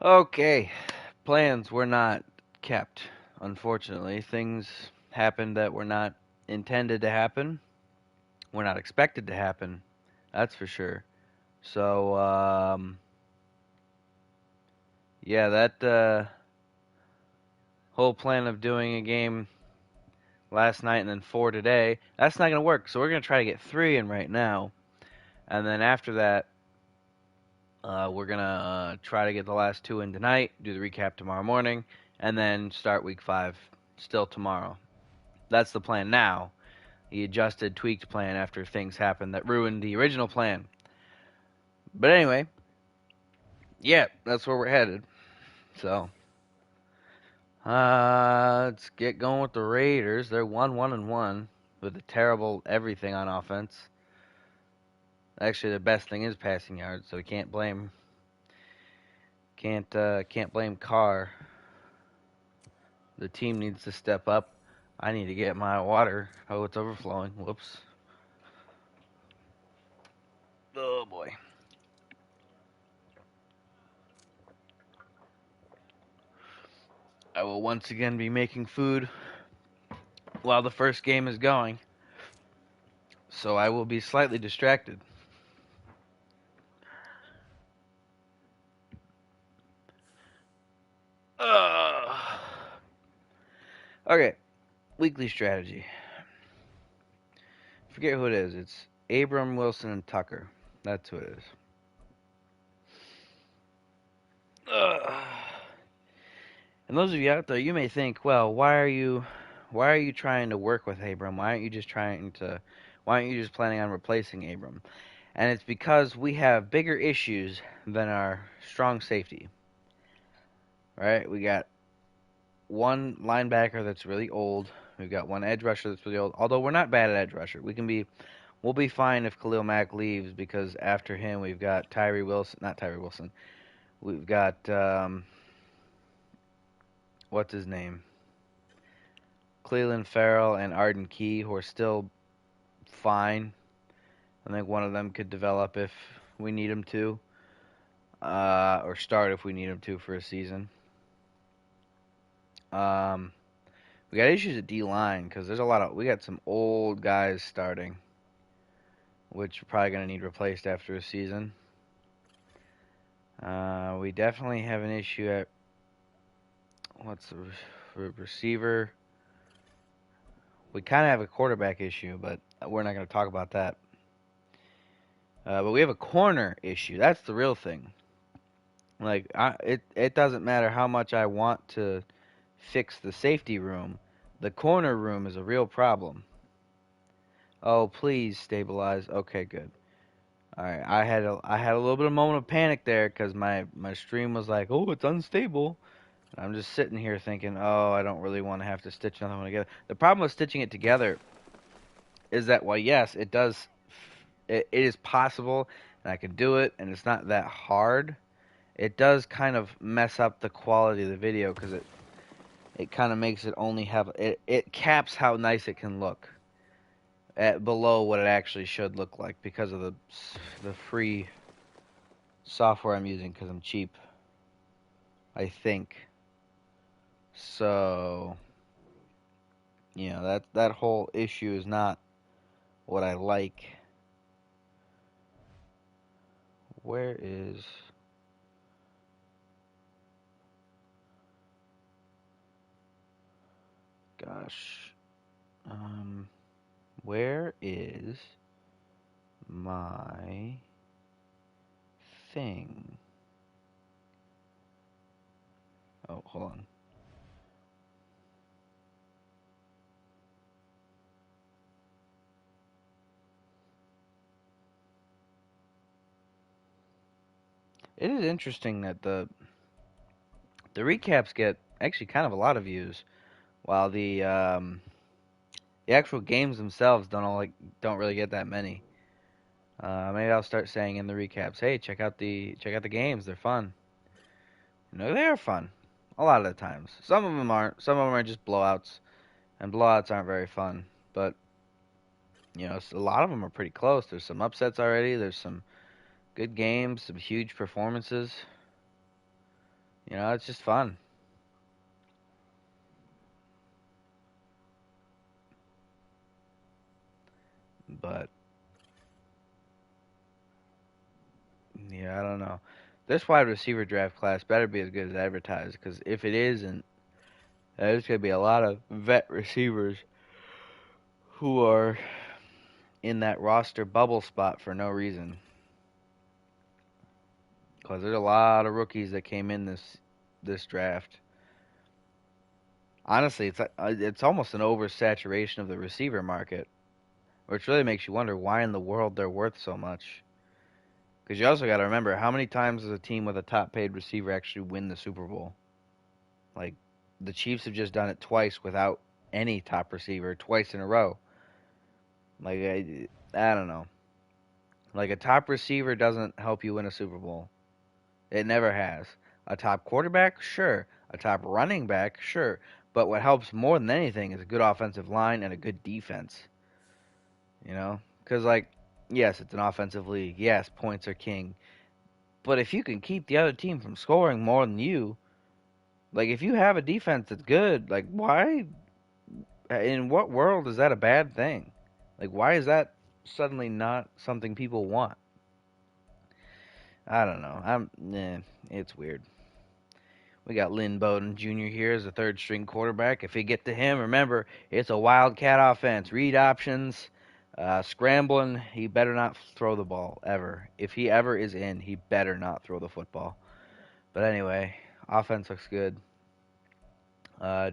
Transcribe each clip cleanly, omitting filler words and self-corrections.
Okay, plans were not kept, unfortunately. Things happened that were not intended to happen, were not expected to happen, that's for sure. So, yeah, that whole plan of doing a game last night and then four today, that's not going to work. So, we're going to try to get three in right now. And then after that, we're going to try to get the last two in tonight, do the recap tomorrow morning, and then start week five still tomorrow. That's the plan now. The adjusted, tweaked plan after things happened that ruined the original plan. But anyway, yeah, that's where we're headed. So, let's get going with the Raiders. They're 1-1-1 with a terrible everything on offense. Actually, the best thing is passing yards, so we can't blame Carr. The team needs to step up. I need to get my water. Oh, it's overflowing. Whoops. Oh boy. I will once again be making food while the first game is going, so I will be slightly distracted. Uh, okay, weekly strategy. Forget who it is. It's Abram, Wilson, and Tucker. That's who it is. And those of you out there, you may think, well, why are you trying to work with Abram? Why aren't you just planning on replacing Abram? And it's because we have bigger issues than our strong safety. Right? We got one linebacker that's really old. We've got one edge rusher that's really old. Although we're not bad at edge rusher, we'll be fine if Khalil Mack leaves because after him we've got Tyree Wilson, not Tyree Wilson. We've got what's his name, Cleveland Farrell and Arden Key, who are still fine. I think one of them could develop if we need him to, or start if we need him to for a season. Um, we got issues at D line because we got some old guys starting, which are probably gonna need replaced after a season. We definitely have an issue at what's the receiver. We kind of have a quarterback issue, but we're not going to talk about that. But we have a corner issue. That's the real thing. Like, it doesn't matter how much I want to fix the safety room. The corner room is a real problem. Oh, please stabilize. Okay, good. All right, I had a little bit of moment of panic there because my stream was like, oh, it's unstable. And I'm just sitting here thinking, oh, I don't really want to have to stitch another one together. The problem with stitching it together is that, well, yes, it is possible, and I can do it, and it's not that hard. It does kind of mess up the quality of the video because it kind of makes it only have it caps how nice it can look at below what it actually should look like because of the free software I'm using because I'm cheap, I think. So, that whole issue is not what I like. Where is gosh, where is my thing? Oh, hold on. It is interesting that the recaps get actually kind of a lot of views, while the actual games themselves don't really get that many. Maybe I'll start saying in the recaps, hey, check out the games. They're fun. They are fun. A lot of the times. Some of them aren't. Some of them are just blowouts, and blowouts aren't very fun. But a lot of them are pretty close. There's some upsets already. There's some good games, some huge performances. You know, it's just fun. But yeah, I don't know. This wide receiver draft class better be as good as advertised, because if it isn't, there's gonna be a lot of vet receivers who are in that roster bubble spot for no reason. Because there's a lot of rookies that came in this draft. Honestly, it's almost an oversaturation of the receiver market, which really makes you wonder why in the world they're worth so much. Because you also got to remember how many times does a team with a top paid receiver actually win the Super Bowl? Like the Chiefs have just done it twice without any top receiver, twice in a row. Like I don't know. Like a top receiver doesn't help you win a Super Bowl. It never has. A top quarterback, sure. A top running back, sure. But what helps more than anything is a good offensive line and a good defense. You know? Because, like, yes, it's an offensive league. Yes, points are king. But if you can keep the other team from scoring more than you, like, if you have a defense that's good, like, why? In what world is that a bad thing? Like, why is that suddenly not something people want? I don't know. It's weird. We got Lynn Bowden Jr. here as a third string quarterback. If we get to him, remember, it's a wildcat offense. Read options, scrambling. He better not throw the ball, ever. If he ever is in, he better not throw the football. But anyway, offense looks good.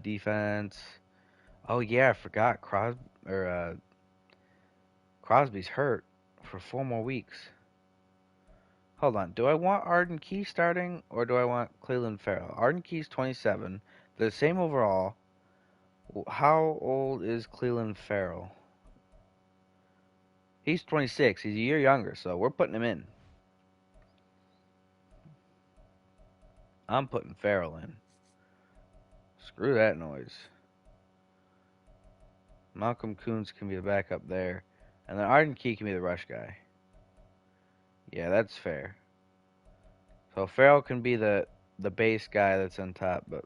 Defense. Oh, yeah, I forgot. Crosby's hurt for 4 more weeks. Hold on. Do I want Arden Key starting, or do I want Cleveland Farrell? Arden Key's 27. They're the same overall. How old is Cleveland Farrell? He's 26. He's a year younger, so we're putting him in. I'm putting Farrell in. Screw that noise. Malcolm Coons can be the backup there. And then Arden Key can be the rush guy. Yeah, that's fair. So Farrell can be the base guy that's on top, but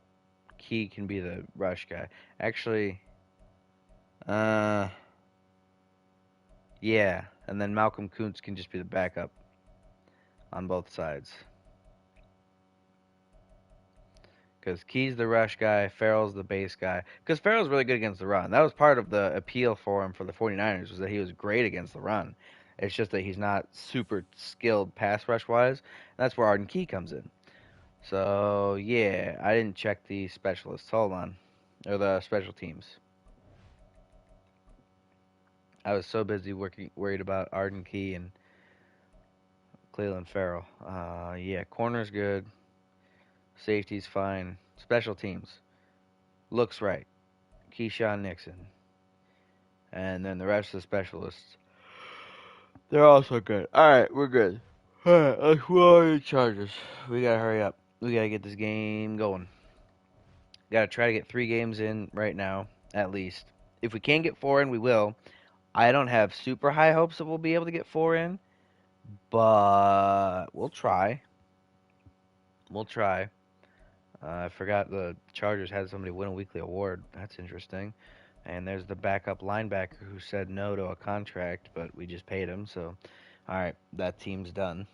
Key can be the rush guy. Actually, uh, yeah. And then Malcolm Coons can just be the backup on both sides. Because Key's the rush guy, Farrell's the base guy. Because Farrell's really good against the run. That was part of the appeal for him for the 49ers, was that he was great against the run. It's just that he's not super skilled pass rush wise. That's where Arden Key comes in. So, yeah, I didn't check the specialists. Hold on. Or the special teams. I was so busy worried about Arden Key and Cleveland Farrell. Yeah, corner's good. Safety's fine. Special teams. Looks right. Keyshawn Nixon. And then the rest of the specialists, they're also good. Alright, we're good. Alright, let's roll the Chargers. We gotta hurry up. We gotta get this game going. Gotta try to get 3 games in right now, at least. If we can't get 4 in, we will. I don't have super high hopes that we'll be able to get 4 in, but we'll try. We'll try. I forgot the Chargers had somebody win a weekly award. That's interesting. And there's the backup linebacker who said no to a contract, but we just paid him. So, all right, that team's done.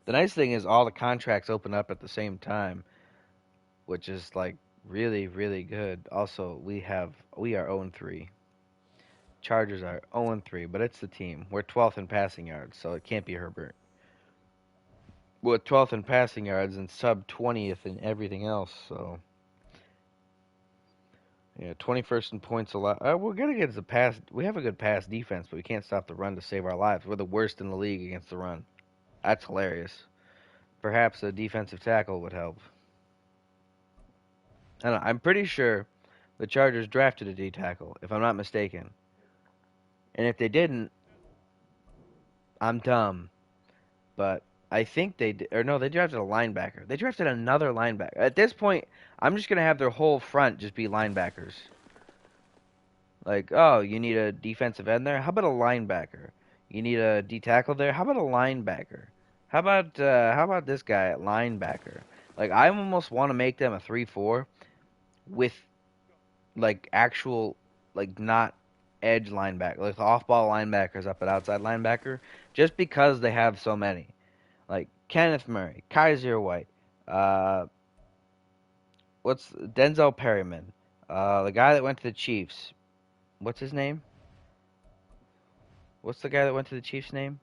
The nice thing is all the contracts open up at the same time, which is like really, really good. Also, we are 0-3. Chargers are 0-3, but it's the team. We're 12th in passing yards, so it can't be Herbert. We're 12th in passing yards and sub 20th in everything else. So yeah, 21st in points a lot. We're good against the pass. We have a good pass defense, but we can't stop the run to save our lives. We're the worst in the league against the run. That's hilarious. Perhaps a defensive tackle would help. I don't know, I'm pretty sure the Chargers drafted a D tackle, if I'm not mistaken. And if they didn't, I'm dumb. But I think they did, or no, they drafted a linebacker. They drafted another linebacker. At this point, I'm just gonna have their whole front just be linebackers. Like, oh, you need a defensive end there? How about a linebacker? You need a D tackle there? How about a linebacker? How about this guy at linebacker? Like I almost want to make them a 3-4 with like actual like not edge linebacker, like off ball linebackers up at outside linebacker, just because they have so many. Like Kenneth Murray, Kaiser White, uh, what's Denzel Perryman, the guy that went to the Chiefs. What's his name? What's the guy that went to the Chiefs' name?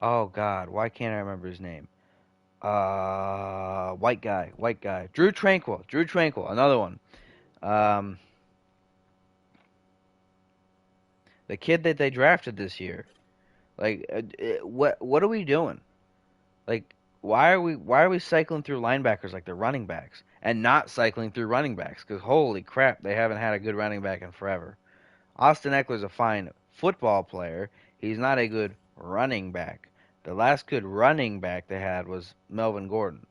Oh God, why can't I remember his name? White guy. Drew Tranquil, another one. Um, the kid that they drafted this year. Like, what are we doing? Like, why are we cycling through linebackers like they're running backs and not cycling through running backs? Because holy crap, they haven't had a good running back in forever. Austin Eckler's a fine football player. He's not a good running back. The last good running back they had was Melvin Gordon.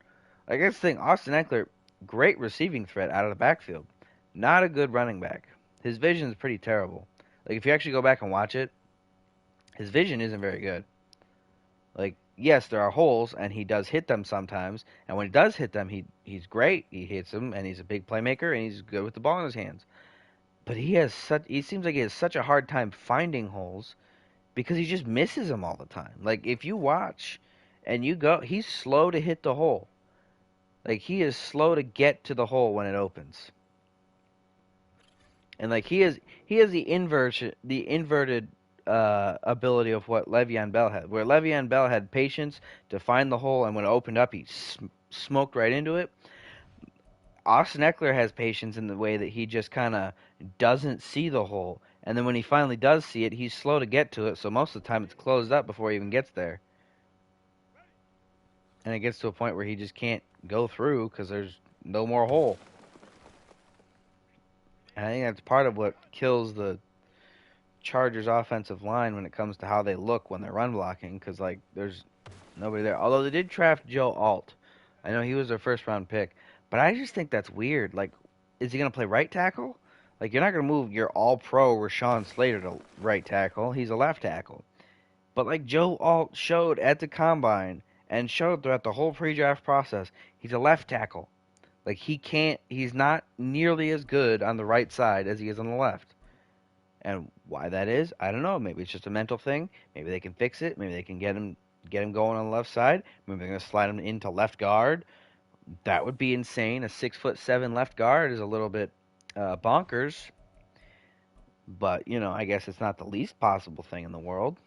Like, that's the thing. Austin Eckler, great receiving threat out of the backfield. Not a good running back. His vision is pretty terrible. Like, if you actually go back and watch it, his vision isn't very good. Like, yes, there are holes, and he does hit them sometimes. And when he does hit them, he's great. He hits them, and he's a big playmaker, and he's good with the ball in his hands. But he seems like he has such a hard time finding holes because he just misses them all the time. Like, if you watch and you go, he's slow to hit the hole. Like, he is slow to get to the hole when it opens. And like he has the inverted ability of what Le'Veon Bell had, where Le'Veon Bell had patience to find the hole, and when it opened up, he smoked right into it. Austin Eckler has patience in the way that he just kind of doesn't see the hole, and then when he finally does see it, he's slow to get to it. So most of the time, it's closed up before he even gets there, and it gets to a point where he just can't go through because there's no more hole. And I think that's part of what kills the Chargers offensive line when it comes to how they look when they're run blocking, because like there's nobody there. Although they did draft Joe Alt, I know he was their first round pick, but I just think that's weird. Like, is he gonna play right tackle? Like, you're not gonna move your All Pro Rashawn Slater to right tackle. He's a left tackle. But like Joe Alt showed at the combine and showed throughout the whole pre-draft process, he's a left tackle. Like he's not nearly as good on the right side as he is on the left. And why that is, I don't know. Maybe it's just a mental thing. Maybe they can fix it. Maybe they can get him going on the left side. Maybe they're gonna slide him into left guard. That would be insane. A 6'7" left guard is a little bit bonkers, but I guess it's not the least possible thing in the world.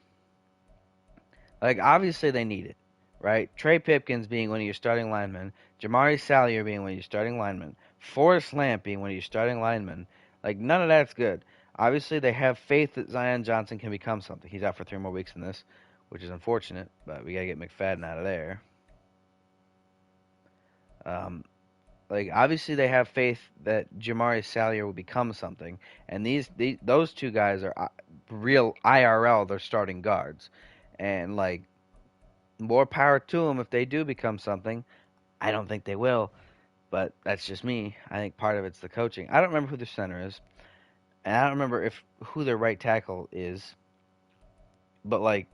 Like, obviously they need it, right? Trey Pipkins being one of your starting linemen, Jamari Salyer being one of your starting linemen, Forrest Lamp being one of your starting linemen. Like, none of that's good. Obviously, they have faith that Zion Johnson can become something. He's out for 3 more weeks in this, which is unfortunate, but we got to get McFadden out of there. Um, like, obviously, they have faith that Jamari Salyer will become something, and those two guys are real IRL. They're starting guards, and like, more power to them if they do become something. I don't think they will, but that's just me. I think part of it's the coaching. I don't remember who their center is, and I don't remember if who their right tackle is. But like,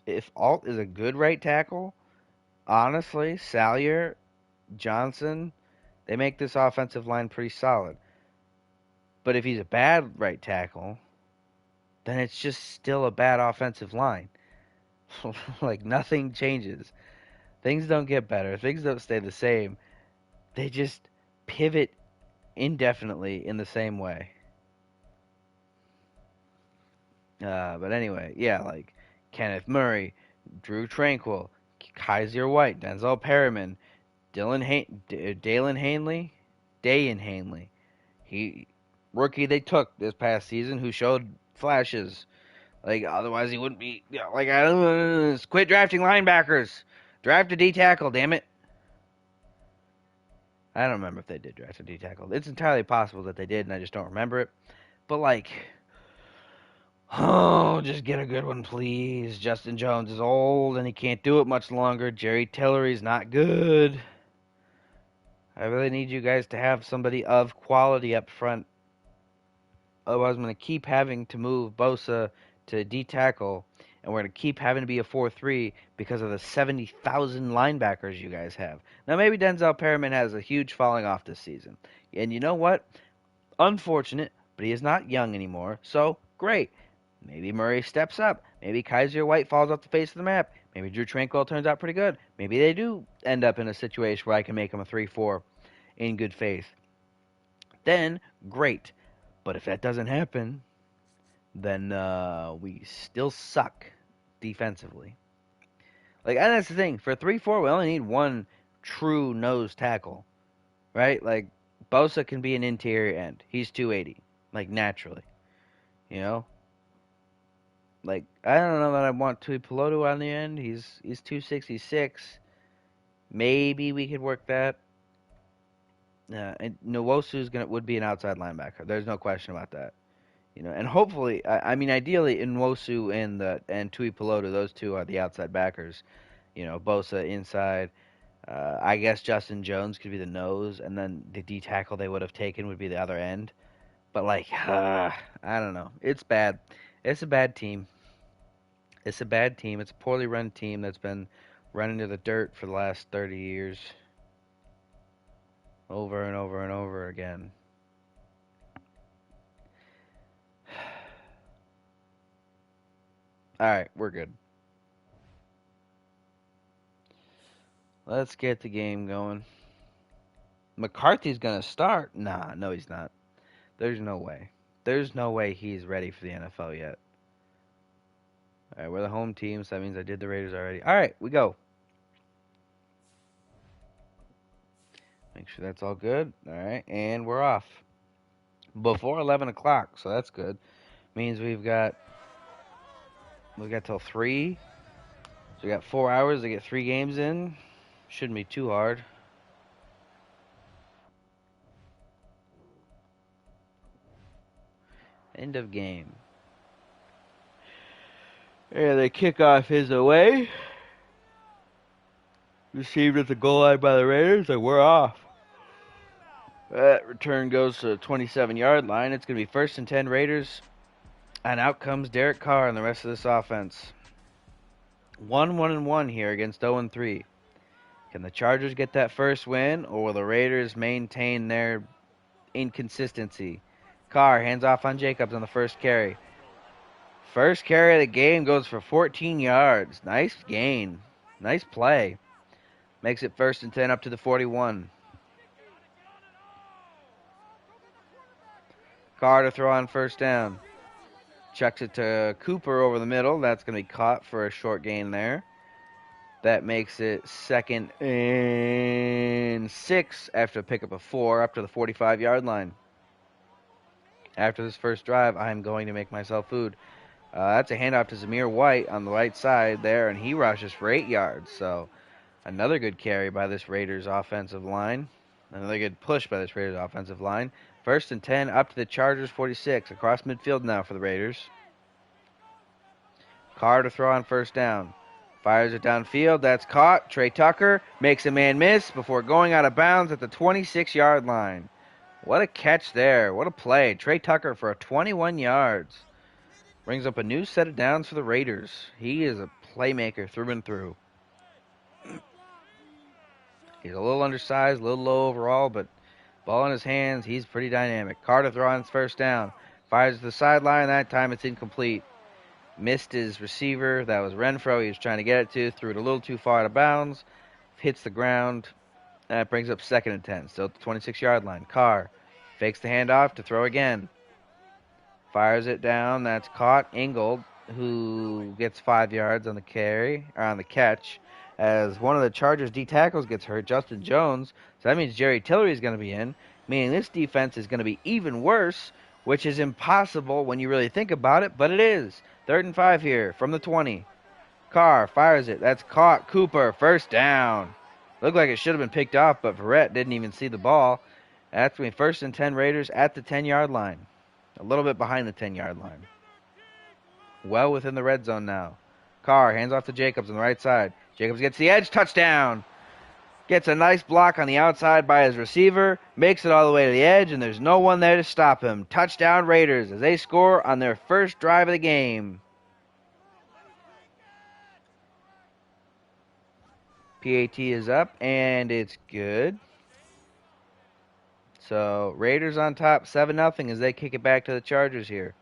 if Alt is a good right tackle, honestly, Salyer, Johnson, they make this offensive line pretty solid. But if he's a bad right tackle, then it's just still a bad offensive line. Like, nothing changes. Things don't get better. Things don't stay the same. They just pivot indefinitely in the same way. But anyway, yeah, like Kenneth Murray, Drew Tranquil, Kaiser White, Denzel Perryman, Dalen Hanley, Dayan Hanley. He rookie they took this past season who showed flashes. Like, otherwise he wouldn't be. Like, I don't know, quit drafting linebackers. Draft a D tackle, damn it. I don't remember if they did draft a D tackle. It's entirely possible that they did, and I just don't remember it. But like, oh, just get a good one, please. Justin Jones is old and he can't do it much longer. Jerry Tillery's not good. I really need you guys to have somebody of quality up front. Otherwise, I'm going to keep having to move Bosa to D tackle. and we're going to keep having to be a 4-3 because of the 70,000 linebackers you guys have. Now, maybe Denzel Perriman has a huge falling off this season. And you know what? Unfortunate, but he is not young anymore, so great. Maybe Murray steps up. Maybe Kaiser White falls off the face of the map. Maybe Drew Tranquil turns out pretty good. Maybe they do end up in a situation where I can make them a 3-4 in good faith. Then, great. But if that doesn't happen, then we still suck defensively. Like, and that's the thing. For 3-4, we only need one true nose tackle, right? Like, Bosa can be an interior end. He's 280, like, naturally. You know? Like, I don't know that I want Tui Peloto on the end. He's 266. Maybe we could work that. And Nwosu's would be an outside linebacker. There's no question about that. You know, and hopefully, I mean, ideally, Nwosu and Tui Peloto, those two are the outside backers. You know, Bosa inside. I guess Justin Jones could be the nose, and then the D tackle they would have taken would be the other end. But like, I don't know. It's bad. It's a bad team. It's a bad team. It's a poorly run team that's been run into the dirt for the last 30 years. Over and over and over again. Alright, we're good. Let's get the game going. McCarthy's going to start? Nah, no he's not. There's no way. There's no way he's ready for the NFL yet. Alright, we're the home team, so that means I did the Raiders already. Alright, we go. Make sure that's all good. Alright, and we're off. Before 11 o'clock, so that's good. Means we've got till 3. So we got 4 hours to get 3 games in. Shouldn't be too hard. End of game. And the kickoff is away. Received at the goal line by the Raiders, and we're off. That return goes to the 27-yard line. It's going to be 1st and 10 Raiders. And out comes Derek Carr and the rest of this offense. 1-1-1 here against 0-3. Can the Chargers get that first win, or will the Raiders maintain their inconsistency? Carr hands off on Jacobs on the first carry. First carry of the game goes for 14 yards. Nice gain. Nice play. Makes it 1st and 10 up to the 41. Carr to throw on first down. Chucks it to Cooper over the middle. That's going to be caught for a short gain there. That makes it 2nd and 6 after a pickup of 4 up to the 45-yard line. After this first drive, I'm going to make myself food. That's a handoff to Zamir White on the right side there, and he rushes for 8 yards. So another good carry by this Raiders offensive line. Another good push by this Raiders offensive line. 1st and 10 up to the Chargers 46. Across midfield now for the Raiders. Carr to throw on first down. Fires it downfield. That's caught. Trey Tucker makes a man miss before going out of bounds at the 26-yard line. What a catch there. What a play. Trey Tucker for 21 yards. Brings up a new set of downs for the Raiders. He is a playmaker through and through. He's a little undersized, a little low overall, but ball in his hands, he's pretty dynamic. Carr to throw on his first down. Fires to the sideline. That time it's incomplete. Missed his receiver. That was Renfro. He was trying to get it to. Threw it a little too far out of bounds. Hits the ground. That brings up 2nd and 10. Still at the 26-yard line. Carr fakes the handoff to throw again. Fires it down. That's caught. Ingold, who gets 5 yards on the carry, or on the catch, as one of the Chargers D tackles gets hurt, Justin Jones. So that means Jerry Tillery is going to be in, meaning this defense is going to be even worse, which is impossible when you really think about it, but it is. 3rd and 5 here from the 20. Carr fires it. That's caught. Cooper, first down. Looked like it should have been picked off, but Verrett didn't even see the ball. That's going to be 1st and 10 Raiders at the 10-yard line. A little bit behind the 10-yard line. Well within the red zone now. Carr hands off to Jacobs on the right side. Jacobs gets the edge. Touchdown. Gets a nice block on the outside by his receiver. Makes it all the way to the edge, and there's no one there to stop him. Touchdown Raiders as they score on their first drive of the game. PAT is up, and it's good. So, Raiders on top, 7-0 as they kick it back to the Chargers here.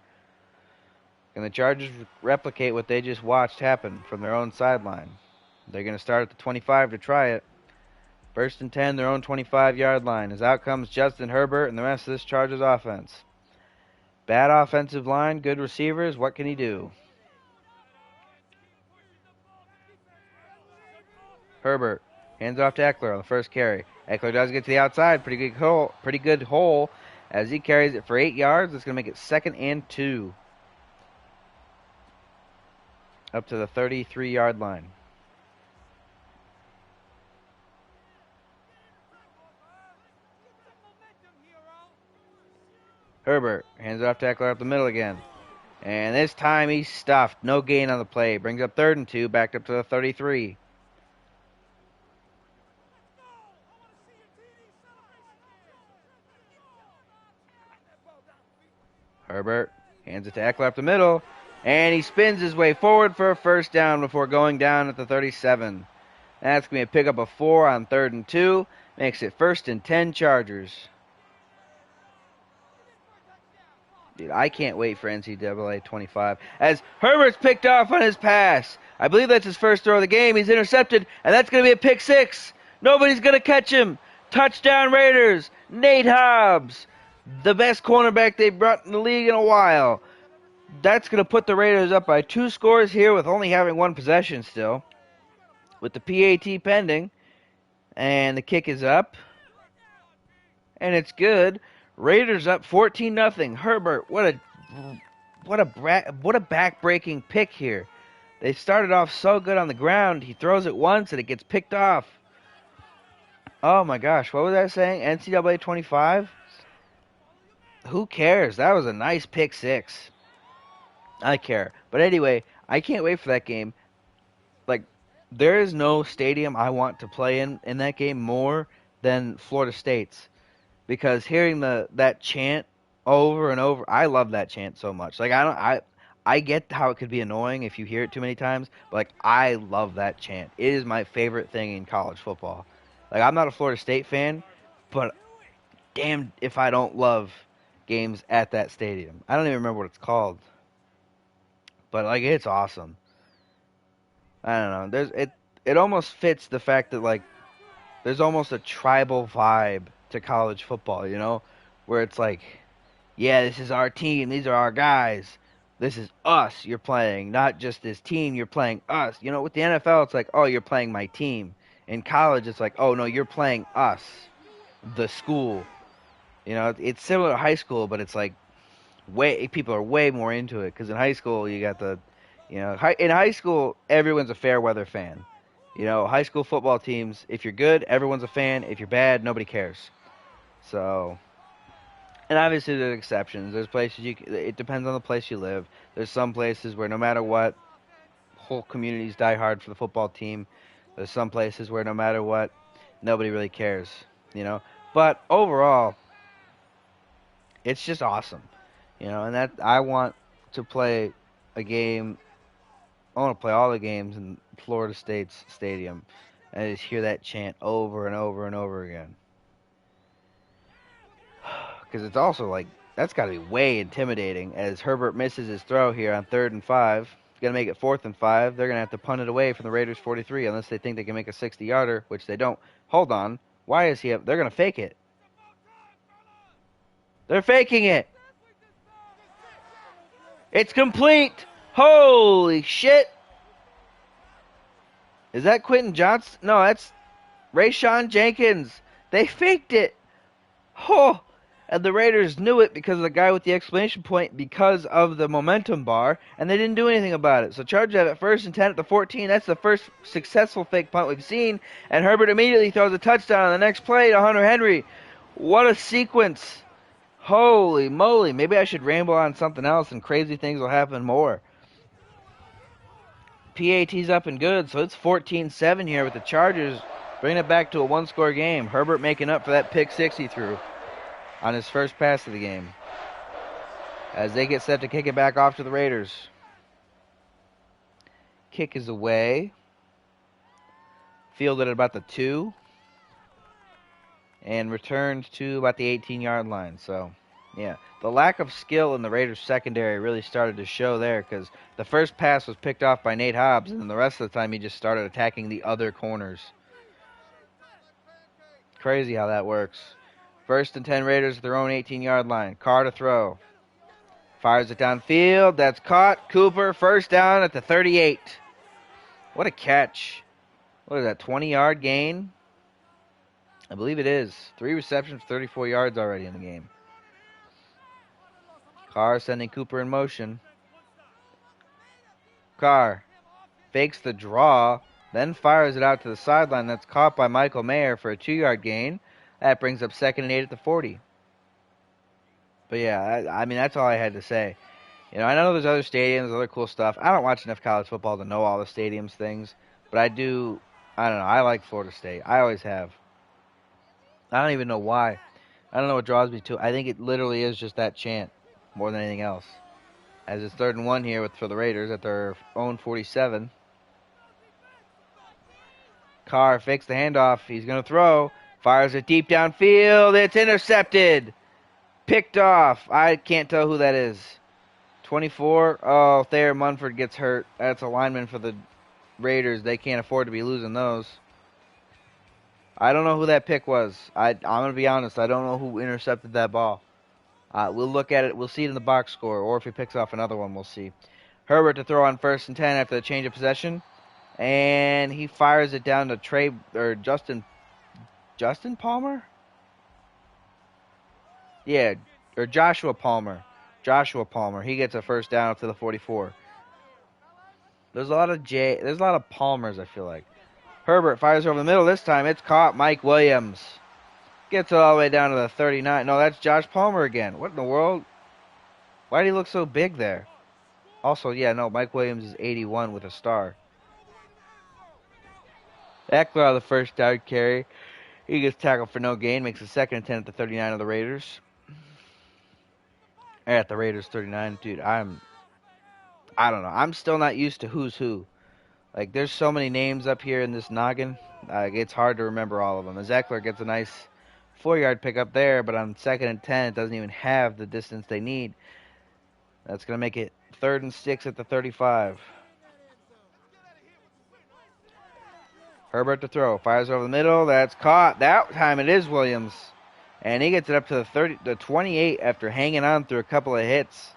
And the Chargers replicate what they just watched happen from their own sideline. They're going to start at the 25 to try it. 1st and 10, their own 25-yard line. As out comes Justin Herbert and the rest of this Chargers offense. Bad offensive line, good receivers. What can he do? Herbert hands off to Eckler on the first carry. Eckler does get to the outside. Pretty good hole as he carries it for 8 yards. It's going to make it 2nd and 2. Up to the 33-yard line. Herbert hands it off to Eckler up the middle again. And this time he's stuffed. No gain on the play. Brings up 3rd and 2, backed up to the 33. Herbert hands it to Eckler up the middle. And he spins his way forward for a 1st down before going down at the 37. That's going to be a pickup of 4 on 3rd and 2. Makes it 1st and 10 Chargers. Dude, I can't wait for NCAA 25. As Herbert's picked off on his pass. I believe that's his first throw of the game. He's intercepted, and that's going to be a pick 6. Nobody's going to catch him. Touchdown Raiders. Nate Hobbs, the best cornerback they've brought in the league in a while. That's going to put the Raiders up by 2 scores here with only having 1 possession still. With the PAT pending. And the kick is up. And it's good. Raiders up 14-0. Herbert, what a back-breaking pick here. They started off so good on the ground. He throws it once and it gets picked off. Oh my gosh, what was I saying? NCAA 25? Who cares? That was a nice pick 6. I care. But anyway, I can't wait for that game. Like, there is no stadium I want to play in that game more than Florida State's. Because hearing that chant over and over, I love that chant so much. Like I get how it could be annoying if you hear it too many times, but like I love that chant. It is my favorite thing in college football. Like I'm not a Florida State fan, but damn if I don't love games at that stadium. I don't even remember what it's called. But like it's awesome. I don't know. It almost fits the fact that like there's almost a tribal vibe to college football, you know, where it's like, yeah, this is our team, these are our guys, this is us you're playing, not just this team, you're playing us. You know, with the NFL, it's like, oh, you're playing my team. In college, it's like, oh, no, you're playing us, the school. You know, it's similar to high school, but it's like, people are way more into it, because in high school, you got in high school, everyone's a fair weather fan. You know, high school football teams, if you're good, everyone's a fan. If you're bad, nobody cares. So, and obviously there's exceptions. There's places it depends on the place you live. There's some places where no matter what, whole communities die hard for the football team. There's some places where no matter what, nobody really cares, you know. But overall, it's just awesome, you know. And that I want to play a game. I want to play all the games in Florida State's stadium and just hear that chant over and over and over again. Because it's also like, that's got to be way intimidating as Herbert misses his throw here on 3rd and 5. He's going to make it 4th and 5. They're going to have to punt it away from the Raiders 43 unless they think they can make a 60-yarder, which they don't. Hold on. Why is he up? They're going to fake it. They're faking it. It's complete. Holy shit. Is that Quentin Johnson? No, that's Rayshawn Jenkins. They faked it. Oh. And the Raiders knew it because of the guy with the exclamation point because of the momentum bar, and they didn't do anything about it. So Chargers have it 1st and 10 at the 14. That's the first successful fake punt we've seen, and Herbert immediately throws a touchdown on the next play to Hunter Henry. What a sequence. Holy moly. Maybe I should ramble on something else and crazy things will happen more. PAT's up and good, so it's 14-7 here with the Chargers bringing it back to a 1-score game. Herbert making up for that pick 6 he threw on his first pass of the game as they get set to kick it back off to the Raiders. Kick is away. Fielded at about the 2. And returned to about the 18-yard line. So, yeah. The lack of skill in the Raiders secondary really started to show there because the first pass was picked off by Nate Hobbs, and then the rest of the time he just started attacking the other corners. Crazy how that works. 1st and 10 Raiders at their own 18-yard line. Carr to throw. Fires it downfield. That's caught. Cooper, first down at the 38. What a catch. What is that, 20-yard gain? I believe it is. 3 receptions, 34 yards already in the game. Carr sending Cooper in motion. Carr fakes the draw, then fires it out to the sideline. That's caught by Michael Mayer for a 2-yard gain. That brings up 2nd and 8 at the 40. But yeah, I mean, that's all I had to say. You know, I know there's other stadiums, other cool stuff. I don't watch enough college football to know all the stadiums things, but I do. I don't know. I like Florida State. I always have. I don't even know why. I don't know what draws me to it. I think it literally is just that chant more than anything else. As it's 3rd and 1 here for the Raiders at their own 47. Carr fakes the handoff. He's going to throw. Fires it deep downfield. It's intercepted. Picked off. I can't tell who that is. 24. Oh, Thayer Munford gets hurt. That's a lineman for the Raiders. They can't afford to be losing those. I don't know who that pick was. I'm going to be honest. I don't know who intercepted that ball. We'll look at it. We'll see it in the box score. Or if he picks off another one, we'll see. Herbert to throw on 1st and 10 after the change of possession. And he fires it down to Justin Palmer? Yeah, or Joshua Palmer. Joshua Palmer. He gets a first down up to the 44. There's a lot of Palmers, I feel like. Herbert fires over the middle this time. It's caught. Mike Williams gets it all the way down to the 39. No, that's Josh Palmer again. What in the world? Why did he look so big there? Also, yeah, no, Mike Williams is 81 with a star. Eckler on the first down carry. He gets tackled for no gain. Makes a 2nd and 10 at the 39 of the Raiders. At the Raiders 39. Dude, I don't know. I'm still not used to who's who. Like, there's so many names up here in this noggin. It's hard to remember all of them. As Eckler gets a nice 4-yard pickup there, but on 2nd and 10, it doesn't even have the distance they need. That's going to make it 3rd and 6 at the 35. Herbert to throw. Fires over the middle. That's caught. That time it is Williams. And he gets it up to the 28 after hanging on through a couple of hits.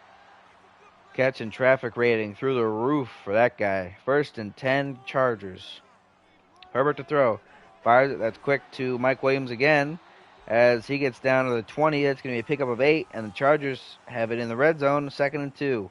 Catch and traffic rating through the roof for that guy. 1st and 10 Chargers. Herbert to throw. Fires it. That's quick to Mike Williams again. As he gets down to the 20, that's going to be a pickup of 8. And the Chargers have it in the red zone, 2nd and 2.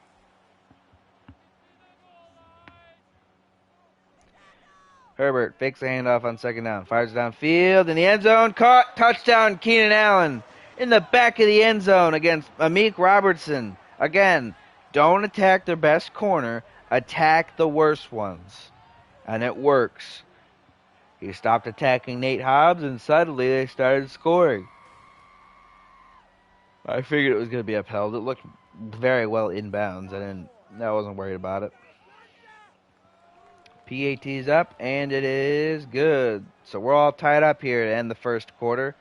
Herbert fakes the handoff on 2nd down. Fires downfield in the end zone. Caught. Touchdown, Keenan Allen. In the back of the end zone against Amik Robertson. Again, don't attack their best corner. Attack the worst ones. And it works. He stopped attacking Nate Hobbs, and suddenly they started scoring. I figured it was going to be upheld. It looked very well inbounds. I wasn't worried about it. PAT's up, and it is good. So we're all tied up here to end the first quarter.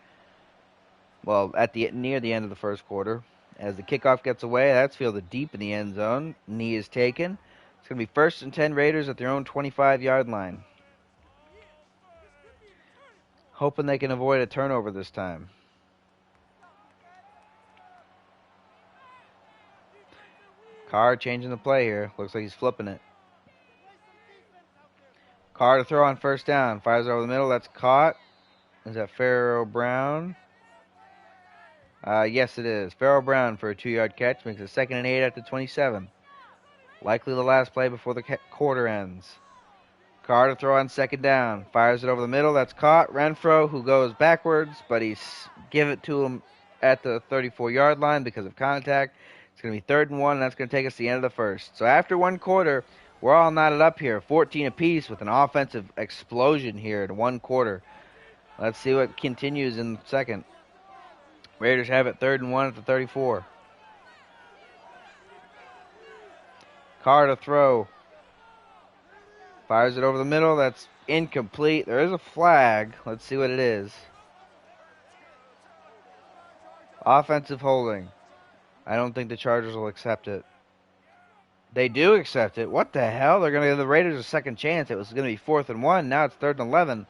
Well, near the end of the first quarter. As the kickoff gets away, that's fielded deep in the end zone. Knee is taken. It's going to be 1st and 10 Raiders at their own 25-yard line. Hoping they can avoid a turnover this time. Carr changing the play here. Looks like he's flipping it. Carr to throw on 1st down. Fires over the middle. That's caught. Is that Pharaoh Brown? Yes, it is. Pharaoh Brown for a 2-yard catch. Makes it 2nd and 8 at the 27. Likely the last play before the quarter ends. Carr to throw on 2nd down. Fires it over the middle. That's caught. Renfro, who goes backwards, but he's give it to him at the 34-yard line because of contact. It's going to be 3rd and 1, and that's going to take us to the end of the first. So after one quarter, we're all knotted up here, 14 apiece, with an offensive explosion here in one quarter. Let's see what continues in the second. Raiders have it 3rd and 1 at the 34. Carr to throw. Fires it over the middle. That's incomplete. There is a flag. Let's see what it is. Offensive holding. I don't think the Chargers will accept it. They do accept it. What the hell? They're going to give the Raiders a second chance. It was going to be 4th and 1. Now it's 3rd and 11.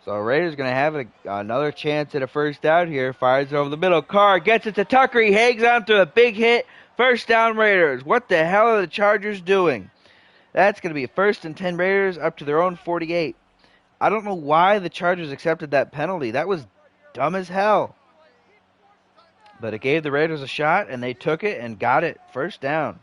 So Raiders going to have another chance at a first down here. Fires it over the middle. Carr gets it to Tucker. He hangs on to a big hit. First down Raiders. What the hell are the Chargers doing? That's going to be 1st and 10 Raiders up to their own 48. I don't know why the Chargers accepted that penalty. That was dumb as hell. But it gave the Raiders a shot, and they took it and got it. First down.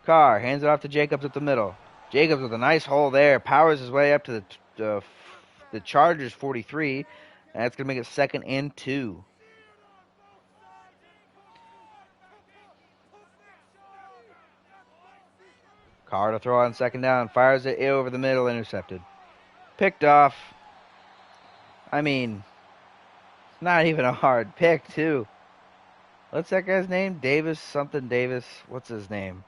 Carr hands it off to Jacobs at the middle. Jacobs with a nice hole there. Powers his way up to the Chargers 43. And that's going to make it 2nd and 2. Carr to throw on 2nd down. Fires it over the middle. Intercepted. Picked off. I mean, not even a hard pick, too. What's that guy's name? Davis something Davis. What's his name?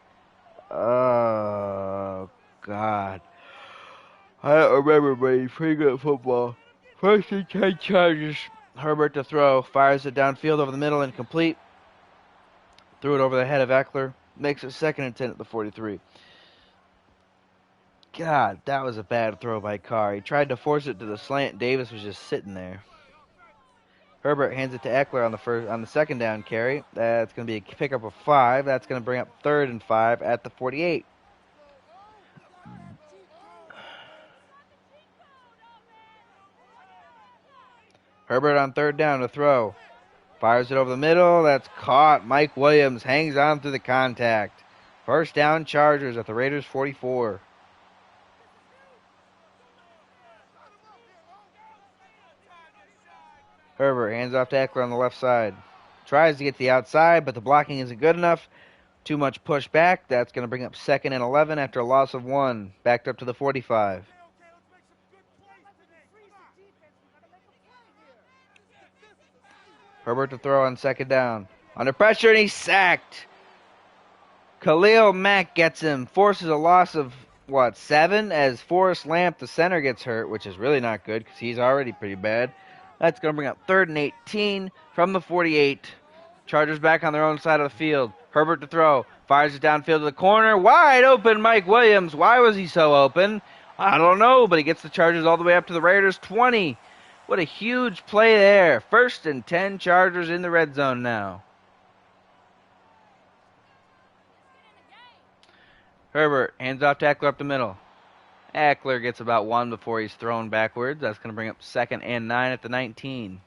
Oh, God. I don't remember, but he's pretty good at football. 1st and 10 Chargers. Herbert to throw. Fires it downfield over the middle. Incomplete. Threw it over the head of Eckler. Makes it 2nd and 10 at the 43. God, that was a bad throw by Carr. He tried to force it to the slant. Davis was just sitting there. Herbert hands it to Eckler on the 2nd down carry. That's going to be a pickup of 5. That's going to bring up 3rd and 5 at the 48. Herbert on 3rd down to throw. Fires it over the middle. That's caught. Mike Williams hangs on through the contact. First down Chargers at the Raiders 44. Herbert hands off to Eckler on the left side. Tries to get to the outside, but the blocking isn't good enough. Too much push back. That's going to bring up 2nd and 11 after a loss of 1. Backed up to the 45. Herbert to throw on 2nd down. Under pressure, and he's sacked. Khalil Mack gets him. Forces a loss of, 7? As Forrest Lamp, the center, gets hurt, which is really not good because he's already pretty bad. That's going to bring up 3rd and 18 from the 48. Chargers back on their own side of the field. Herbert to throw. Fires it downfield to the corner. Wide open Mike Williams. Why was he so open? I don't know, but he gets the Chargers all the way up to the Raiders 20. What a huge play there. 1st and 10 Chargers in the red zone now. Herbert hands off to Eckler up the middle. Eckler gets about 1 before he's thrown backwards. That's going to bring up 2nd and 9 at the 19.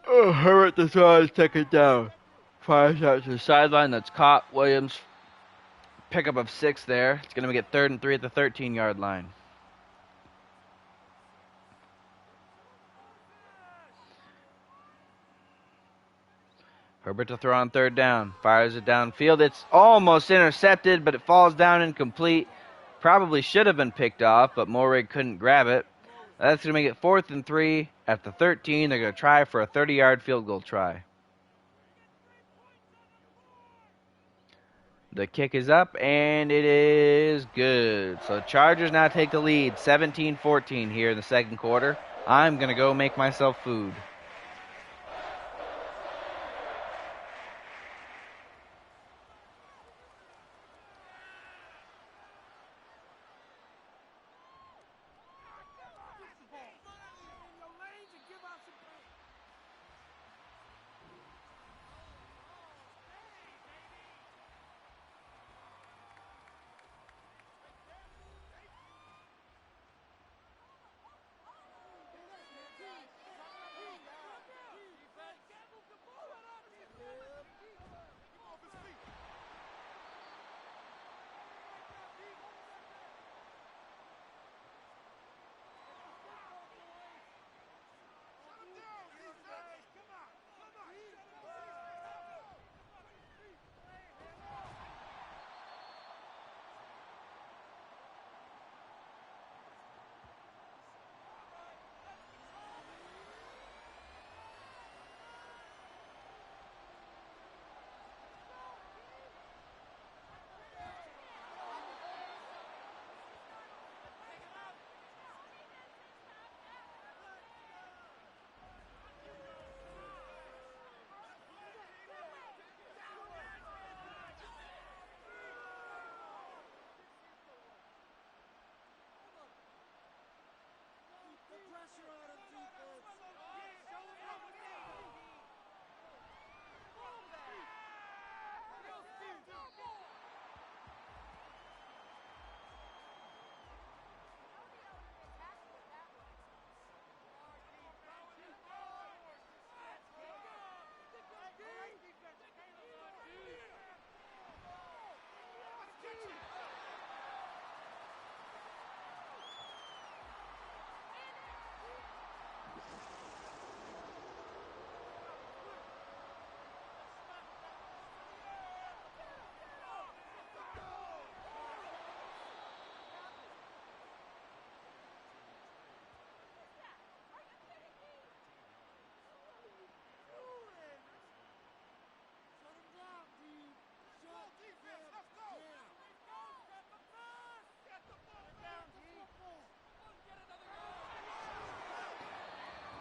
Oh, Herbert to throw his 2nd down. Fires out to the sideline. That's caught. Williams. Pickup of 6 there. It's going to make it 3rd and 3 at the 13-yard line. Herbert to throw on 3rd down. Fires it downfield. It's almost intercepted, but it falls down incomplete. Probably should have been picked off, but Morig couldn't grab it. That's going to make it 4th and 3 at the 13. They're going to try for a 30-yard field goal try. The kick is up, and it is good. So Chargers now take the lead, 17-14 here in the 2nd quarter. I'm going to go make myself food.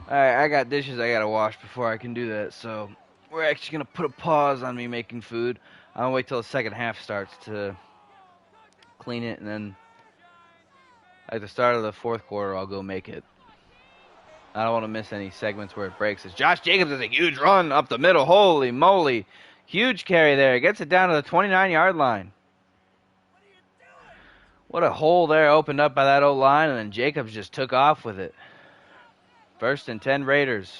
Alright, I got dishes I gotta wash before I can do that, so we're actually gonna put a pause on me making food. I'll wait till the second half starts to clean it, and then at the start of the fourth quarter, I'll go make it. I don't want to miss any segments where it breaks. As Josh Jacobs has a huge run up the middle. Holy moly. Huge carry there. Gets it down to the 29-yard line. What a hole there opened up by that O-line, and then Jacobs just took off with it. 1st and 10 Raiders.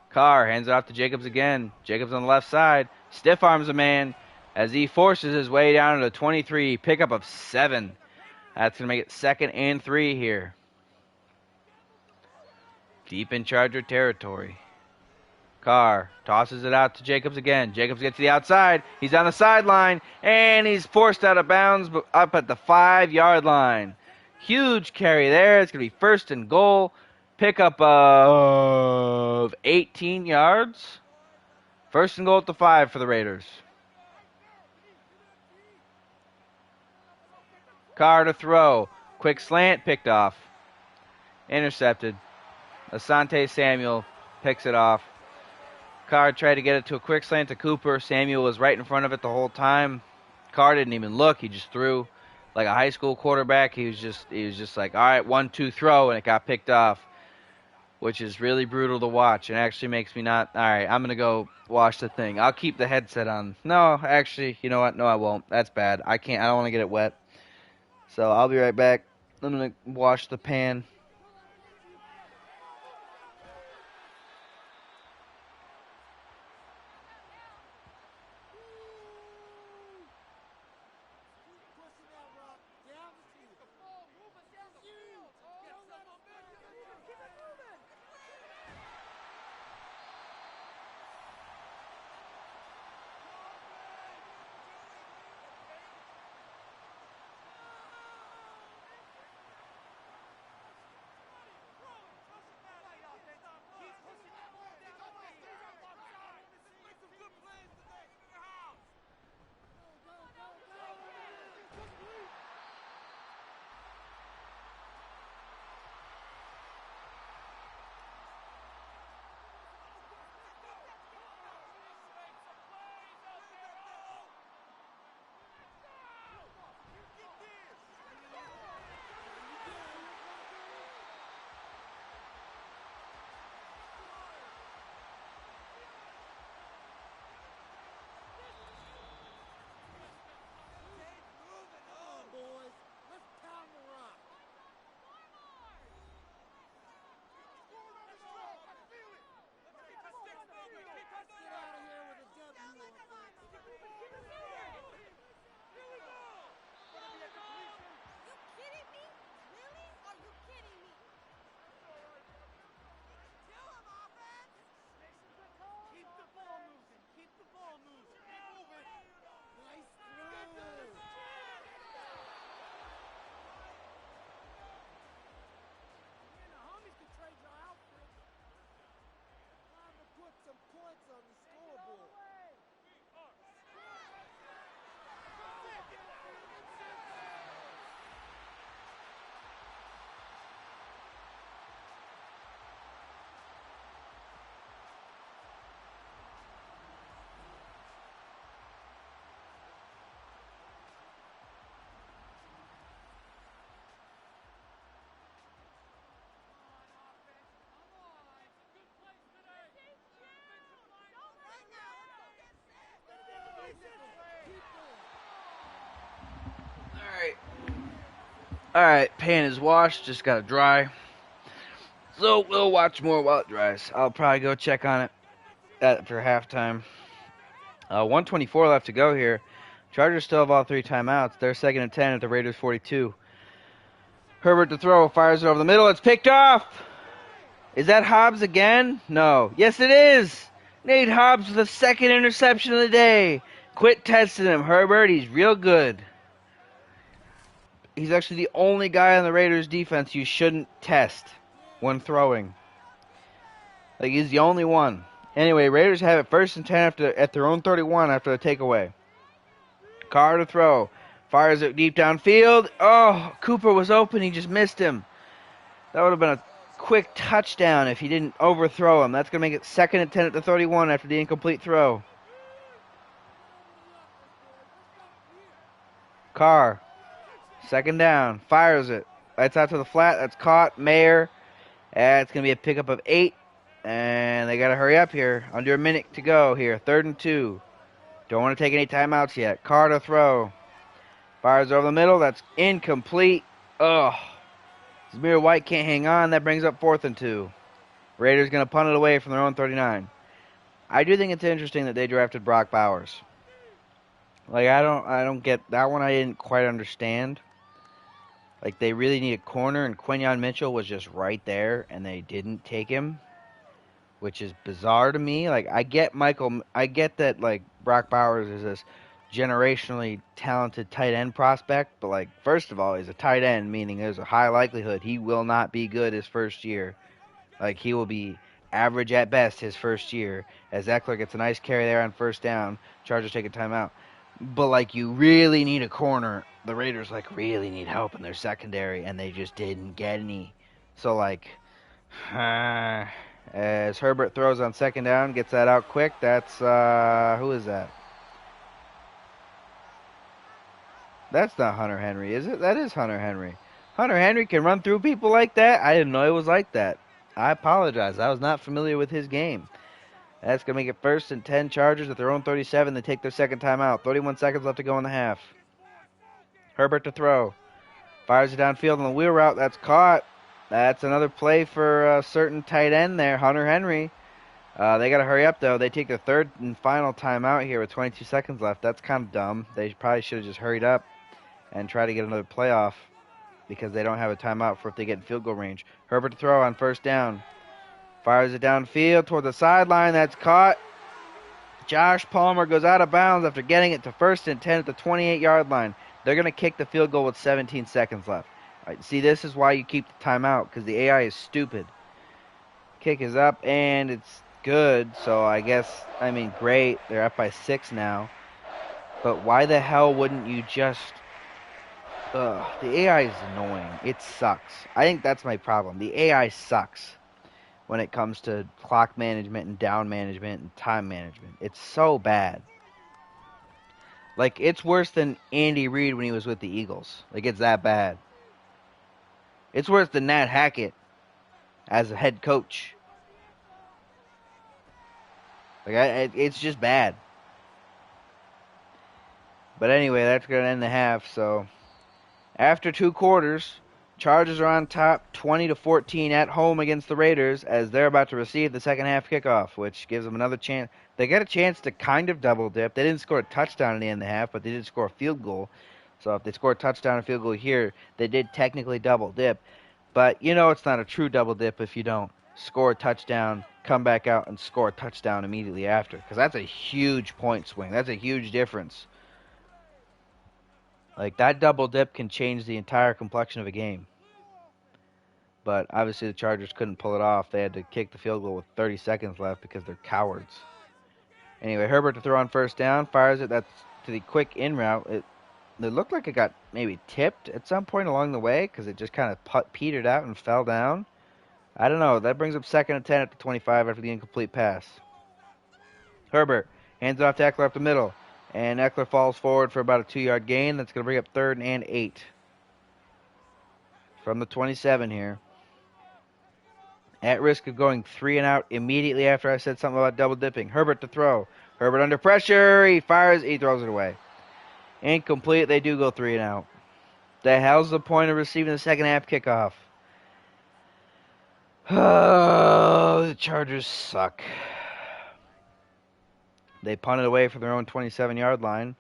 Carr hands it off to Jacobs again. Jacobs on the left side. Stiff arms a man as he forces his way down to the 23. Pickup of 7. That's going to make it 2nd and 3 here. Deep in Charger territory. Carr tosses it out to Jacobs again. Jacobs gets to the outside. He's on the sideline, and he's forced out of bounds up at the 5-yard line. Huge carry there. It's going to be 1st and goal. Pickup of 18 yards. 1st and goal at the 5 for the Raiders. Carr to throw. Quick slant, picked off. Intercepted. Asante Samuel picks it off. Carr tried to get it to a quick slant to Cooper. Samuel was right in front of it the whole time. Carr didn't even look. He just threw like a high school quarterback. He was just like, all right, 1-2 throw, and it got picked off, which is really brutal to watch and actually makes me not. All right, I'm going to go watch the thing. I'll keep the headset on. No, actually, you know what? No, I won't. That's bad. I can't. I don't want to get it wet. So I'll be right back. I'm going to wash the pan. Alright, pan is washed, just gotta dry. So we'll watch more while it dries. I'll probably go check on it after halftime. 1:24 left to go here. Chargers still have all 3 timeouts. They're 2nd and 10 at the Raiders 42. Herbert to throw, fires it over the middle. It's picked off. Is that Hobbs again? No. Yes, it is. Nate Hobbs with the 2nd interception of the day. Quit testing him, Herbert. He's real good. He's actually the only guy on the Raiders defense you shouldn't test when throwing. Like, he's the only one. Anyway, Raiders have it 1st and 10 at their own 31 after the takeaway. Carr to throw. Fires it deep downfield. Oh, Cooper was open. He just missed him. That would have been a quick touchdown if he didn't overthrow him. That's going to make it 2nd and 10 at the 31 after the incomplete throw. Carr, 2nd down, fires it. Lights out to the flat. That's caught. Mayer. It's going to be a pickup of 8. And they got to hurry up here. Under a minute to go here. 3rd and 2. Don't want to take any timeouts yet. Carr to throw. Fires over the middle. That's incomplete. Ugh. Zamir White can't hang on. That brings up 4th and 2. Raiders going to punt it away from their own 39. I do think it's interesting that they drafted Brock Bowers. Like, I don't get that one. I didn't quite understand. Like, they really need a corner, and Quinyon Mitchell was just right there, and they didn't take him, which is bizarre to me. Like, I get that, like, Brock Bowers is this generationally talented tight end prospect, but, like, first of all, he's a tight end, meaning there's a high likelihood he will not be good his first year. Like, he will be average at best his first year, as Eckler gets a nice carry there on 1st down. Chargers take a timeout. But, like, you really need a corner. The Raiders, like, really need help in their secondary, and they just didn't get any. So, like, as Herbert throws on 2nd down, gets that out quick. That's, who is that? That's not Hunter Henry, is it? That is Hunter Henry. Hunter Henry can run through people like that? I didn't know it was like that. I apologize. I was not familiar with his game. That's going to make it 1st and 10 Chargers at their own 37. They take their 2nd timeout. 31 seconds left to go in the half. Herbert to throw. Fires it downfield on the wheel route. That's caught. That's another play for a certain tight end there, Hunter Henry. They got to hurry up, though. They take their 3rd and final timeout here with 22 seconds left. That's kind of dumb. They probably should have just hurried up and tried to get another playoff because they don't have a timeout for if they get in field goal range. Herbert to throw on 1st down. Fires it downfield toward the sideline. That's caught. Josh Palmer goes out of bounds after getting it to 1st and 10 at the 28-yard line. They're going to kick the field goal with 17 seconds left. All right, see, this is why you keep the timeout, because the AI is stupid. Kick is up, and it's good. So I guess, great. They're up by 6 now. But why the hell wouldn't you just... the AI is annoying. It sucks. I think that's my problem. The AI sucks when it comes to clock management and down management and time management. It's so bad. Like, it's worse than Andy Reid when he was with the Eagles. Like, it's that bad. It's worse than Nat Hackett as a head coach. Like, it's just bad. But anyway, that's going to end the half. So, after 2 quarters, Chargers are on top 20-14 at home against the Raiders as they're about to receive the second half kickoff, which gives them another chance. They get a chance to kind of double dip. They didn't score a touchdown at the end of the half, but they did score a field goal. So if they score a touchdown and field goal here, they did technically double dip. But you know it's not a true double dip if you don't score a touchdown, come back out, and score a touchdown immediately after. Because that's a huge point swing. That's a huge difference. Like, that double dip can change the entire complexion of a game. But obviously the Chargers couldn't pull it off. They had to kick the field goal with 30 seconds left because they're cowards. Anyway, Herbert to throw on 1st down. Fires it. That's to the quick in route. It looked like it got maybe tipped at some point along the way because it just kind of petered out and fell down. I don't know. That brings up 2nd and 10 at the 25 after the incomplete pass. Herbert hands it off to Eckler up the middle. And Eckler falls forward for about a 2-yard gain. That's going to bring up 3rd and 8. From the 27 here. At risk of going 3 and out immediately after I said something about double dipping. Herbert to throw. Herbert under pressure. He fires. He throws it away. Incomplete. They do go 3 and out. The hell's the point of receiving the second half kickoff? Oh, the Chargers suck. They punt it away from their own 27-yard line.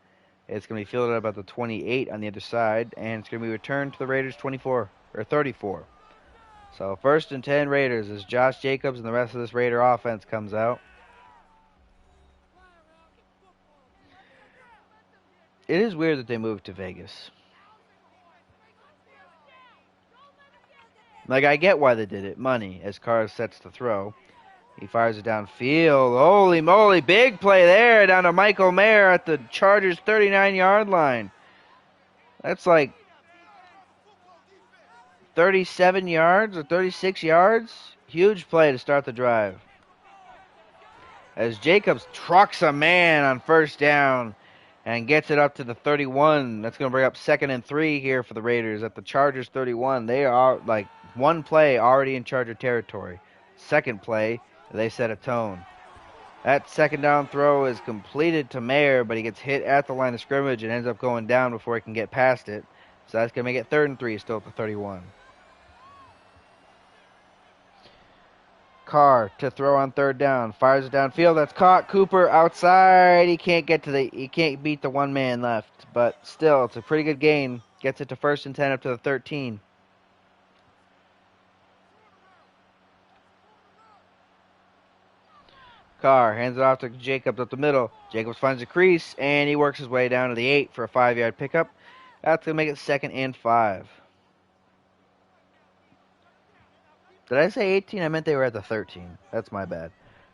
It's going to be fielded about the 28 on the other side, and it's going to be returned to the Raiders 24 or 34. So 1st and 10 Raiders as Josh Jacobs and the rest of this Raider offense comes out. It is weird that they moved to Vegas. Like, I get why they did it. Money, as Carr sets to throw. He fires it downfield. Holy moly, big play there down to Michael Mayer at the Chargers' 39-yard line. That's like 37 yards or 36 yards. Huge play to start the drive. As Jacobs trucks a man on first down and gets it up to the 31. That's going to bring up 2nd and 3 here for the Raiders at the Chargers 31. They are like one play already in Charger territory. Second play, they set a tone. That second down throw is completed to Mayer, but he gets hit at the line of scrimmage and ends up going down before he can get past it. So that's going to make it 3rd and 3, still at the 31. Carr to throw on 3rd down. Fires it downfield. That's caught. Cooper outside. He can't beat the one man left. But still, it's a pretty good gain. Gets it to 1st and 10 up to the 13. Carr hands it off to Jacobs up the middle. Jacobs finds a crease, and he works his way down to the 8 for a 5-yard pickup. That's going to make it 2nd and 5. Did I say 18? I meant they were at the 13. That's my bad.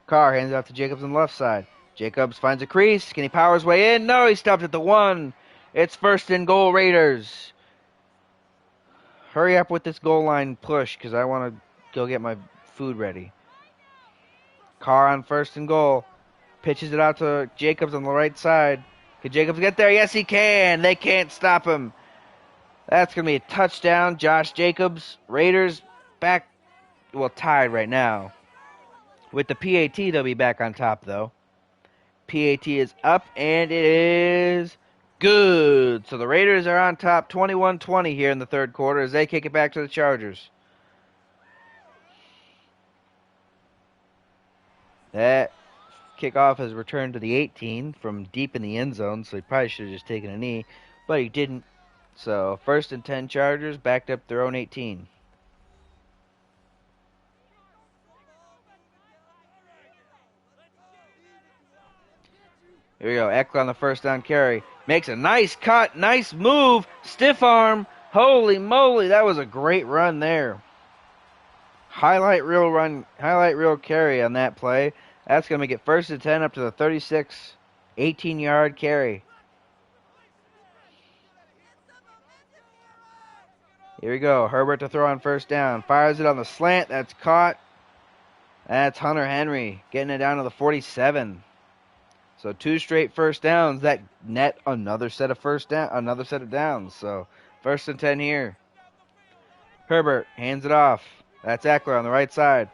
Carr hands it off to Jacobs on the left side. Jacobs finds a crease. Can he power his way in? No, he stopped at the 1. It's 1st and goal, Raiders. Hurry up with this goal line push because I want to go get my food ready. Carr on 1st and goal. Pitches it out to Jacobs on the right side. Can Jacobs get there? Yes, he can. They can't stop him. That's going to be a touchdown. Josh Jacobs. Raiders back, well, tied right now. With the PAT, they'll be back on top, though. PAT is up, and it is good. So the Raiders are on top 21-20 here in the 3rd quarter as they kick it back to the Chargers. That kickoff has returned to the 18 from deep in the end zone, so he probably should have just taken a knee, but he didn't. So 1st and 10 Chargers, backed up their own 18. Here we go. Eckler on the 1st down carry. Makes a nice cut, nice move, stiff arm. Holy moly, that was a great run there. Highlight reel carry on that play. That's going to make it 1st and 10 up to the 36, 18-yard carry. Here we go. Herbert to throw on 1st down. Fires it on the slant. That's caught. That's Hunter Henry getting it down to the 47. So 2 straight 1st downs. That net another set of downs. So 1st and 10 here. Herbert hands it off. That's Eckler on the right side.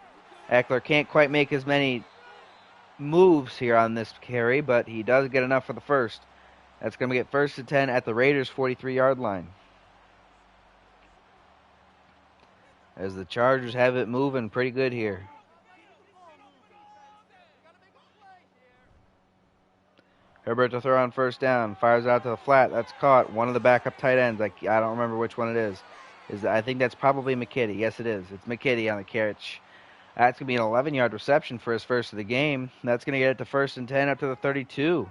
Eckler can't quite make as many moves here on this carry, but he does get enough for the 1st. That's going to get 1st and 10 at the Raiders' 43-yard line. As the Chargers have it moving pretty good here. Herbert to throw on 1st down. Fires out to the flat. That's caught. One of the backup tight ends. I don't remember which one it is. I think that's probably McKitty. Yes, it is. It's McKitty on the catch. That's going to be an 11-yard reception for his 1st of the game. That's going to get it to 1st and 10 up to the 32.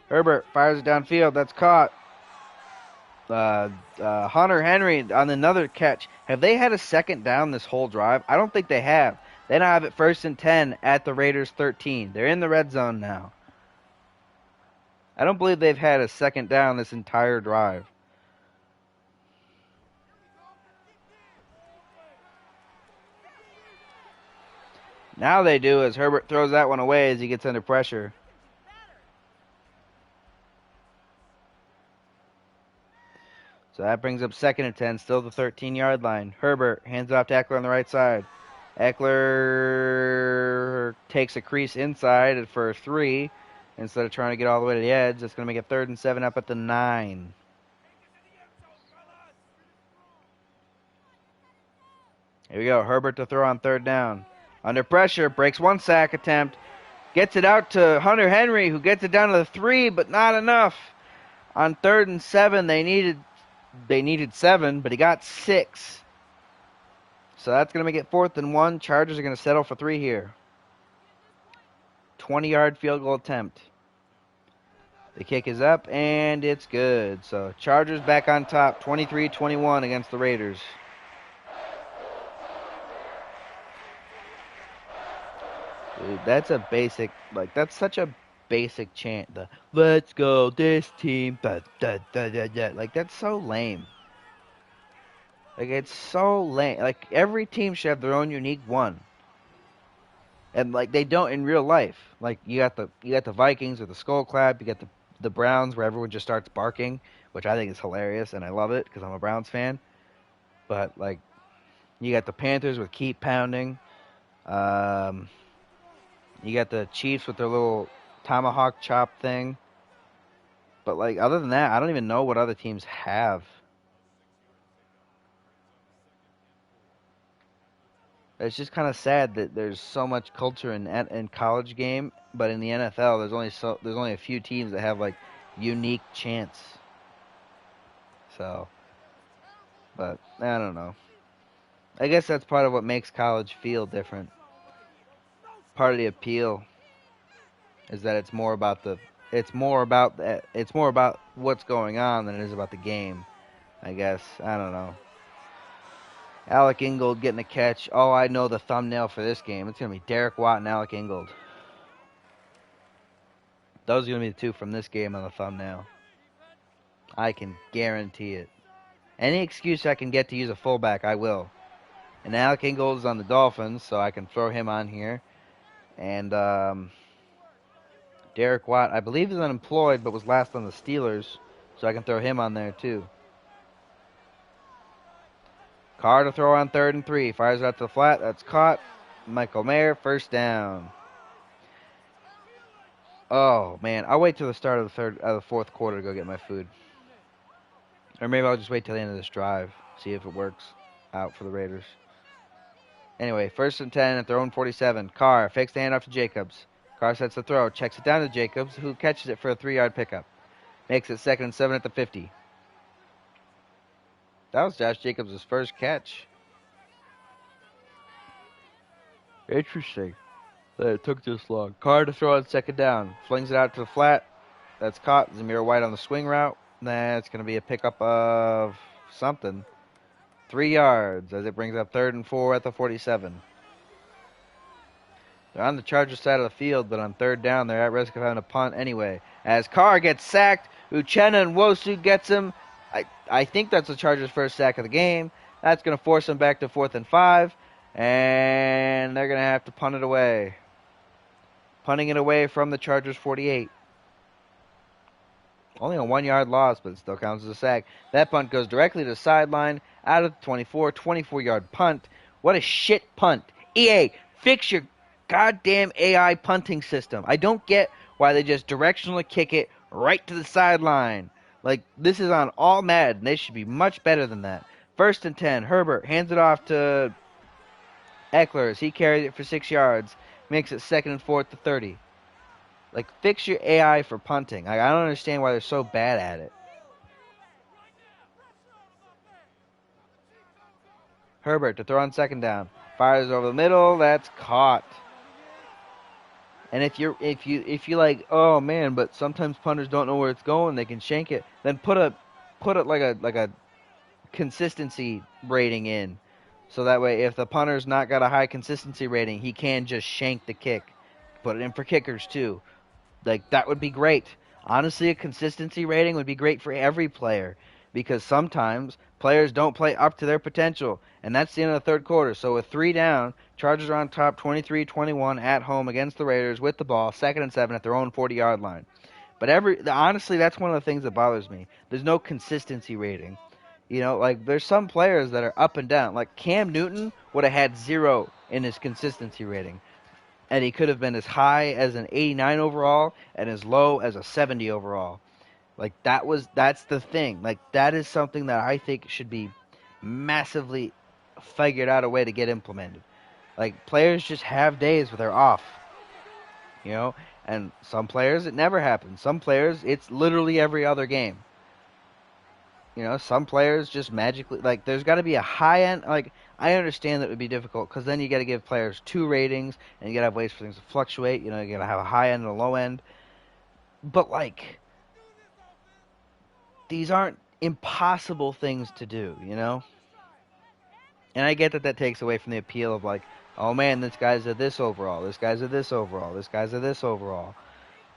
Herbert fires it downfield. That's caught. Hunter Henry on another catch. Have they had a 2nd down this whole drive? I don't think they have. They now have it 1st and 10 at the Raiders' 13. They're in the red zone now. I don't believe they've had a 2nd down this entire drive. Now they do as Herbert throws that one away as he gets under pressure. So that brings up 2nd and 10, still the 13-yard line. Herbert hands it off to Eckler on the right side. Eckler takes a crease inside for a 3 instead of trying to get all the way to the edge. That's going to make it 3rd and 7 up at the 9. Here we go. Herbert to throw on 3rd down. Under pressure, breaks 1 sack attempt. Gets it out to Hunter Henry, who gets it down to the 3, but not enough. On 3rd and 7, they needed 7, but he got 6. So that's going to make it 4th and 1. Chargers are going to settle for 3 here. 20-yard field goal attempt. The kick is up, and it's good. So Chargers back on top, 23-21 against the Raiders. Dude, that's a basic, like, that's such a basic chant. The "Let's go this team," da, da, da, da, da. Like, that's so lame. Like, it's so lame. Like, every team should have their own unique one, and like they don't in real life. Like, you got the Vikings with the skull clap. You got the Browns where everyone just starts barking, which I think is hilarious, and I love it because I'm a Browns fan. But like, you got the Panthers with keep pounding. Um, you got the Chiefs with their little tomahawk chop thing. But like other than that, I don't even know what other teams have. It's just kind of sad that there's so much culture in college game, but in the NFL there's only a few teams that have like unique chants. So, but I don't know. I guess that's part of what makes college feel different. Part of the appeal is that it's more about what's going on than it is about the game. I guess I don't know. Alec Ingold getting a catch. Oh, I know the thumbnail for this game. It's going to be Derek Watt and Alec Ingold. Those are going to be the two from this game on the thumbnail. I can guarantee it. Any excuse I can get to use a fullback, I will. And Alec Ingold is on the Dolphins, so I can throw him on here. And Derek Watt, I believe, is unemployed, but was last on the Steelers, so I can throw him on there too. Carr to throw on 3rd and 3. Fires it out to the flat. That's caught. Michael Mayer, first down. Oh man, I'll wait till the start of the fourth quarter to go get my food, or maybe I'll just wait till the end of this drive, see if it works out for the Raiders. Anyway, 1st and 10 at their own 47. Carr fakes the handoff to Jacobs. Carr sets the throw, checks it down to Jacobs, who catches it for a 3-yard pickup. Makes it 2nd and 7 at the 50. That was Josh Jacobs' first catch. Interesting that it took this long. Carr to throw on 2nd down. Flings it out to the flat. That's caught. Zamir White on the swing route. That's going to be a pickup of something. 3 yards as it brings up 3rd and 4 at the 47. They're on the Chargers side of the field, but on 3rd down, they're at risk of having a punt anyway. As Carr gets sacked, Uchenna and Wosu gets him. I think that's the Chargers' first sack of the game. That's going to force them back to 4th and 5, and they're going to have to punt it away. Punting it away from the Chargers' 48. Only a 1-yard loss, but it still counts as a sack. That punt goes directly to the sideline, out of the 24-yard punt. What a shit punt. EA, fix your goddamn AI punting system. I don't get why they just directionally kick it right to the sideline. Like, this is on all Madden. They should be much better than that. 1st and 10. Herbert hands it off to Eckler as he carries it for 6 yards. Makes it 2nd and 4 at the 30. Like, fix your AI for punting. I don't understand why they're so bad at it. Herbert to throw on 2nd down. Fires over the middle. That's caught. And if you like, oh man, but sometimes punters don't know where it's going, they can shank it. Then put it like a consistency rating in, so that way if the punter's not got a high consistency rating, he can just shank the kick. Put it in for kickers too. Like, that would be great. Honestly, a consistency rating would be great for every player, because sometimes players don't play up to their potential, and that's the end of the 3rd quarter. So with 3 down, Chargers are on top 23-21 at home against the Raiders with the ball, 2nd and 7 at their own 40-yard line. But honestly, that's one of the things that bothers me. There's no consistency rating. You know, like, there's some players that are up and down. Like, Cam Newton would have had 0 in his consistency rating, and he could have been as high as an 89 overall and as low as a 70 overall. Like, that's the thing. Like, that is something that I think should be massively figured out a way to get implemented. Like, players just have days where they're off, you know, and some players it never happens. Some players it's literally every other game. You know, some players just magically, like, there's got to be a high end. Like, I understand that it would be difficult because then you got to give players 2 ratings and you got to have ways for things to fluctuate. You know, you got to have a high end and a low end. But, like, these aren't impossible things to do, you know? And I get that takes away from the appeal of, like, Oh man, this guy's a this overall. This guy's a this overall. This guy's a this overall.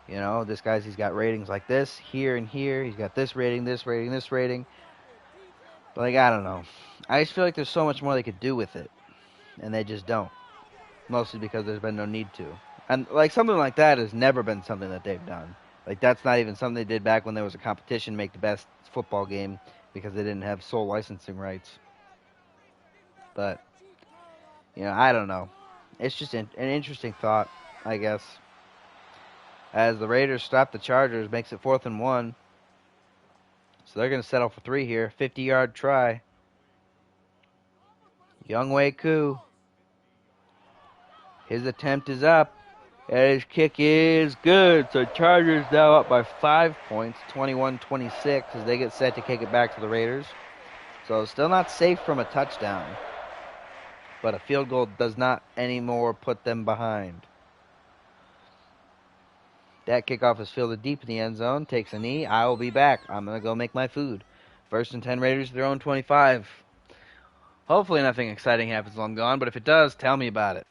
You know, he's got ratings like this here and here. He's got this rating, this rating, this rating. But like I don't know. I just feel like there's so much more they could do with it, and they just don't. Mostly because there's been no need to. And like something like that has never been something that they've done. Like that's not even something they did back when there was a competition, make the best football game because they didn't have sole licensing rights. But I don't know. It's just an interesting thought, I guess. As the Raiders stop the Chargers, makes it 4th and 1. So they're going to settle for 3 here. 50-yard try. Younghoe Koo. His attempt is up. And his kick is good. So Chargers now up by 5 points, 21-26, as they get set to kick it back to the Raiders. So still not safe from a touchdown. But a field goal does not anymore put them behind. That kickoff is fielded deep in the end zone. Takes a knee. I will be back. I'm going to go make my food. 1st and 10 Raiders, their own 25. Hopefully nothing exciting happens while I'm gone, but if it does, tell me about it.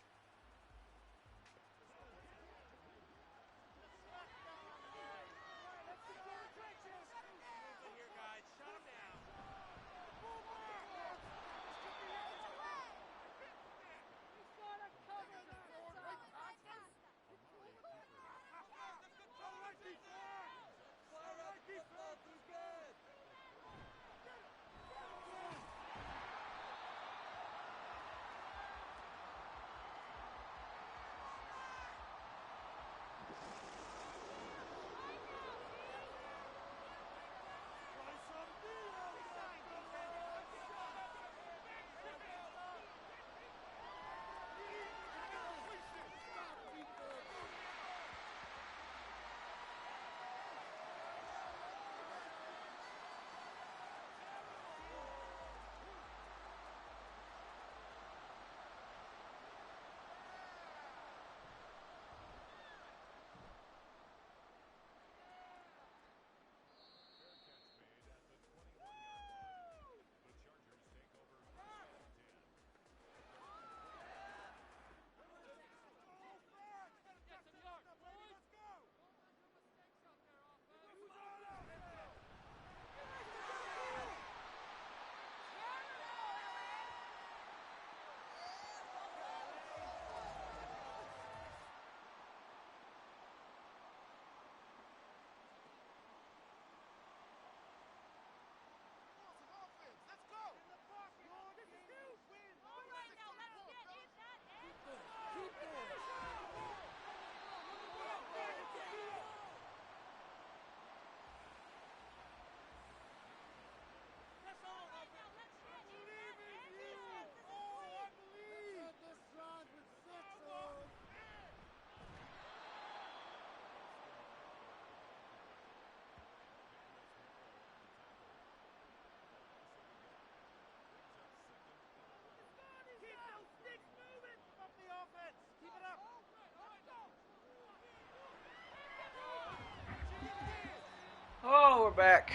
Oh, we're back.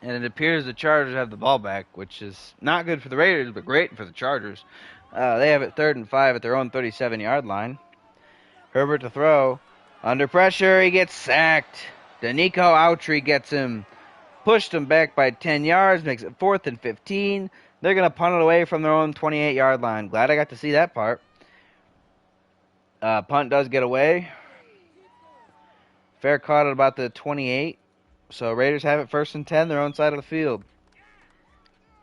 And it appears the Chargers have the ball back, which is not good for the Raiders, but great for the Chargers. They have it 3rd and 5 at their own 37-yard line. Herbert to throw. Under pressure, he gets sacked. Danico Autry gets him. Pushed him back by 10 yards, makes it 4th and 15. They're going to punt it away from their own 28-yard line. Glad I got to see that part. Punt does get away. Fair caught at about the 28. So Raiders have it 1st and 10, their own side of the field.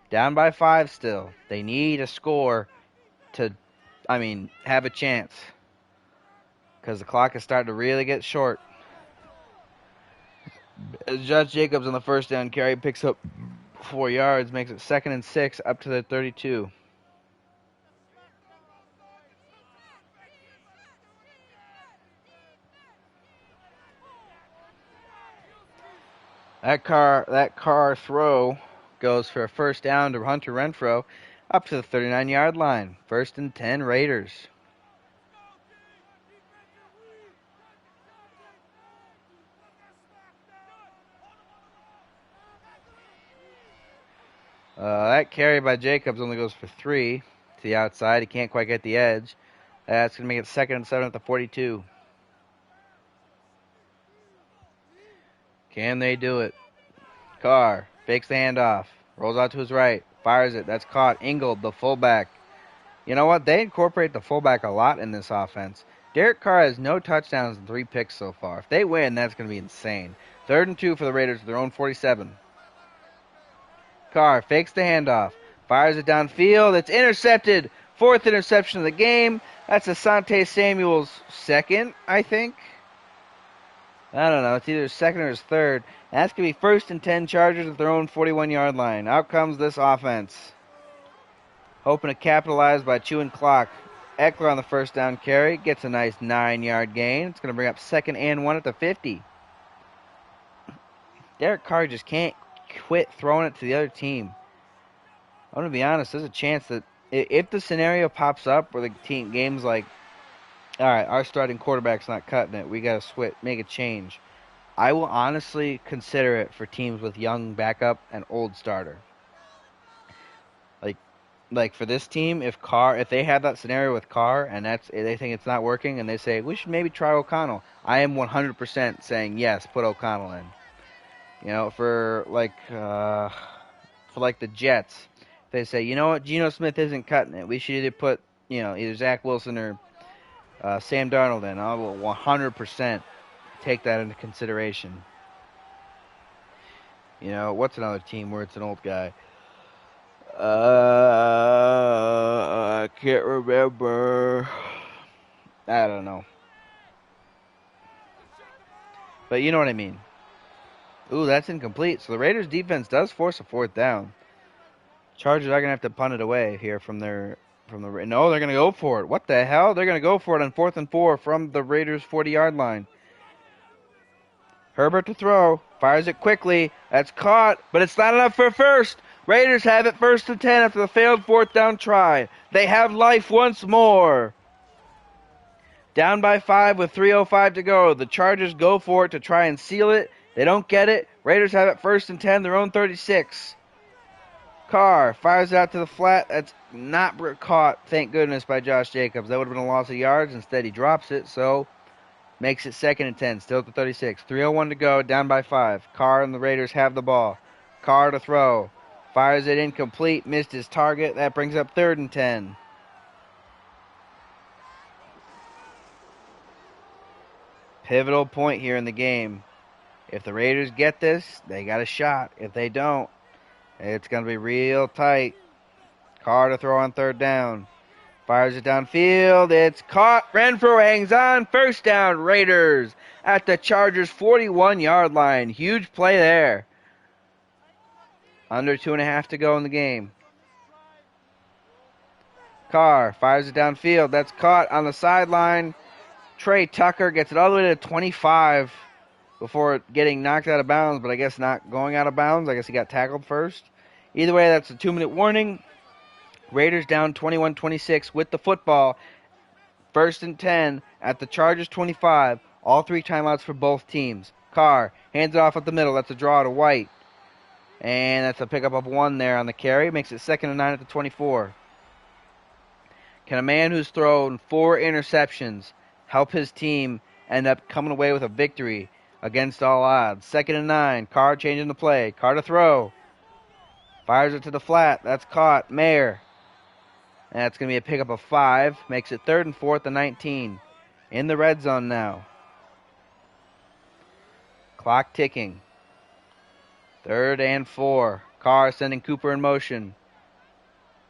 Down by 5 still. They need a score to, have a chance. Because the clock is starting to really get short. As Josh Jacobs on the 1st down carry picks up 4 yards, makes it 2nd and 6 up to the 32. That car throw goes for a 1st down to Hunter Renfrow up to the 39-yard line. 1st and 10 Raiders. That carry by Jacobs only goes for 3. To the outside. He can't quite get the edge. That's going to make it 2nd and 7 at the 42. Can they do it? Carr fakes the handoff. Rolls out to his right. Fires it. That's caught. Ingold, the fullback. You know what? They incorporate the fullback a lot in this offense. Derek Carr has no touchdowns and 3 picks so far. If they win, that's going to be insane. 3rd and 2 for the Raiders at their own 47. Carr fakes the handoff. Fires it downfield. It's intercepted. 4th interception of the game. That's Asante Samuel's 2nd, I think. I don't know. It's either his 2nd or his 3rd. And that's going to be 1st and 10 Chargers at their own 41-yard line. Out comes this offense. Hoping to capitalize by chewing clock. Eckler on the 1st down carry. Gets a nice 9-yard gain. It's going to bring up 2nd and 1 at the 50. Derek Carr just can't quit throwing it to the other team. I'm going to be honest. There's a chance that if the scenario pops up where the game's like, all right, our starting quarterback's not cutting it, we got to switch, make a change, I will honestly consider it for teams with young backup and old starter. Like for this team, if they have that scenario with Carr and they think it's not working and they say we should maybe try O'Connell, I am 100% saying yes, put O'Connell in. You know, for the Jets, they say, you know what, Geno Smith isn't cutting it. We should either put either Zach Wilson or Sam Darnold in. I will 100% take that into consideration. You know, what's another team where it's an old guy? I can't remember. I don't know. But you know what I mean. Ooh, that's incomplete. So the Raiders defense does force a 4th down. Chargers are going to have to punt it away here no, they're going to go for it. What the hell? They're going to go for it on 4th and 4 from the Raiders 40-yard line. Herbert to throw. Fires it quickly. That's caught, but it's not enough for first. Raiders have it 1st and 10 after the failed 4th down try. They have life once more. Down by 5 with 3:05 to go. The Chargers go for it to try and seal it. They don't get it. Raiders have it 1st and 10, their own 36. Carr fires it out to the flat. That's not caught, thank goodness, by Josh Jacobs. That would have been a loss of yards. Instead, he drops it, so makes it 2nd and 10, still at the 36. 3:01 to go, down by 5. Carr and the Raiders have the ball. Carr to throw. Fires it incomplete, missed his target. That brings up 3rd and 10. Pivotal point here in the game. If the Raiders get this, they got a shot. If they don't, it's going to be real tight. Carr to throw on 3rd down. Fires it downfield. It's caught. Renfro hangs on. 1st down, Raiders at the Chargers' 41-yard line. Huge play there. Under 2.5 to go in the game. Carr fires it downfield. That's caught on the sideline. Trey Tucker gets it all the way to 25 before getting knocked out of bounds, but I guess not going out of bounds. I guess he got tackled first. Either way, that's a 2-minute warning. Raiders down 21-26 with the football. 1st and 10 at the Chargers 25. All 3 timeouts for both teams. Carr hands it off at the middle. That's a draw to White. And that's a pickup of 1 there on the carry. Makes it 2nd and 9 at the 24. Can a man who's thrown 4 interceptions help his team end up coming away with a victory against all odds? 2nd and 9. Carr changing the play. Carr to throw. Fires it to the flat. That's caught. Mayer. And that's going to be a pickup of 5. Makes it 3rd and 4 at the 19. In the red zone now. Clock ticking. 3rd and 4. Carr sending Cooper in motion.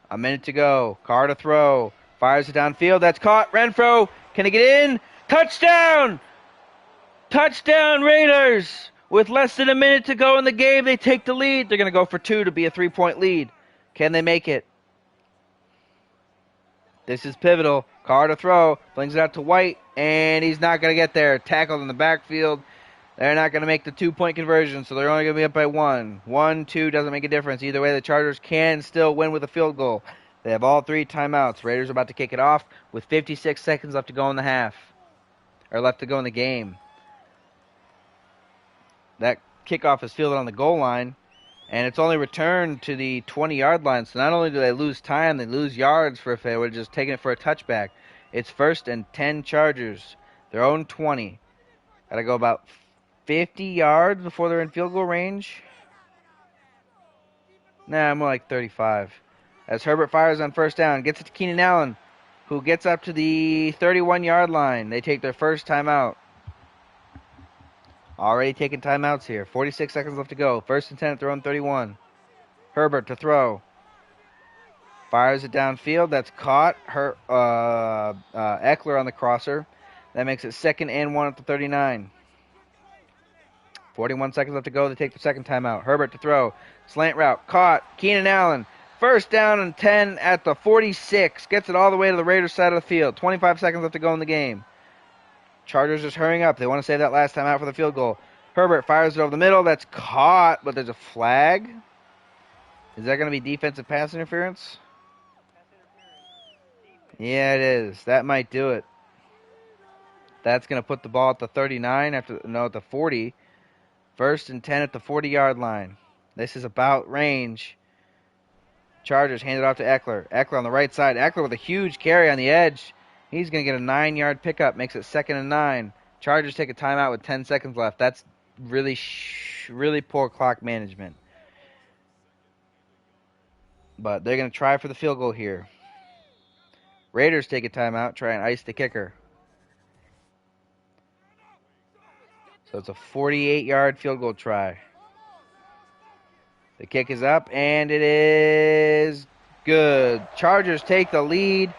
A minute to go. Carr to throw. Fires it downfield. That's caught. Renfro. Can he get in? Touchdown! Touchdown, Raiders! With less than a minute to go in the game, they take the lead. They're going to go for 2 to be a 3-point lead. Can they make it? This is pivotal. Carr to throw. Flings it out to White, and he's not going to get there. Tackled in the backfield. They're not going to make the 2-point conversion, so they're only going to be up by 1. 1, 2 doesn't make a difference. Either way, the Chargers can still win with a field goal. They have all 3 timeouts. Raiders are about to kick it off with 56 seconds left to go in the half. Or left to go in the game. That kickoff is fielded on the goal line. And it's only returned to the 20-yard line. So not only do they lose time, they lose yards for if they would have just taken it for a touchback. It's 1st and 10 Chargers. Their own 20. Got to go about 50 yards before they're in field goal range. Nah, more like 35. As Herbert fires on 1st down, gets it to Keenan Allen, who gets up to the 31-yard line. They take their first timeout. Already taking timeouts here. 46 seconds left to go. 1st and 10 at their own 31. Herbert to throw. Fires it downfield. That's caught. Eckler on the crosser. That makes it 2nd and 1 at the 39. 41 seconds left to go. They take the second timeout. Herbert to throw. Slant route. Caught. Keenan Allen. 1st down and 10 at the 46. Gets it all the way to the Raiders side of the field. 25 seconds left to go in the game. Chargers just hurrying up. They want to save that last time out for the field goal. Herbert fires it over the middle. That's caught, but there's a flag. Is that going to be defensive pass interference? Yeah, it is. That might do it. That's going to put the ball at the 39 at the 40. 1st and 10 at the 40-yard line. This is about range. Chargers hand it off to Eckler. Eckler on the right side. Eckler with a huge carry on the edge. He's going to get a 9-yard pickup. Makes it 2nd and 9. Chargers take a timeout with 10 seconds left. That's really poor clock management. But they're going to try for the field goal here. Raiders take a timeout. Try and ice the kicker. So it's a 48-yard field goal try. The kick is up, and it is good. Chargers take the lead.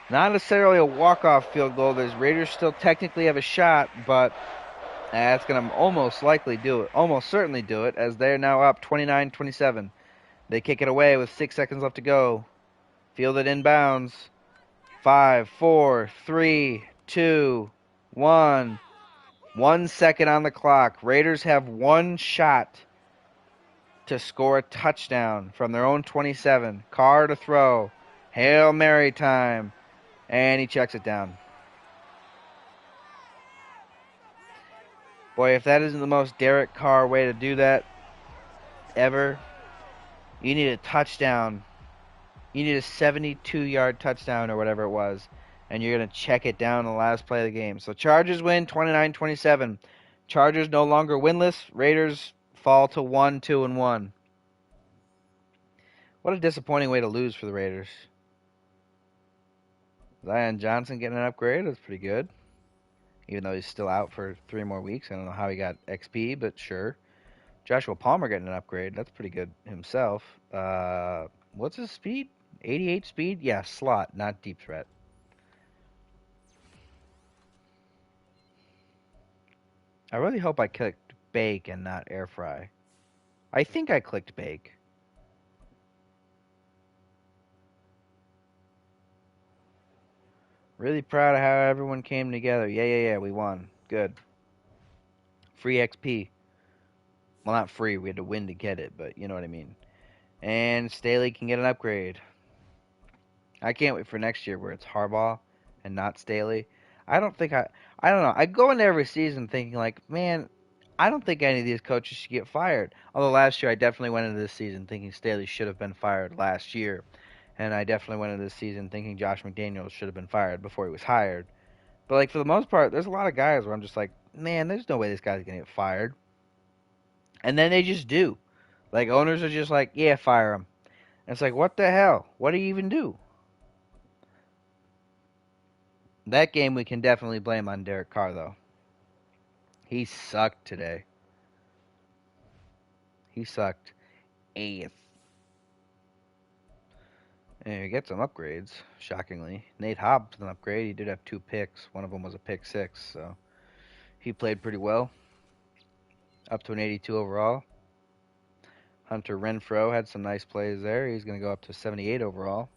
Not necessarily a walk-off field goal. The Raiders still technically have a shot, but that's going to almost certainly do it, as they're now up 29-27. They kick it away with 6 seconds left to go. Fielded inbounds. 5, 4, 3, 2, 1. 1 second on the clock. Raiders have one shot to score a touchdown from their own 27. Carr to throw. Hail Mary time. And he checks it down. Boy, if that isn't the most Derek Carr way to do that ever, you need a touchdown. You need a 72-yard touchdown or whatever it was, and you're going to check it down in the last play of the game. So Chargers win 29-27. Chargers no longer winless. Raiders fall to 1-2-1. What a disappointing way to lose for the Raiders. Zion Johnson getting an upgrade. That's pretty good. Even though he's still out for 3 more weeks. I don't know how he got XP, but sure. Joshua Palmer getting an upgrade. That's pretty good himself. What's his speed? 88 speed? Yeah, slot, not deep threat. I really hope I clicked bake and not air fry. I think I clicked bake. Really proud of how everyone came together. Yeah, we won. Good. Free XP. Well, not free. We had to win to get it, but you know what I mean. And Staley can get an upgrade. I can't wait for next year where it's Harbaugh and not Staley. I don't know. I go into every season thinking like, man, I don't think any of these coaches should get fired. Although last year I definitely went into this season thinking Staley should have been fired last year. And I definitely went into this season thinking Josh McDaniels should have been fired before he was hired. But like for the most part, there's a lot of guys where I'm just like, man, there's no way this guy's gonna get fired. And then they just do. Like owners are just like, yeah, fire him. And it's like, what the hell? What do you even do? That game we can definitely blame on Derek Carr though. He sucked today. He sucked AF. And he gets some upgrades, shockingly. Nate Hobbs an upgrade. He did have 2 picks. One of them was a pick 6, so he played pretty well. Up to an 82 overall. Hunter Renfrow had some nice plays there. He's going to go up to 78 overall.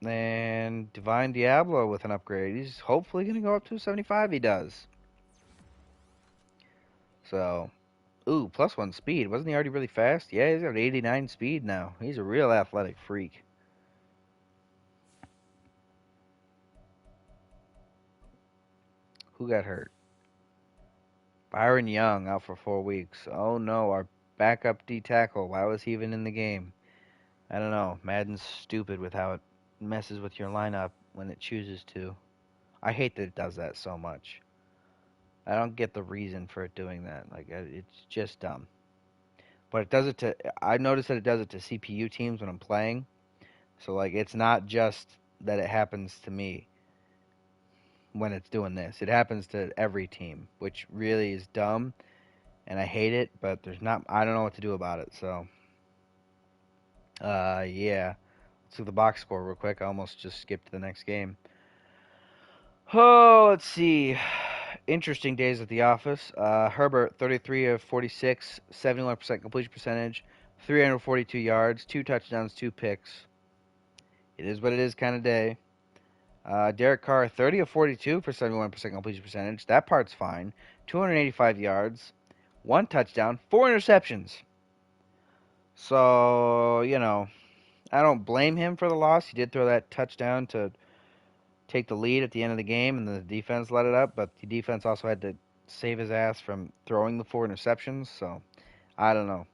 And Divine Diablo with an upgrade. He's hopefully going to go up to 75. He does. So, ooh, +1 speed. Wasn't he already really fast? Yeah, he's got 89 speed now. He's a real athletic freak. Who got hurt? Byron Young out for 4 weeks. Oh no, our backup D tackle. Why was he even in the game? I don't know. Madden's stupid with how it messes with your lineup when it chooses to. I hate that it does that so much. I don't get the reason for it doing that. Like it's just dumb. But it does it to. I notice that it does it to CPU teams when I'm playing. So like it's not just that it happens to me when it's doing this. It happens to every team, which really is dumb, and I hate it. But there's not. I don't know what to do about it. So, yeah. Let's do the box score real quick. I almost just skipped to the next game. Oh, let's see. Interesting days at the office. Herbert, 33 of 46, 71% completion percentage, 342 yards, 2 touchdowns, 2 picks. It is what it is kind of day. Derek Carr, 30 of 42 for 71% completion percentage. That part's fine. 285 yards, 1 touchdown, 4 interceptions. So, I don't blame him for the loss. He did throw that touchdown to take the lead at the end of the game, and the defense let it up, but the defense also had to save his ass from throwing the 4 interceptions, so I don't know.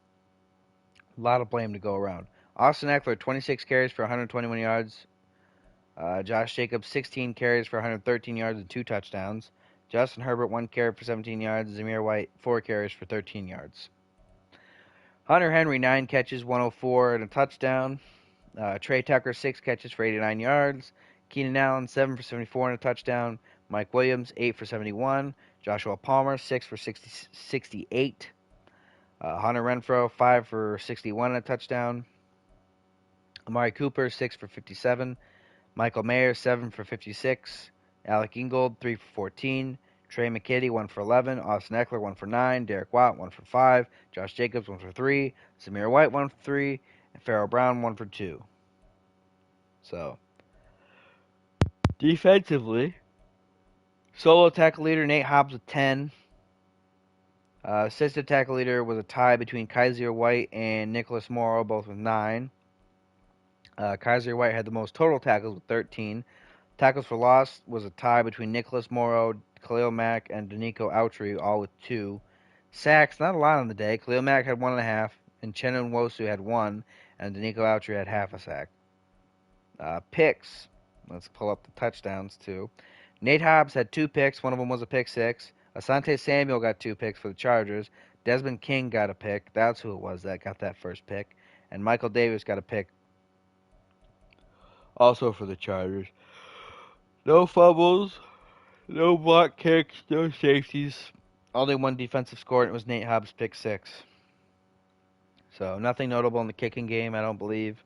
A lot of blame to go around. Austin Eckler, 26 carries for 121 yards. Josh Jacobs, 16 carries for 113 yards and 2 touchdowns. Justin Herbert, 1 carry for 17 yards. Zamir White, 4 carries for 13 yards. Hunter Henry, 9 catches, 104 and a touchdown. Trey Tucker, 6 catches for 89 yards. Keenan Allen, 7 for 74 and a touchdown. Mike Williams, 8 for 71. Joshua Palmer, 6 for 68. Hunter Renfrow, 5 for 61 and a touchdown. Amari Cooper, 6 for 57. Michael Mayer, 7 for 56. Alec Ingold, 3 for 14. Trey McKitty, 1 for 11. Austin Eckler, 1 for 9. Derek Watt, 1 for 5. Josh Jacobs, 1 for 3. Zamir White, 1 for 3. And Pharaoh Brown, 1 for 2. So, defensively, solo tackle leader Nate Hobbs with 10. Assisted tackle leader was a tie between Kaiser White and Nicholas Morrow, both with 9. Kaiser White had the most total tackles with 13. Tackles for loss was a tie between Nicholas Morrow, Khalil Mack, and Danico Autry, all with 2. Sacks, not a lot on the day. Khalil Mack had 1.5, and Chen Nwosu had 1, and Danico Autry had half a sack. Picks. Let's pull up the touchdowns, too. Nate Hobbs had 2 picks. One of them was a pick 6. Asante Samuel got 2 picks for the Chargers. Desmond King got a pick. That's who it was that got that first pick. And Michael Davis got a pick also for the Chargers. No fumbles, no block kicks, no safeties. Only one defensive score, and it was Nate Hobbs' pick 6. So nothing notable in the kicking game, I don't believe,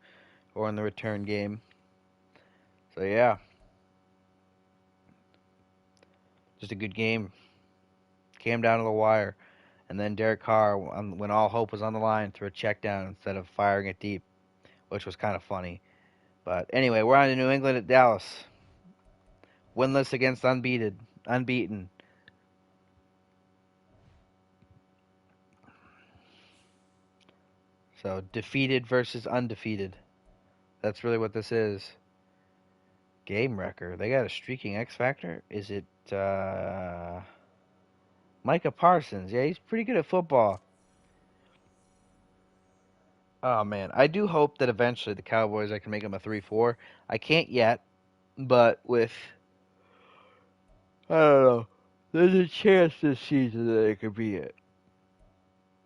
or in the return game. So yeah, just a good game. Came down to the wire. And then Derek Carr, when all hope was on the line, threw a check down instead of firing it deep, which was kind of funny. But anyway, we're on to New England at Dallas. Winless against unbeaten. So defeated versus undefeated. That's really what this is. Game wrecker. They got a streaking X Factor? Is it Micah Parsons? Yeah, he's pretty good at football. Oh man, I do hope that eventually the Cowboys I can make them a 3-4. I can't yet, but with I don't know. There's a chance this season that it could be it.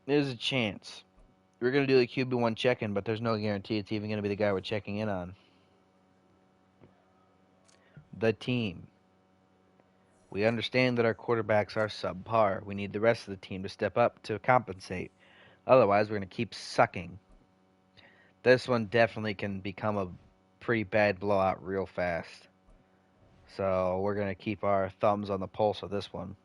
There's a chance. We're gonna do the QB1 check-in, but there's no guarantee it's even gonna be the guy we're checking in on. The team. We understand that our quarterbacks are subpar. We need the rest of the team to step up to compensate. Otherwise, we're going to keep sucking. This one definitely can become a pretty bad blowout real fast. So we're going to keep our thumbs on the pulse of this one.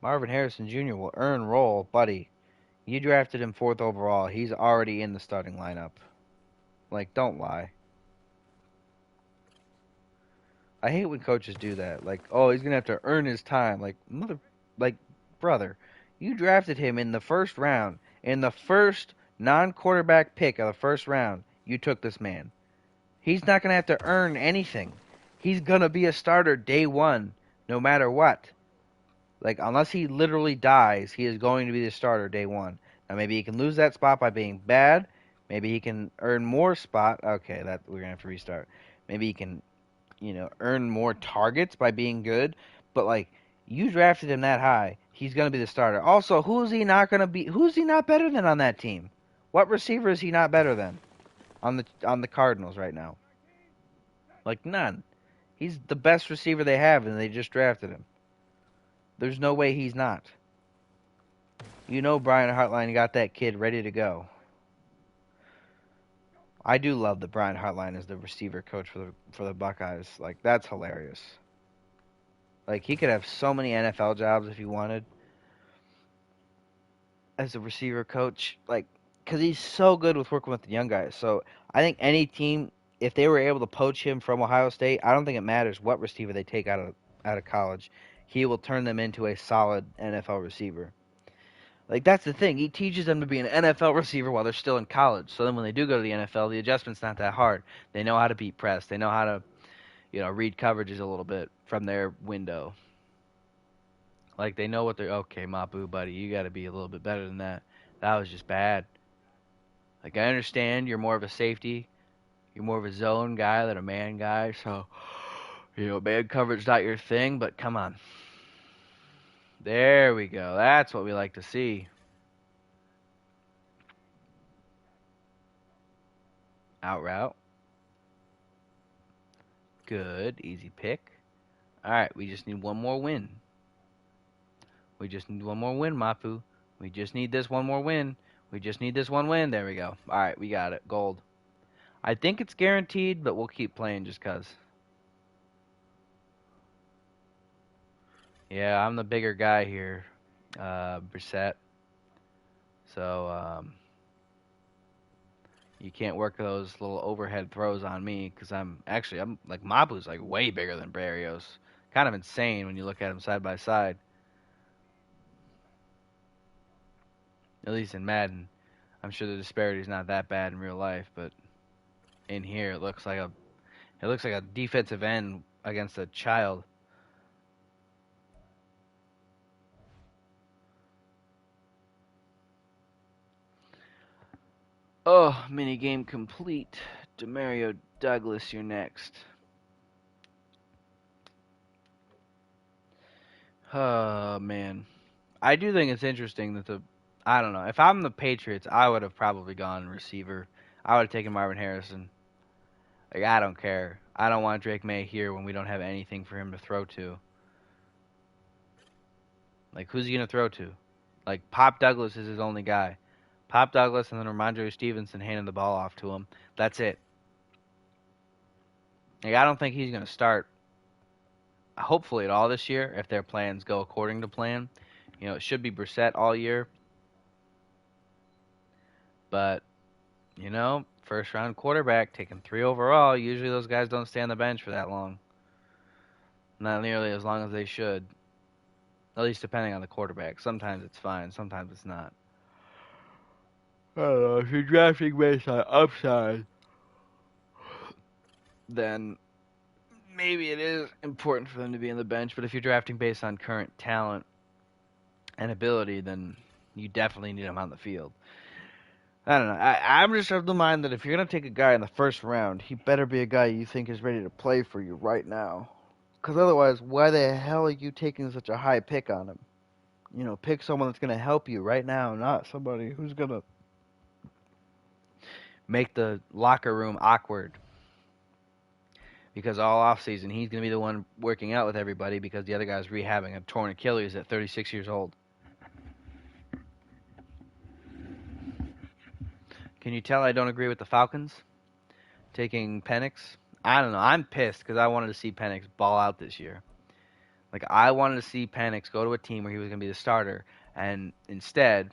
Marvin Harrison Jr. will earn role. Buddy, you drafted him 4th overall. He's already in the starting lineup. Like, don't lie. I hate when coaches do that. Like, oh, he's going to have to earn his time. Like, brother, you drafted him in the first round. In the first non-quarterback pick of the first round, you took this man. He's not going to have to earn anything. He's going to be a starter day one, no matter what. Like, unless he literally dies, he is going to be the starter day one. Now, maybe he can lose that spot by being bad. Maybe he can earn more spot. Okay, that we're going to have to restart. Maybe he can, earn more targets by being good. But, like, you drafted him that high. He's going to be the starter. Also, who's he not going to be? Who's he not better than on that team? What receiver is he not better than on the Cardinals right now? Like, none. He's the best receiver they have, and they just drafted him. There's no way he's not. You know Brian Hartline got that kid ready to go. I do love that Brian Hartline is the receiver coach for the Buckeyes. Like, that's hilarious. Like, he could have so many NFL jobs if he wanted as a receiver coach. Like, because he's so good with working with the young guys. So I think any team, if they were able to poach him from Ohio State, I don't think it matters what receiver they take out of college. He will turn them into a solid NFL receiver. Like, that's the thing. He teaches them to be an NFL receiver while they're still in college. So then when they do go to the NFL, the adjustment's not that hard. They know how to beat press. They know how to, read coverages a little bit from their window. Like, they know what they're, okay, Mapu, buddy, you got to be a little bit better than that. That was just bad. Like, I understand you're more of a safety. You're more of a zone guy than a man guy. So, man coverage not your thing, but come on. There we go. That's what we like to see. Out route. Good. Easy pick. All right. We just need one more win. We just need one more win, Mapu. We just need this one more win. We just need this one win. There we go. All right. We got it. Gold. I think it's guaranteed, but we'll keep playing just because. Yeah, I'm the bigger guy here, Brissett. So, you can't work those little overhead throws on me because I'm like Mapu's like way bigger than Barrios. Kind of insane when you look at them side by side. At least in Madden, I'm sure the disparity's not that bad in real life, but in here it looks like a defensive end against a child. Oh, mini game complete. Demario Douglas, you're next. Oh man, I do think it's interesting that I don't know. If I'm the Patriots, I would have probably gone receiver. I would have taken Marvin Harrison. Like, I don't care. I don't want Drake May here when we don't have anything for him to throw to. Like, who's he gonna throw to? Like, Pop Douglas is his only guy. Pop Douglas and then Ramondre Stevenson handing the ball off to him. That's it. Like, I don't think he's gonna start. Hopefully at all this year, if their plans go according to plan. It should be Brissett all year. But, first round quarterback, taking 3 overall, usually those guys don't stay on the bench for that long. Not nearly as long as they should. At least depending on the quarterback. Sometimes it's fine, sometimes it's not. I don't know, if you're drafting based on upside, then maybe it is important for them to be on the bench. But if you're drafting based on current talent and ability, then you definitely need them on the field. I don't know. I'm just of the mind that if you're going to take a guy in the first round, he better be a guy you think is ready to play for you right now. Because otherwise, why the hell are you taking such a high pick on him? Pick someone that's going to help you right now, not somebody who's going to make the locker room awkward. Because all offseason, he's going to be the one working out with everybody because the other guy's rehabbing a torn Achilles at 36 years old. Can you tell I don't agree with the Falcons taking Penix? I don't know. I'm pissed because I wanted to see Penix ball out this year. Like, I wanted to see Penix go to a team where he was going to be the starter. And instead,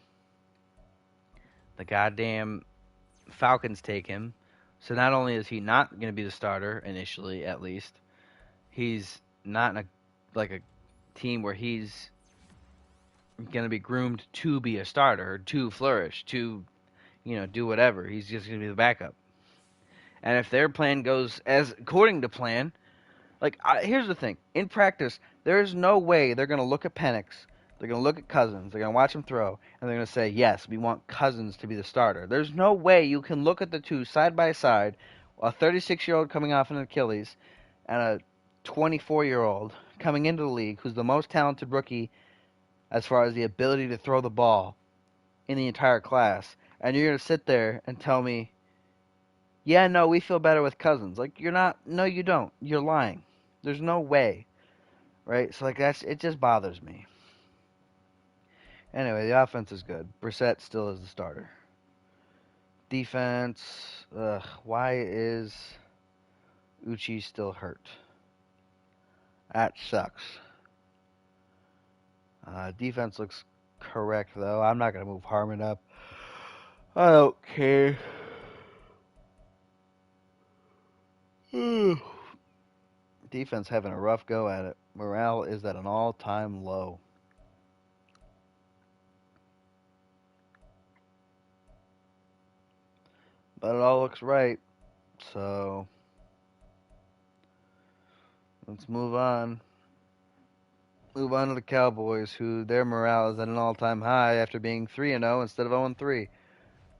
the goddamn Falcons take him. So not only is he not going to be the starter initially, at least, he's not in a team where he's going to be groomed to be a starter, or to flourish, to, do whatever. He's just going to be the backup. And if their plan goes as according to plan, Like, here's the thing. In practice, there's no way they're going to look at Penix, they're going to look at Cousins, they're going to watch him throw, and they're going to say, yes, we want Cousins to be the starter. There's no way you can look at the two side by side, a 36-year-old coming off an Achilles, and a 24-year-old coming into the league who's the most talented rookie as far as the ability to throw the ball in the entire class. And you're going to sit there and tell me, yeah, no, we feel better with Cousins. Like, you're not, no, you don't. You're lying. There's no way. Right? So, like, it just bothers me. Anyway, the offense is good. Brissett still is the starter. Defense, why is Uchi still hurt? That sucks. Defense looks correct, though. I'm not going to move Harmon up. I don't care. Defense having a rough go at it. Morale is at an all-time low. But it all looks right. So let's move on. Move on to the Cowboys, who their morale is at an all-time high after being 3-0 instead of 0-3.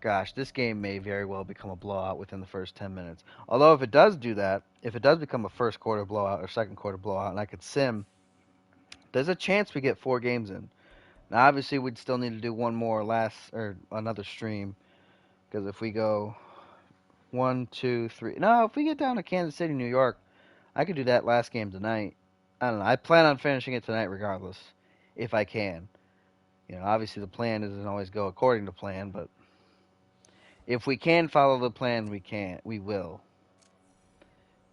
Gosh, this game may very well become a blowout within the first 10 minutes. Although if it does do that, if it does become a first quarter blowout or second quarter blowout, and I could sim, there's a chance we get 4 games in. Now, obviously, we'd still need to do one more or another stream, because if we go 1, 2, 3, no, if we get down to Kansas City, New York, I could do that last game tonight. I don't know. I plan on finishing it tonight regardless, if I can. You know, obviously the plan doesn't always go according to plan, but if we can follow the plan, we will.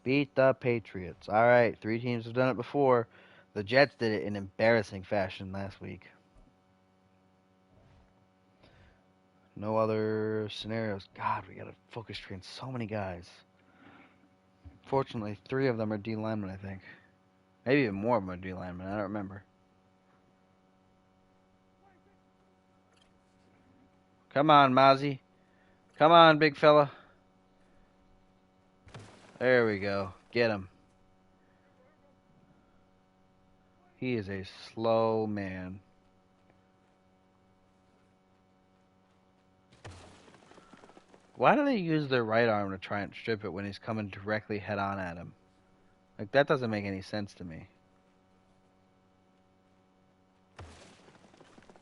Beat the Patriots. All right, 3 teams have done it before. The Jets did it in embarrassing fashion last week. No other scenarios. God, we got to focus train so many guys. Fortunately, 3 of them are D linemen, I think. Maybe even more of them are D linemen. I don't remember. Come on, Mozzie. Come on, big fella. There we go. Get him. He is a slow man. Why do they use their right arm to try and strip it when he's coming directly head on at him? Like, that doesn't make any sense to me.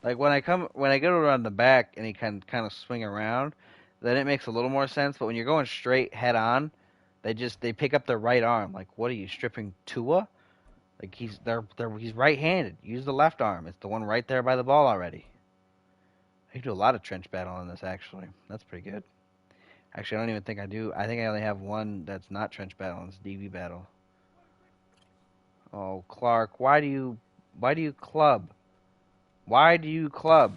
Like, when I go around the back and he can kind of swing around, then it makes a little more sense. But when you're going straight head on, they pick up their right arm. Like, what are you stripping Tua? Like, he's right-handed. Use the left arm. It's the one right there by the ball already. I can do a lot of trench battle on this, actually. That's pretty good. Actually, I don't even think I do. I think I only have one that's not trench battle, and it's DB battle. Oh, Clark, why do you club? Why do you club?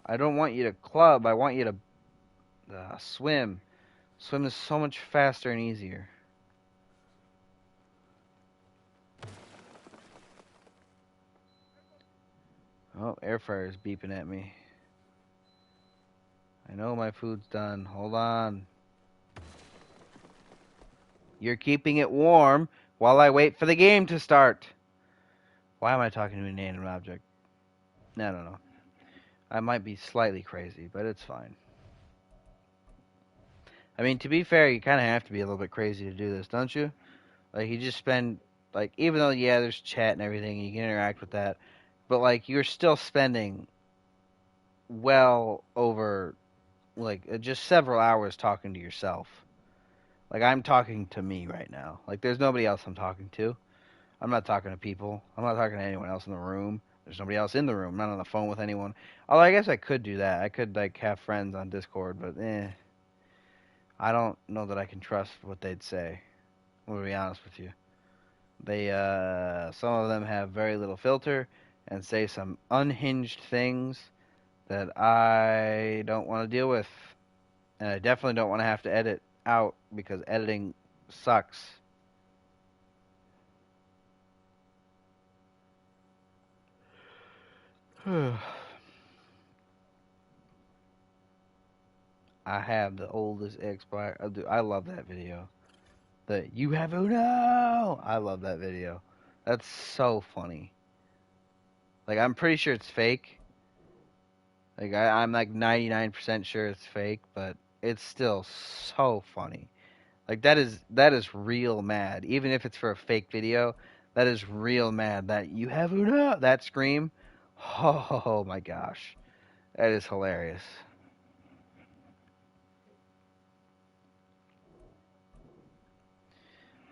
I don't want you to club. I want you to swim. Swim is so much faster and easier. Oh, air fryer is beeping at me. I know my food's done. Hold on. You're keeping it warm while I wait for the game to start. Why am I talking to an inanimate object? I don't know. I might be slightly crazy, but it's fine. I mean, to be fair, you kind of have to be a little bit crazy to do this, don't you? Like, you just spend, like, even though, yeah, there's chat and everything, and you can interact with that, but, like, you're still spending well over, like, just several hours talking to yourself. Like, I'm talking to me right now. Like, there's nobody else I'm talking to. I'm not talking to people. I'm not talking to anyone else in the room. There's nobody else in the room. I'm not on the phone with anyone. Although I guess I could do that. I could, like, have friends on Discord, but I don't know that I can trust what they'd say. I'm gonna be honest with you. They, some of them have very little filter and say some unhinged things that I don't want to deal with. And I definitely don't want to have to edit out because editing sucks. I have the oldest Xbox. I love that video. The "You have Uno." I love that video. That's so funny. Like I'm pretty sure it's fake. Like I'm like 99% sure it's fake, but it's still so funny. Like that is real mad. Even if it's for a fake video, that is real mad. That "You have Uno." That scream. Oh my gosh, that is hilarious.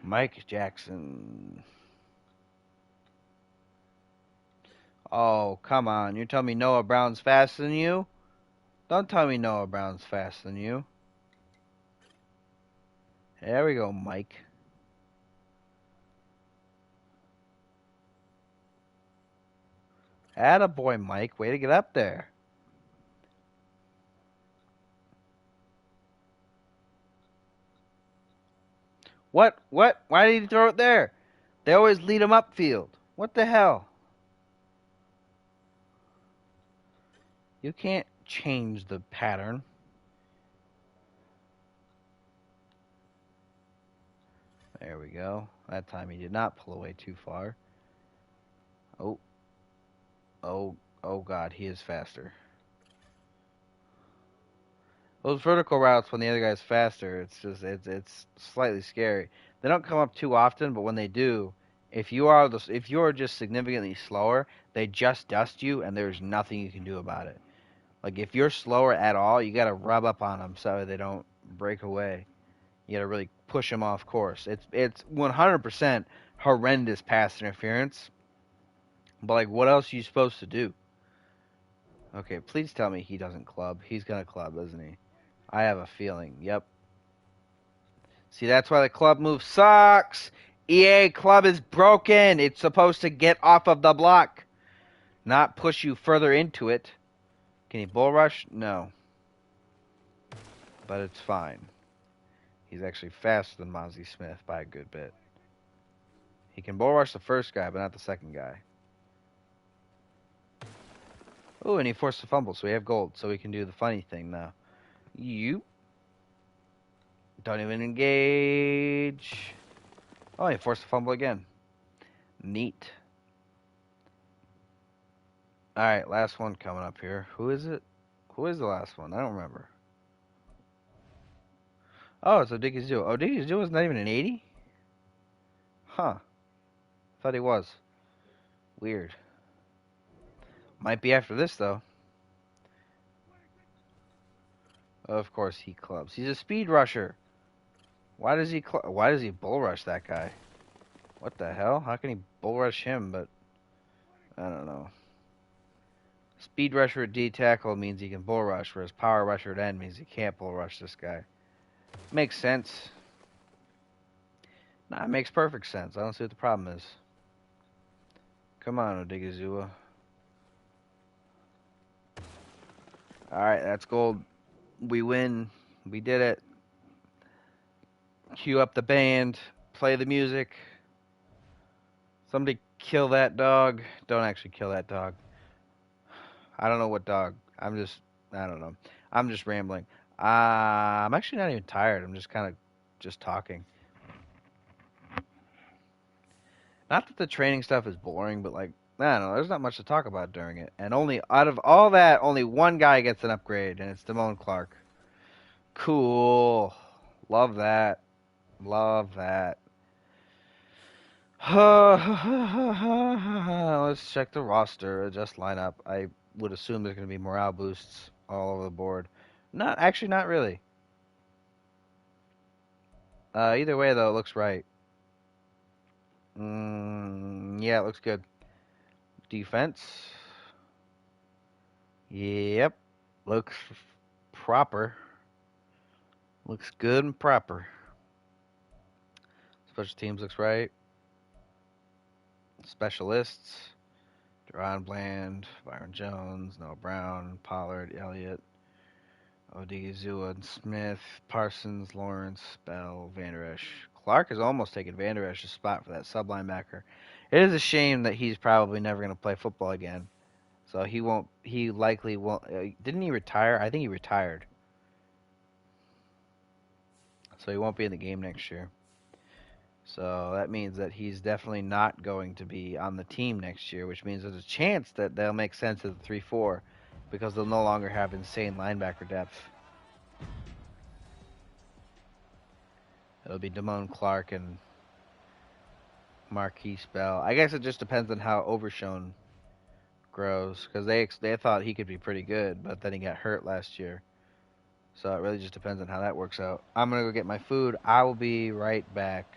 Mike Jackson. Oh, come on. You're telling me Noah Brown's faster than you? Don't tell me Noah Brown's faster than you. There we go, Mike. Attaboy, Mike. Way to get up there. What? What? Why did he throw it there? They always lead him upfield. What the hell? You can't change the pattern. There we go. That time he did not pull away too far. Oh, oh God, he is faster. Those vertical routes when the other guy's faster, it's slightly scary. They don't come up too often, but when they do, if you're just significantly slower, they just dust you, and there's nothing you can do about it. Like if you're slower at all, you got to rub up on them so they don't break away. You got to really push them off course. It's 100% horrendous pass interference. But like, what else are you supposed to do? Okay, please tell me he doesn't club. He's gonna club, isn't he? I have a feeling. Yep. See, that's why the club move sucks. EA club is broken. It's supposed to get off of the block, not push you further into it. Can he bull rush? No. But it's fine. He's actually faster than Mozzie Smith by a good bit. He can bull rush the first guy, but not the second guy. Oh, and he forced a fumble, so we have gold. So we can do the funny thing now. You don't even engage. Oh, he forced a fumble again. Neat. All right, last one coming up here. Who is it? Who is the last one? I don't remember. Oh, it's Odigizua. Odigizua is not even an 80? Huh. Thought he was. Weird. Might be after this, though. Of course he clubs. He's a speed rusher. Why does he bull rush that guy? What the hell? How can he bull rush him? But I don't know. Speed rusher at D tackle means he can bull rush, whereas power rusher at end means he can't bull rush this guy. Makes sense. Nah, it makes perfect sense. I don't see what the problem is. Come on, Odigizua. Alright, that's gold. We win. We did it. Cue up the band. Play the music. Somebody kill that dog. Don't actually kill that dog. I don't know what dog. I don't know. I'm just rambling. I'm actually not even tired. I'm just kind of just talking. Not that the training stuff is boring, but like, I don't know. There's not much to talk about during it. And only out of all that, only one guy gets an upgrade, and it's Damone Clark. Cool. Love that. Love that. Let's check the roster. Adjust lineup. I would assume there's going to be morale boosts all over the board. Not really. Either way, though, it looks right. Yeah, it looks good. Defense. Yep. Looks proper. Looks good and proper. Special teams looks right. Specialists. Deron Bland, Byron Jones, Noah Brown, Pollard, Elliott, Odigizua, Smith, Parsons, Lawrence, Bell, Van Der Esch. Clark has almost taken Van Der Esch's spot for that sub linebacker. It is a shame that he's probably never going to play football again. So he won't. He likely won't. Didn't he retire? I think he retired. So he won't be in the game next year. So that means that he's definitely not going to be on the team next year, which means there's a chance that they'll make sense of the 3-4 because they'll no longer have insane linebacker depth. It'll be Damone Clark and Marquise Bell. I guess it just depends on how Overshown grows because they thought he could be pretty good, but then he got hurt last year. So it really just depends on how that works out. I'm going to go get my food. I will be right back.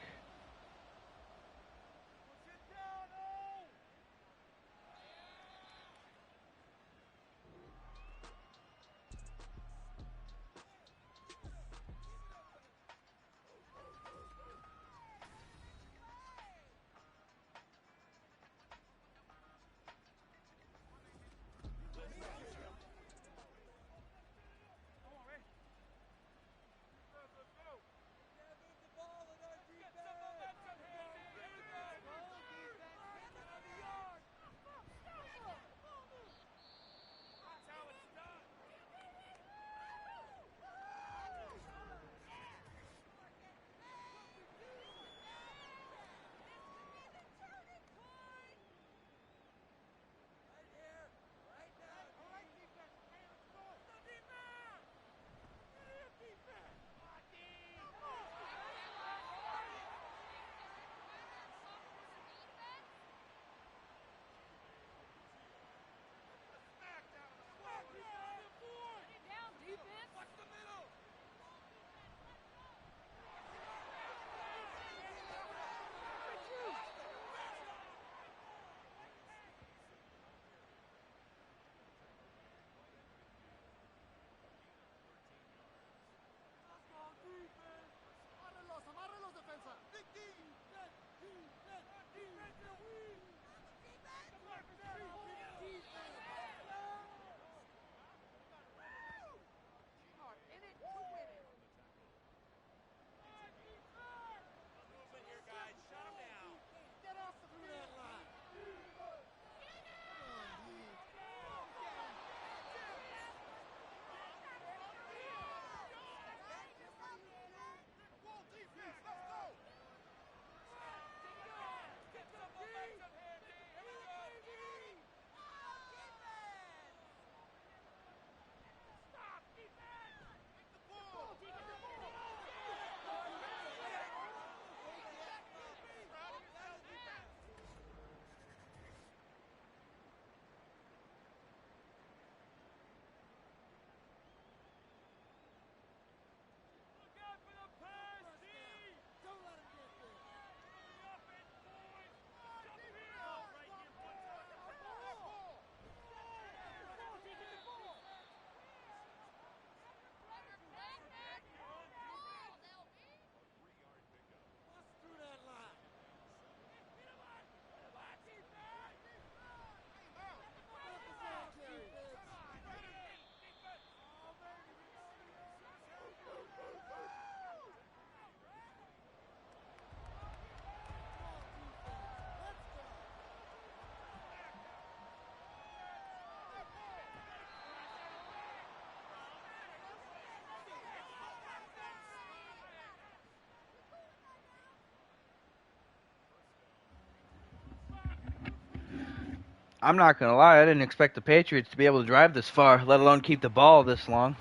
I'm not going to lie, I didn't expect the Patriots to be able to drive this far, let alone keep the ball this long.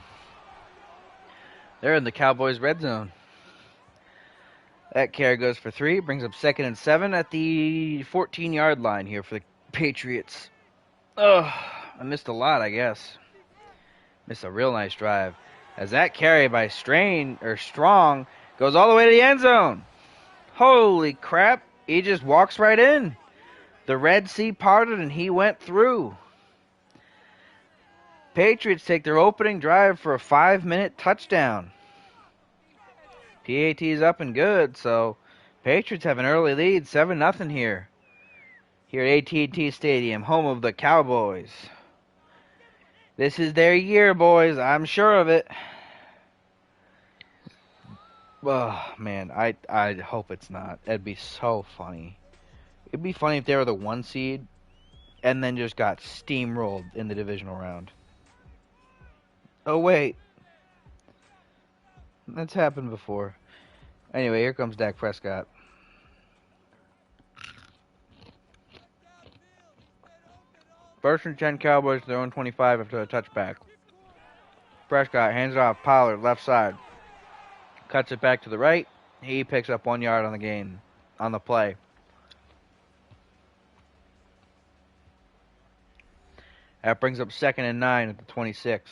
They're in the Cowboys' red zone. That carry goes for 3, brings up 2nd and 7 at the 14-yard line here for the Patriots. Ugh, I missed a lot, I guess. Missed a real nice drive. As that carry by Strong goes all the way to the end zone. Holy crap, he just walks right in. The Red Sea parted and he went through. Patriots take their opening drive for a 5-minute touchdown. PAT is up and good, so Patriots have an early lead, 7-0 here. Here at AT&T Stadium, home of the Cowboys. This is their year, boys. I'm sure of it. Oh, man, I hope it's not. That'd be so funny. It'd be funny if they were the 1 seed and then just got steamrolled in the divisional round. Oh, wait. That's happened before. Anyway, here comes Dak Prescott. First and 10 Cowboys to their own 25 after a touchback. Prescott hands it off. Pollard, left side. Cuts it back to the right. He picks up 1 yard on the game, on the play. That brings up 2nd and 9 at the 26.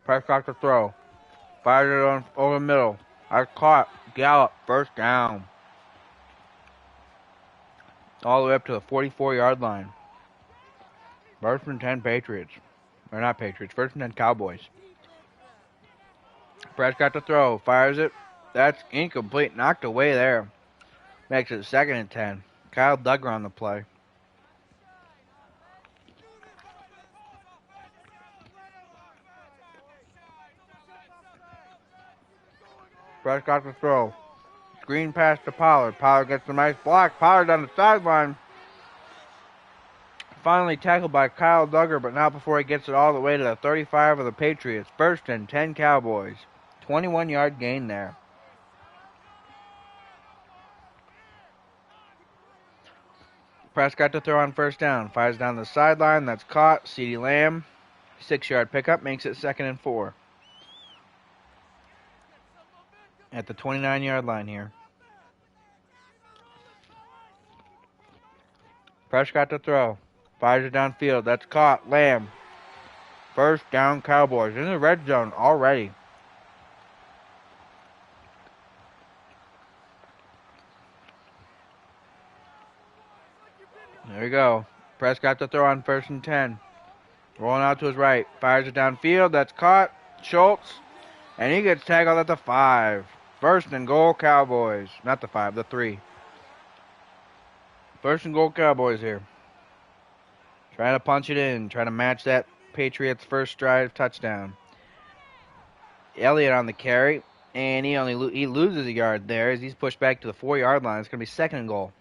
Prescott to throw. Fires it on over the middle. That's caught. Gallup, first down. All the way up to the 44-yard line. First and 10 Patriots. Or not Patriots. First and 10 Cowboys. Prescott to throw. Fires it. That's incomplete. Knocked away there. Makes it 2nd and 10. Kyle Duggar on the play. Prescott to throw. Screen pass to Pollard. Pollard gets a nice block. Pollard on the sideline. Finally tackled by Kyle Duggar, but not before he gets it all the way to the 35 of the Patriots. First and 10 Cowboys. 21-yard gain there. Prescott to throw on first down. Fires down the sideline. That's caught. CeeDee Lamb. 6-yard pickup. Makes it 2nd and 4. At the 29-yard line here. Prescott to throw. Fires it downfield. That's caught. Lamb. First down Cowboys. In the red zone already. There we go. Prescott to throw on first and 10. Rolling out to his right. Fires it downfield. That's caught. Schultz. And he gets tackled at the 5. First and goal Cowboys. Not the 5, the 3. First and goal Cowboys here. Trying to punch it in. Trying to match that Patriots first drive touchdown. Elliott on the carry. And he loses a yard there as he's pushed back to the 4-yard line. It's going to be 2nd and goal.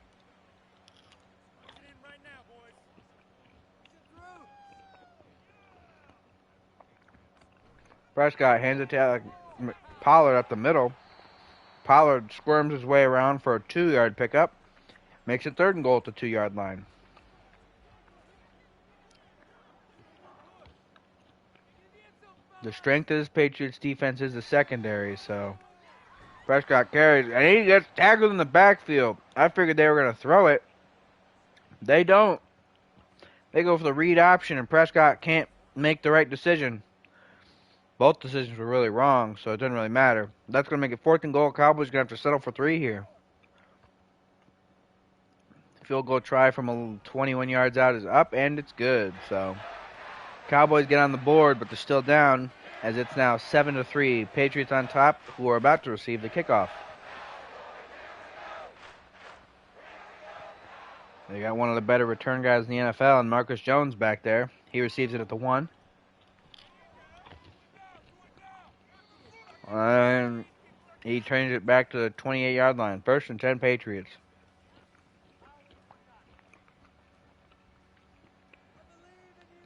Prescott hands it to Pollard up the middle. Pollard squirms his way around for a 2-yard pickup. Makes it 3rd and goal at the 2-yard line. The strength of this Patriots defense is the secondary, so Prescott carries, and he gets tackled in the backfield. I figured they were going to throw it. They don't. They go for the read option, and Prescott can't make the right decision. Both decisions were really wrong, so it doesn't really matter. That's going to make it 4th and goal. Cowboys going to have to settle for 3 here. Field goal try from 21 yards out is up, and it's good. So Cowboys get on the board, but they're still down, as it's now 7-3. Patriots on top, who are about to receive the kickoff. They got one of the better return guys in the NFL, and Marcus Jones back there. He receives it at the 1. And he trains it back to the 28-yard line. First and 10 Patriots.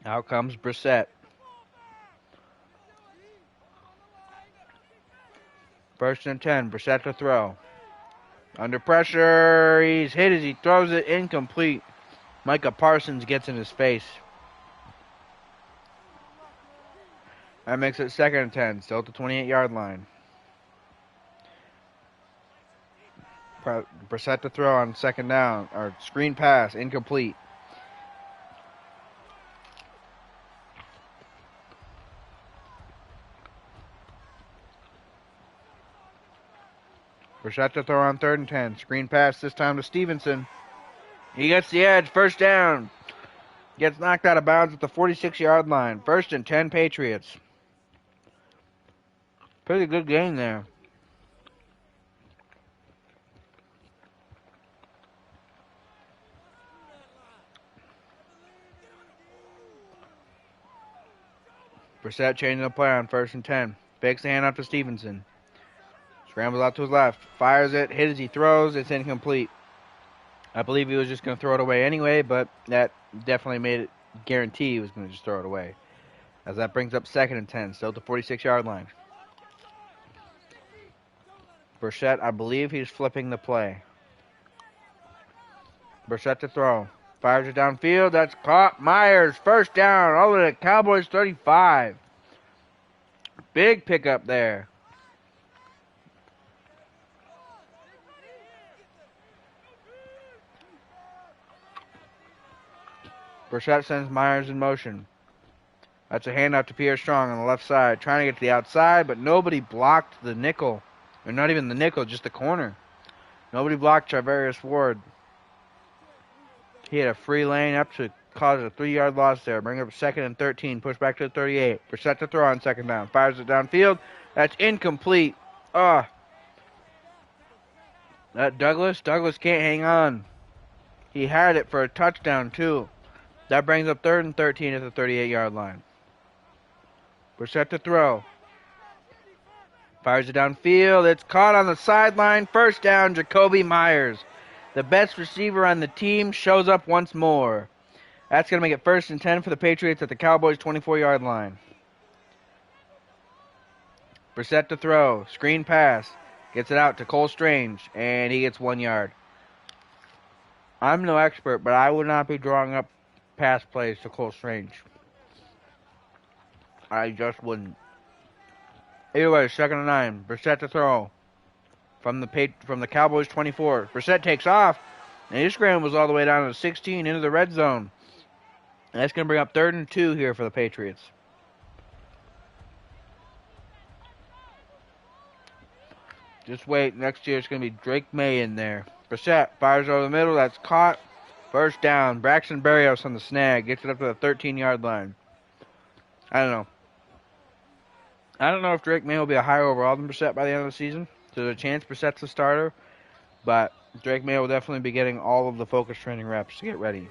Out comes Brissett. First and 10. Brissett to throw. Under pressure. He's hit as he throws it incomplete. Micah Parsons gets in his face. That makes it 2nd and 10. Still at the 28-yard line. Brissett to throw on 2nd down. Or screen pass. Incomplete. Brissett to throw on 3rd and 10. Screen pass this time to Stevenson. He gets the edge. First down. Gets knocked out of bounds at the 46-yard line. First and 10 Patriots. Pretty good game there. Brissett changing the play on 1st and 10. Fakes the handoff to Stevenson. Scrambles out to his left. Fires it. Hit as he throws. It's incomplete. I believe he was just going to throw it away anyway, but that definitely made it guarantee he was going to just throw it away. As that brings up 2nd and 10. Still at the 46-yard line. Brissett, I believe he's flipping the play. Brissett to throw. Fires it downfield. That's caught. Myers, first down, all the way to Cowboys 35. Big pickup there. Brissett sends Myers in motion. That's a handoff to Pierre Strong on the left side. Trying to get to the outside, but nobody blocked the nickel. Or not even the nickel, just the corner. Nobody blocked Charvarius Ward. He had a free lane up to cause a 3-yard loss there. Bring up 2nd and 13. Push back to the 38. Brissett to throw on 2nd down. Fires it downfield. That's incomplete. That Douglas can't hang on. He had it for a touchdown, too. That brings up 3rd and 13 at the 38-yard line. Brissett to throw. Fires it downfield. It's caught on the sideline. First down, Jacoby Myers. The best receiver on the team shows up once more. That's going to make it 1st and 10 for the Patriots at the Cowboys' 24-yard line. Brissett to throw. Screen pass. Gets it out to Cole Strange, and he gets 1 yard. I'm no expert, but I would not be drawing up pass plays to Cole Strange. I just wouldn't. Either way, 2nd and 9. Brissett to throw. From the Cowboys 24. Brissett takes off, and his scramble was all the way down to 16 into the red zone. And that's going to bring up 3rd and 2 here for the Patriots. Just wait. Next year it's going to be Drake May in there. Brissett fires over the middle. That's caught. First down. Braxton Berrios on the snag. Gets it up to the 13-yard line. I don't know if Drake May will be a higher overall than Brissett by the end of the season. There's a chance Brissett's the starter. But Drake May will definitely be getting all of the focus training reps to get ready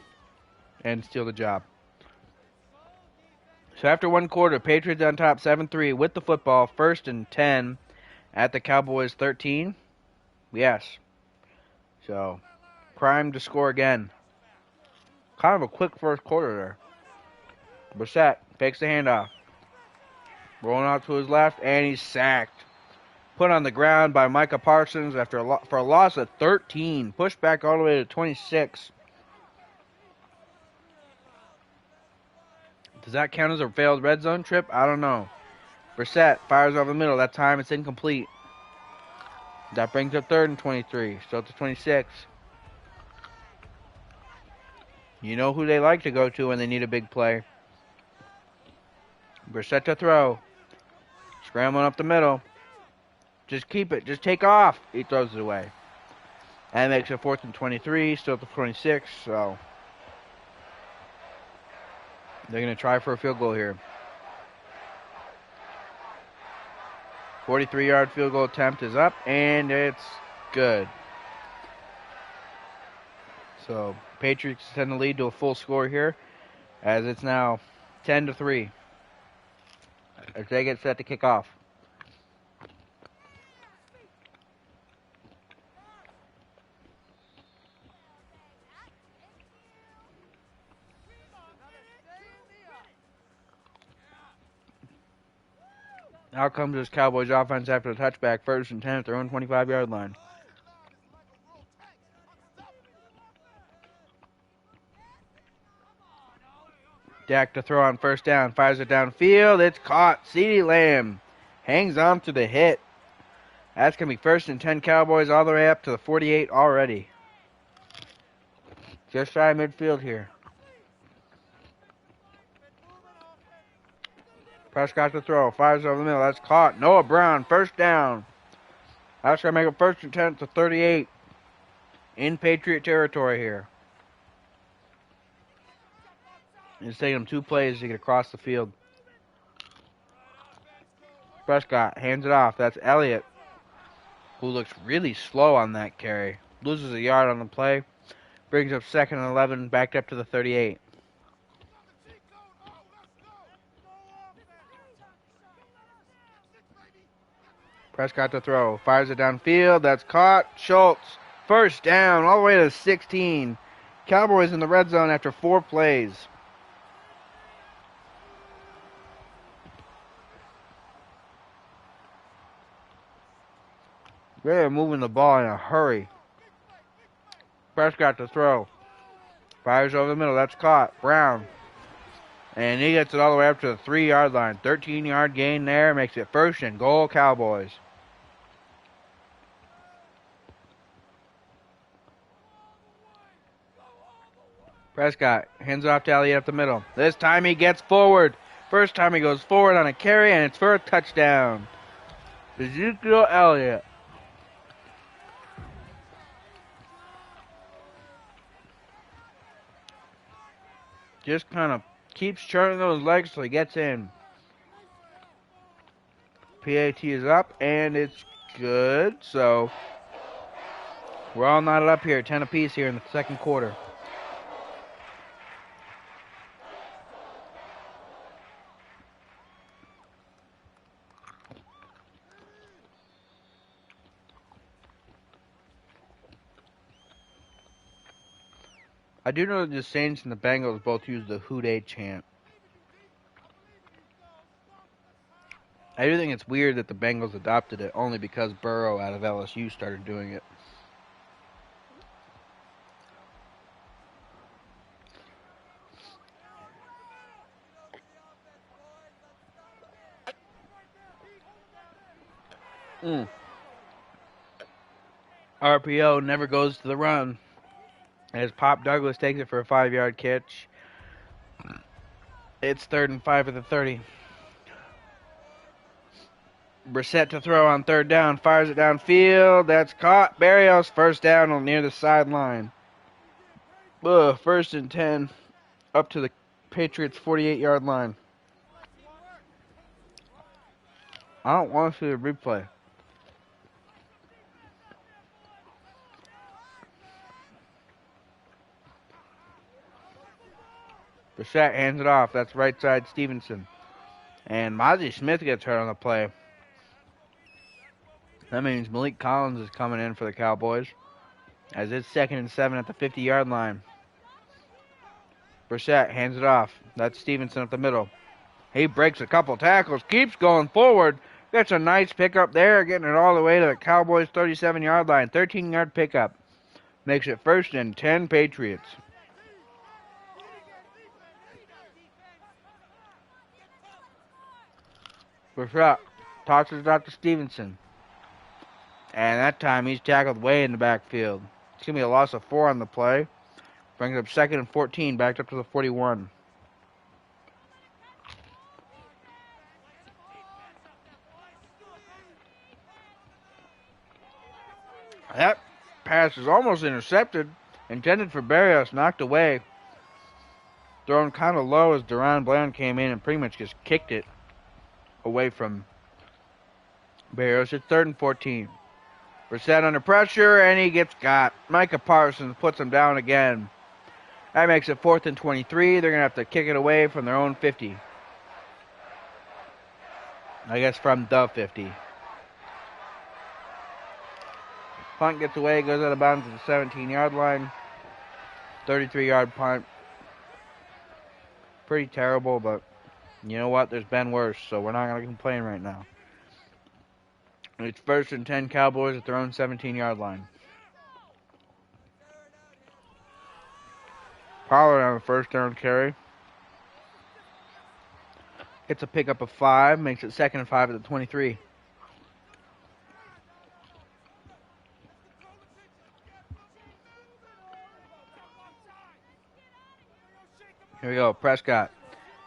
and steal the job. So after 1 quarter, Patriots on top 7-3 with the football. 1st and 10 at the Cowboys 13. Yes. So, prime to score again. Kind of a quick first quarter there. Brissett fakes the handoff. Rolling out to his left, and he's sacked. Put on the ground by Micah Parsons for a loss of 13. Pushed back all the way to 26. Does that count as a failed red zone trip? I don't know. Brissett fires over the middle. That time it's incomplete. That brings up 3rd and 23. Still to 26. You know who they like to go to when they need a big play. Brissett to throw. Scrambling up the middle. Just keep it. Just take off. He throws it away. And makes it 4th and 23. Still to 26. So they're going to try for a field goal here. 43-yard field goal attempt is up, and it's good. So Patriots extend the lead to a full score here, as it's now 10-3 as they get set to kick off. Out comes this Cowboys offense after the touchback. 1st and 10 at their own 25-yard line. Dak to throw on 1st down. Fires it downfield. It's caught. CeeDee Lamb hangs on to the hit. That's going to be 1st and 10 Cowboys all the way up to the 48 already. Just shy of midfield here. Prescott to throw. Fires over the middle. That's caught. Noah Brown, 1st down. That's going to make it 1st and 10 to 38 in Patriot territory here. It's taking them 2 plays to get across the field. Prescott hands it off. That's Elliott, who looks really slow on that carry. Loses a yard on the play. Brings up 2nd and 11, backed up to the 38. Prescott to throw. Fires it downfield. That's caught. Schultz. 1st down all the way to 16. Cowboys in the red zone after 4 plays. They're moving the ball in a hurry. Prescott to throw. Fires over the middle. That's caught. Brown. And he gets it all the way up to the 3-yard line. 13-yard gain there. Makes it 1st and goal, Cowboys. Prescott hands it off to Elliott up the middle. This time he gets forward. First time he goes forward on a carry, and it's for a touchdown. Ezekiel Elliott. Just kind of keeps churning those legs till he gets in. PAT is up, and it's good. So we're all knotted up here, 10 apiece here in the second quarter. I do know that the Saints and the Bengals both use the Who Dey chant. I do think it's weird that the Bengals adopted it only because Burrow out of LSU started doing it. RPO never goes to the run as Pop Douglas takes it for a 5-yard catch. It's 3rd and 5 at the 30. Brissett to throw on 3rd down. Fires it downfield. That's caught. Berrios 1st down near the sideline. 1st and 10 up to the Patriots 48-yard line. I don't want to see the replay. Brissett hands it off. That's right side Stevenson. And Mozzie Smith gets hurt on the play. That means Malik Collins is coming in for the Cowboys. As it's 2nd and 7 at the 50-yard line. Brissett hands it off. That's Stevenson up the middle. He breaks a couple tackles. Keeps going forward. Gets a nice pickup there. Getting it all the way to the Cowboys' 37-yard line. 13-yard pickup. Makes it 1st and 10 Patriots. Brissett tosses it out to Stevenson. And that time he's tackled way in the backfield. It's going to be a loss of 4 on the play. Brings up 2nd and 14, backed up to the 41. That pass is almost intercepted. Intended for Berrios, knocked away. Thrown kind of low as Deron Bland came in and pretty much just kicked it away from Berrios. It's 3rd and 14. Brissett under pressure, and he gets got. Micah Parsons puts him down again. That makes it 4th and 23. They're going to have to kick it away from their own 50. I guess from the 50. Punt gets away, goes out of bounds at the 17-yard line. 33-yard punt. Pretty terrible, but you know what? There's been worse, so we're not going to complain right now. It's 1st and 10 Cowboys at their own 17-yard line. Pollard on the 1st down carry. It's a pickup of 5, makes it 2nd and 5 at the 23. Here we go. Prescott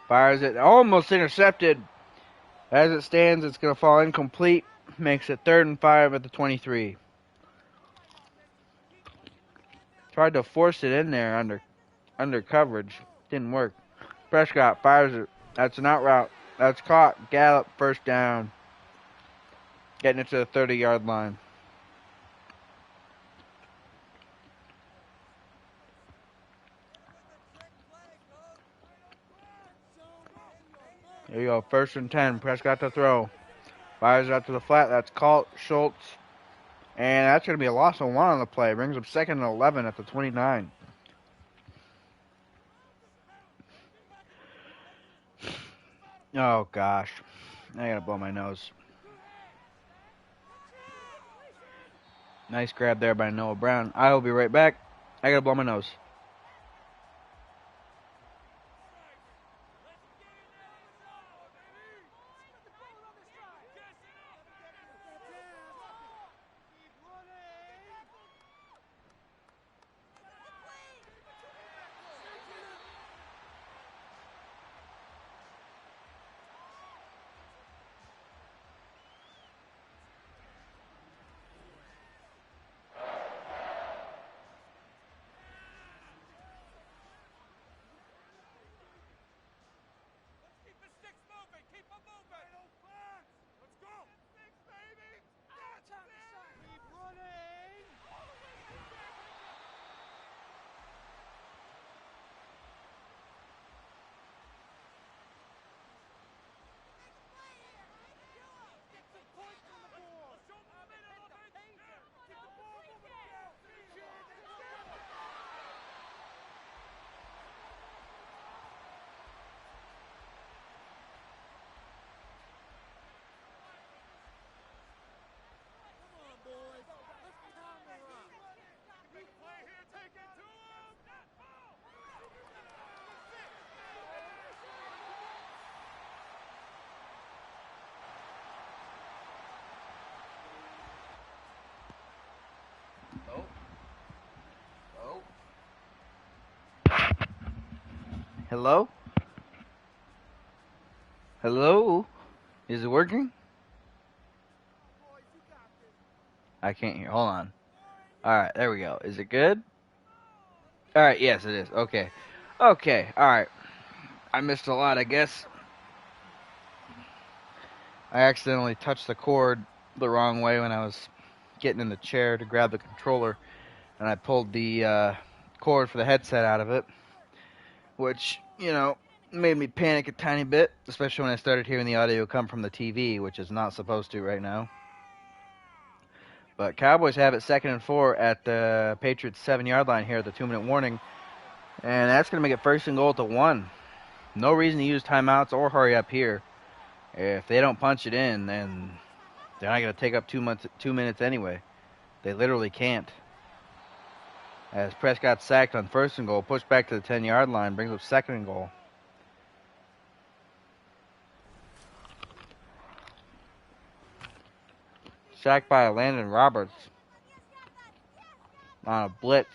fires it. Almost intercepted. As it stands, it's going to fall incomplete. Makes it 3rd and 5 at the 23. Tried to force it in there under coverage. Didn't work. Prescott fires it. That's an out route. That's caught. Gallup 1st down. Getting it to the 30-yard line. There you go. 1st and 10. Prescott to throw. Fires it out to the flat. That's caught. Schultz. And that's going to be a loss of 1 on the play. Brings up 2nd and 11 at the 29. Oh, gosh. I got to blow my nose. Nice grab there by Noah Brown. I will be right back. I got to blow my nose. Hello? Hello? Is it working? I can't hear. Hold on. Alright, there we go. Is it good? Alright, yes, it is. Okay. Okay, alright. I missed a lot, I guess. I accidentally touched the cord the wrong way when I was getting in the chair to grab the controller, and I pulled the cord for the headset out of it, which, you know, made me panic a tiny bit, especially when I started hearing the audio come from the TV, which is not supposed to right now. But Cowboys have it 2nd and 4 at the Patriots 7-yard line here at the 2-minute warning, and that's going to make it 1st and goal at the 1. No reason to use timeouts or hurry up here. If they don't punch it in, then they're not going to take up 2 minutes anyway. They literally can't. As Prescott sacked on 1st and goal, pushed back to the 10-yard line, brings up 2nd and goal. Sacked by Landon Roberts on a blitz.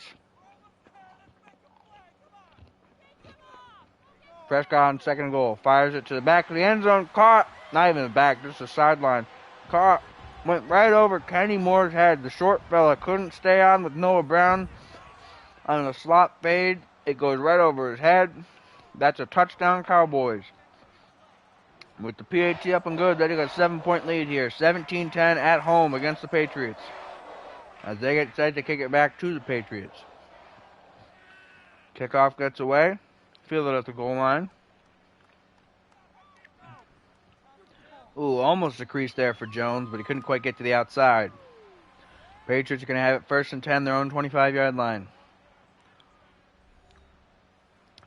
Prescott on 2nd and goal, fires it to the back of the end zone, caught, not even the back, just the sideline. Caught, went right over Kenny Moore's head. The short fella couldn't stay on with Noah Brown on a slot fade. It goes right over his head. That's a touchdown, Cowboys. With the PAT up and good, they got a 7-point lead here. 17-10 at home against the Patriots, as they get set to kick it back to the Patriots. Kickoff gets away. Field it at the goal line. Ooh, almost a crease there for Jones, but he couldn't quite get to the outside. Patriots are going to have it 1st and 10, their own 25-yard line.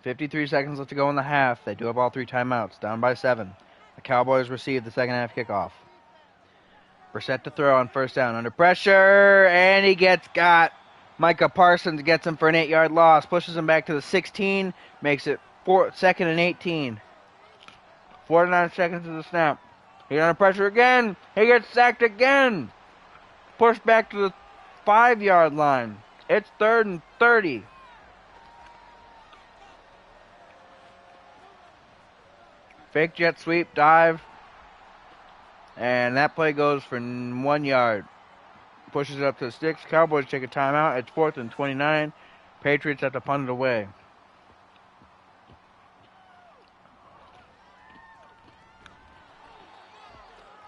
53 seconds left to go in the half. They do have all 3 timeouts, down by 7. The Cowboys receive the second half kickoff. Brissett to throw on 1st down, under pressure, and he gets got. Micah Parsons gets him for an 8-yard loss, pushes him back to the 16, makes it 2nd and 18. 49 seconds to the snap. He's under pressure again. He gets sacked again. Pushed back to the 5-yard line. It's 3rd and 30. Fake jet sweep, dive. And that play goes for 1 yard. Pushes it up to the sticks. Cowboys take a timeout. It's 4th and 29. Patriots have to punt it away.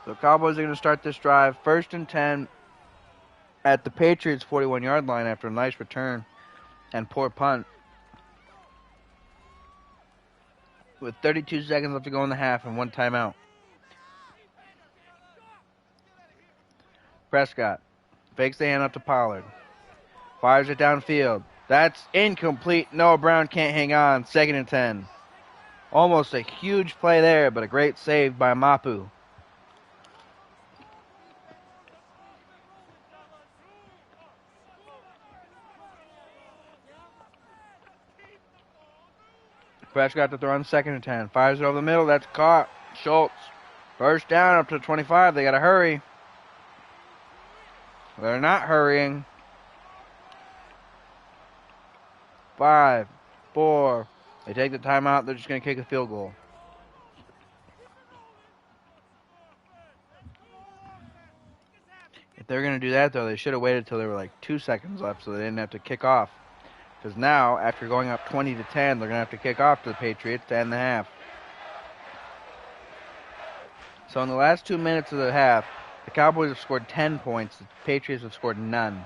So Cowboys are going to start this drive 1st and 10 at the Patriots 41-yard line after a nice return and poor punt. With 32 seconds left to go in the half and 1 timeout. Prescott fakes the hand up to Pollard. Fires it downfield. That's incomplete. Noah Brown can't hang on. 2nd and 10. Almost a huge play there, but a great save by Mapu. Prescott to throw on 2nd and 10. Fires it over the middle. That's caught. Schultz. 1st down up to 25. They got to hurry. They're not hurrying. 5, 4. They take the timeout. They're just going to kick a field goal. If they're going to do that, though, they should have waited till there were like 2 seconds left so they didn't have to kick off. Because now, after going up 20-10, they're going to have to kick off to the Patriots to end the half. So in the last 2 minutes of the half, the Cowboys have scored 10 points. The Patriots have scored none.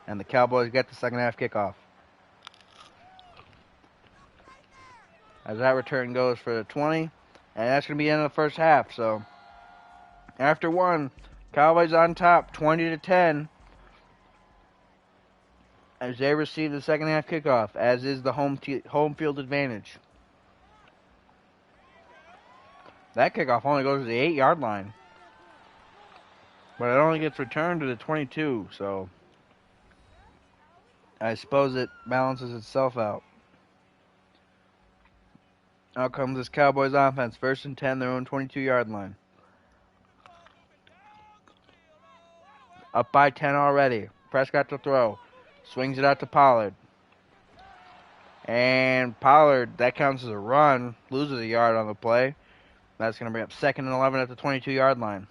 And the Cowboys get the second half kickoff. As that return goes for the 20. And that's going to be the end of the first half. So after 1, Cowboys on top 20-10. As they receive the second half kickoff, as is the home field advantage. That kickoff only goes to the 8-yard line. But it only gets returned to the 22, so I suppose it balances itself out. Out comes this Cowboys offense. 1st and 10, their own 22-yard line. Up by 10 already. Prescott to throw. Swings it out to Pollard. And Pollard, that counts as a run, loses a yard on the play. That's going to bring up 2nd and 11 at the 22-yard line.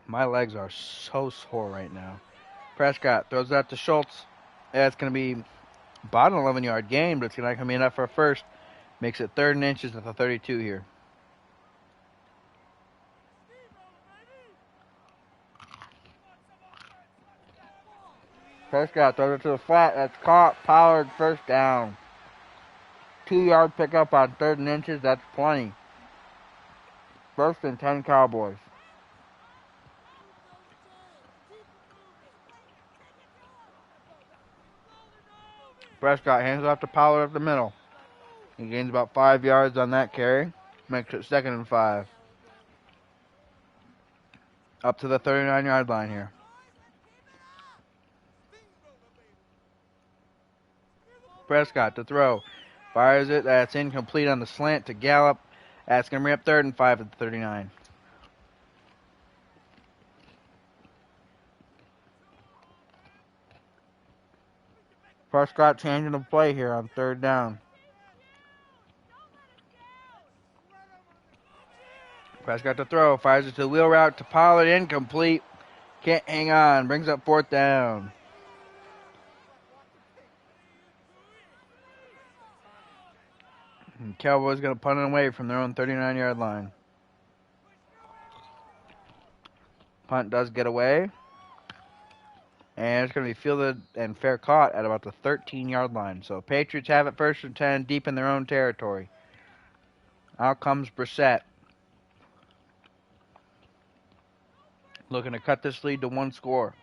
My legs are so sore right now. Prescott throws that to Schultz. That's going to be about an 11-yard gain, but it's not going to be enough for a first. Makes it 3rd and inches at the 32 here. Prescott throws it to the flat. That's caught. Pollard, first down. 2-yard pickup on 3rd and inches. That's plenty. 1st and 10 Cowboys. Prescott hands it off to Pollard up the middle. He gains about 5 yards on that carry. Makes it 2nd and 5. Up to the 39-yard line here. Prescott to throw. Fires it. That's incomplete on the slant to Gallup. That's going to bring up 3rd and 5 at the 39. Prescott changing the play here on 3rd down. Prescott to throw. Fires it to the wheel route to Pollard. Incomplete. Can't hang on. Brings up 4th down. And Cowboys going to punt it away from their own 39-yard line. Punt does get away. And it's going to be fielded and fair caught at about the 13-yard line. So Patriots have it 1st and 10 deep in their own territory. Out comes Brissett. Looking to cut this lead to 1 score.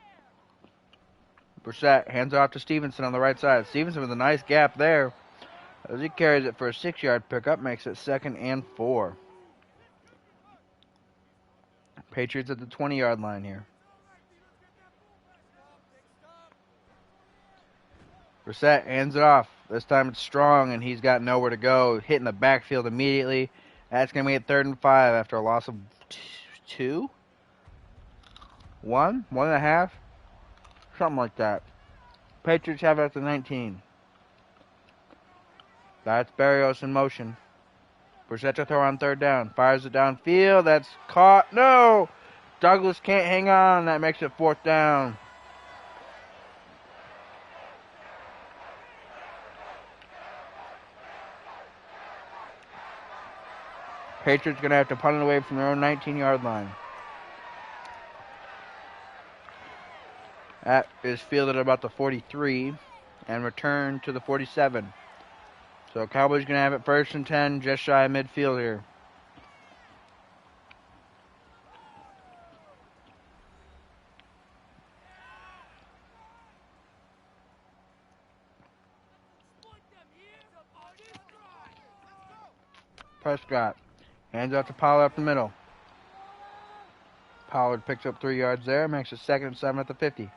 Brissett hands it off to Stevenson on the right side. Stevenson with a nice gap there. As he carries it for a 6-yard pickup, makes it 2nd and 4. Patriots at the 20-yard line here. Brissett hands it off. This time it's strong, and he's got nowhere to go. Hitting the backfield immediately. That's going to be at 3rd and 5 after a loss of 2? 1? 1.5? Something like that. Patriots have it at the 19. That's Berrios in motion. Brissett to throw on 3rd down. Fires it downfield. That's caught. No! Douglas can't hang on. That makes it 4th down. Patriots going to have to punt it away from their own 19-yard line. That is fielded at about the 43 and returned to the 47. So Cowboys going to have it 1st and 10, just shy of midfield here. Prescott hands out to Pollard up the middle. Pollard picks up 3 yards there, makes it 2nd and 7 at the 50.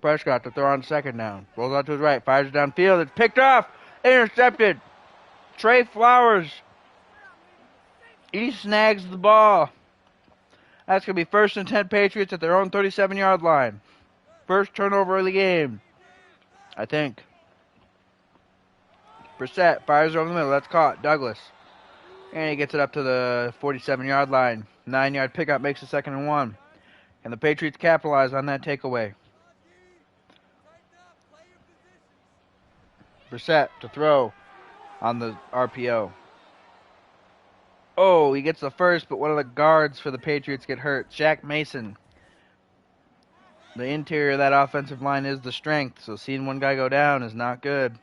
Prescott to throw on 2nd down. Rolls out to his right, fires it downfield. It's picked off. Intercepted. Trey Flowers. He snags the ball. That's going to be 1st and 10 Patriots at their own 37-yard line. First turnover of the game, I think. Brissett fires over the middle. That's caught. Douglas. And he gets it up to the 47-yard line. 9-yard pickup makes it 2nd and 1. And the Patriots capitalize on that takeaway. Brissett to throw on the RPO. Oh, he gets the first, but one of the guards for the Patriots get hurt. Shaq Mason. The interior of that offensive line is the strength, so seeing one guy go down is not good.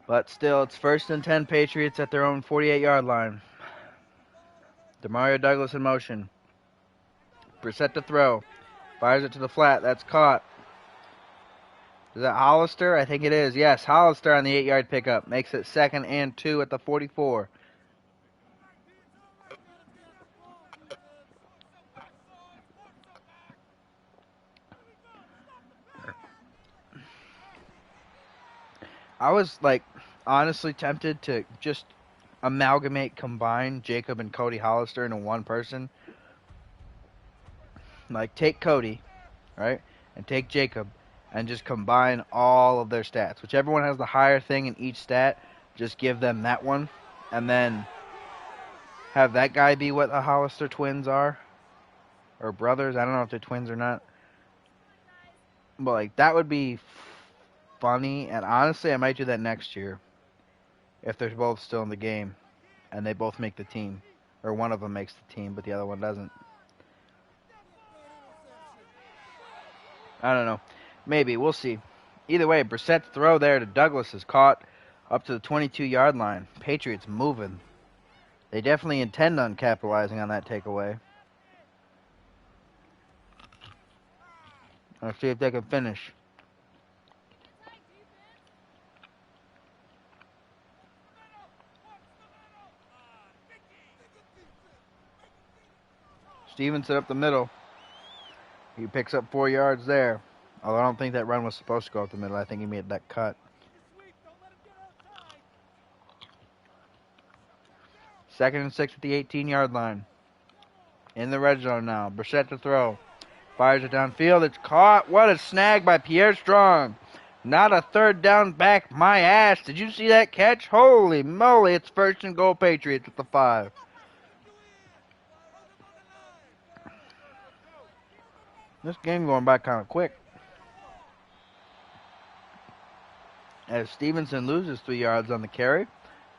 But still, it's 1st and 10 Patriots at their own 48-yard line. Demario Douglas in motion. Brissett to throw. Fires it to the flat. That's caught. Is that Hollister? I think it is. Yes, Hollister on the 8-yard pickup. Makes it 2nd and 2 at the 44. I was like honestly tempted to just combine Jacob and Cody Hollister into one person. Like take Cody, right, and take Jacob, and just combine all of their stats. Whichever one has the higher thing in each stat, just give them that one, and then have that guy be what the Hollister twins are, or brothers. I don't know if they're twins or not. But like that would be funny, and honestly, I might do that next year if they're both still in the game and they both make the team, or one of them makes the team, but the other one doesn't. I don't know. Maybe we'll see. Either way, Brissett's throw there to Douglas is caught up to the 22-yard line. Patriots moving. They definitely intend on capitalizing on that takeaway. Let's see if they can finish. Stevenson up the middle. He picks up 4 yards there. Although I don't think that run was supposed to go up the middle. I think he made that cut. Second and 6 at the 18-yard line. In the red zone now. Brissett to throw. Fires it downfield. It's caught. What a snag by Pierre Strong. Not a third down back. My ass. Did you see that catch? Holy moly. It's first and goal Patriots at the 5. This game going by kind of quick. As Stevenson loses 3 yards on the carry.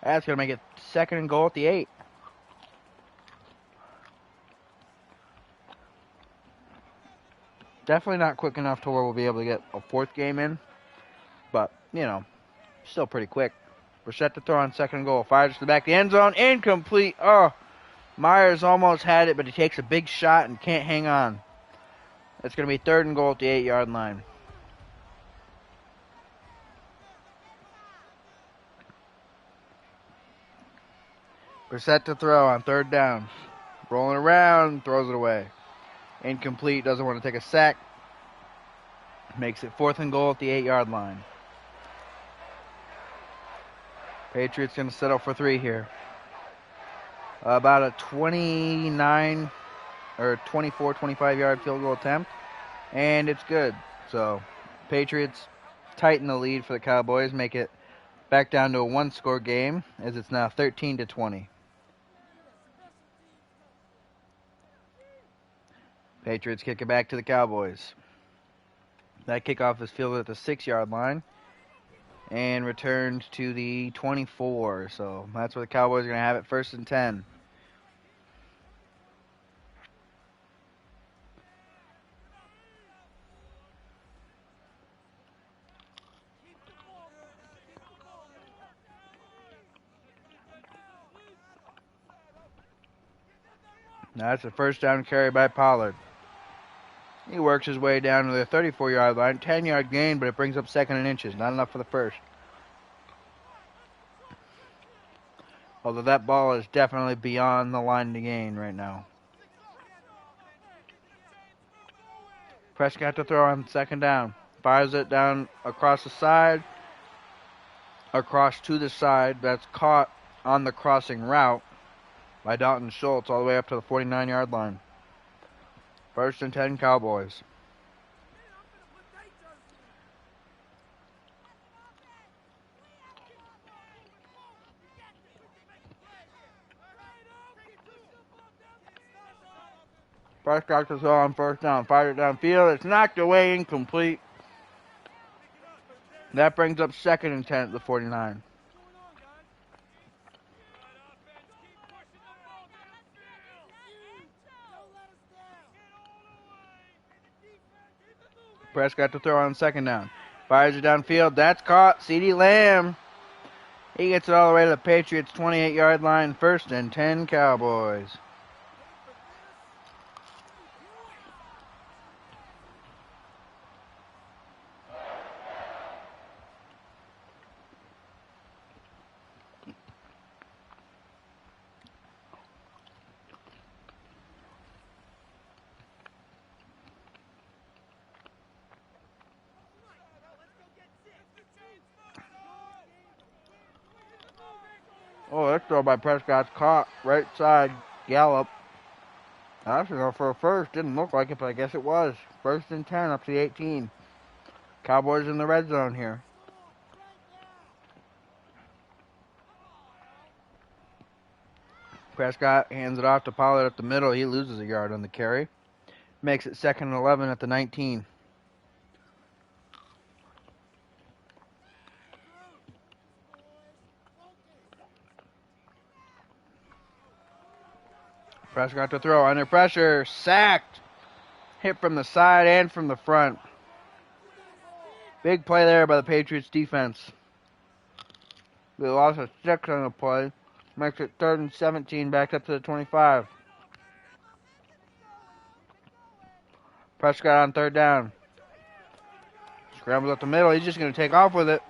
That's going to make it second and goal at the 8. Definitely not quick enough to where we'll be able to get a fourth game in. But, you know, still pretty quick. Brissett to throw on second and goal. Fires to the back of the end zone. Incomplete. Oh, Myers almost had it, but he takes a big shot and can't hang on. It's going to be third and goal at the 8-yard line. Brissett to throw on third down. Rolling around, throws it away. Incomplete, doesn't want to take a sack. Makes it fourth and goal at the 8-yard line. Patriots going to settle for 3 here. About a 29 or 24, 25-yard field goal attempt. And it's good. So, Patriots tighten the lead for the Cowboys, make it back down to a 1-score game, as it's now 13-20. Patriots kick it back to the Cowboys. That kickoff is fielded at the 6-yard line and returned to the 24. So that's where the Cowboys are going to have it, first and 10. Now that's a first down carry by Pollard. He works his way down to the 34-yard line. 10-yard gain, but it brings up second and inches. Not enough for the first. Although that ball is definitely beyond the line to gain right now. Prescott to throw on second down. Fires it down across the side. Across to the side. That's caught on the crossing route by Dalton Schultz all the way up to the 49-yard line. First and 10 Cowboys. Prescott to throw on first down. Fired it downfield. It's knocked away, incomplete. That brings up second and 10 at the 49. Prescott to throw on second down. Fires it downfield. That's caught. CeeDee Lamb. He gets it all the way to the Patriots' 28-yard line. First and 10 Cowboys. Oh, that throw by Prescott's caught. Right side, Gallup. That's going for a first. Didn't look like it, but I guess it was. 1st and 10 up to the 18. Cowboys in the red zone here. Prescott hands it off to Pollard up the middle. He loses a yard on the carry. Makes it 2nd and 11 at the 19. Prescott to throw. Under pressure. Sacked. Hit from the side and from the front. Big play there by the Patriots defense. They lost a 6 on the play. Makes it 3rd and 17 back up to the 25. Prescott on 3rd down. Scrambles up the middle. He's just going to take off with it.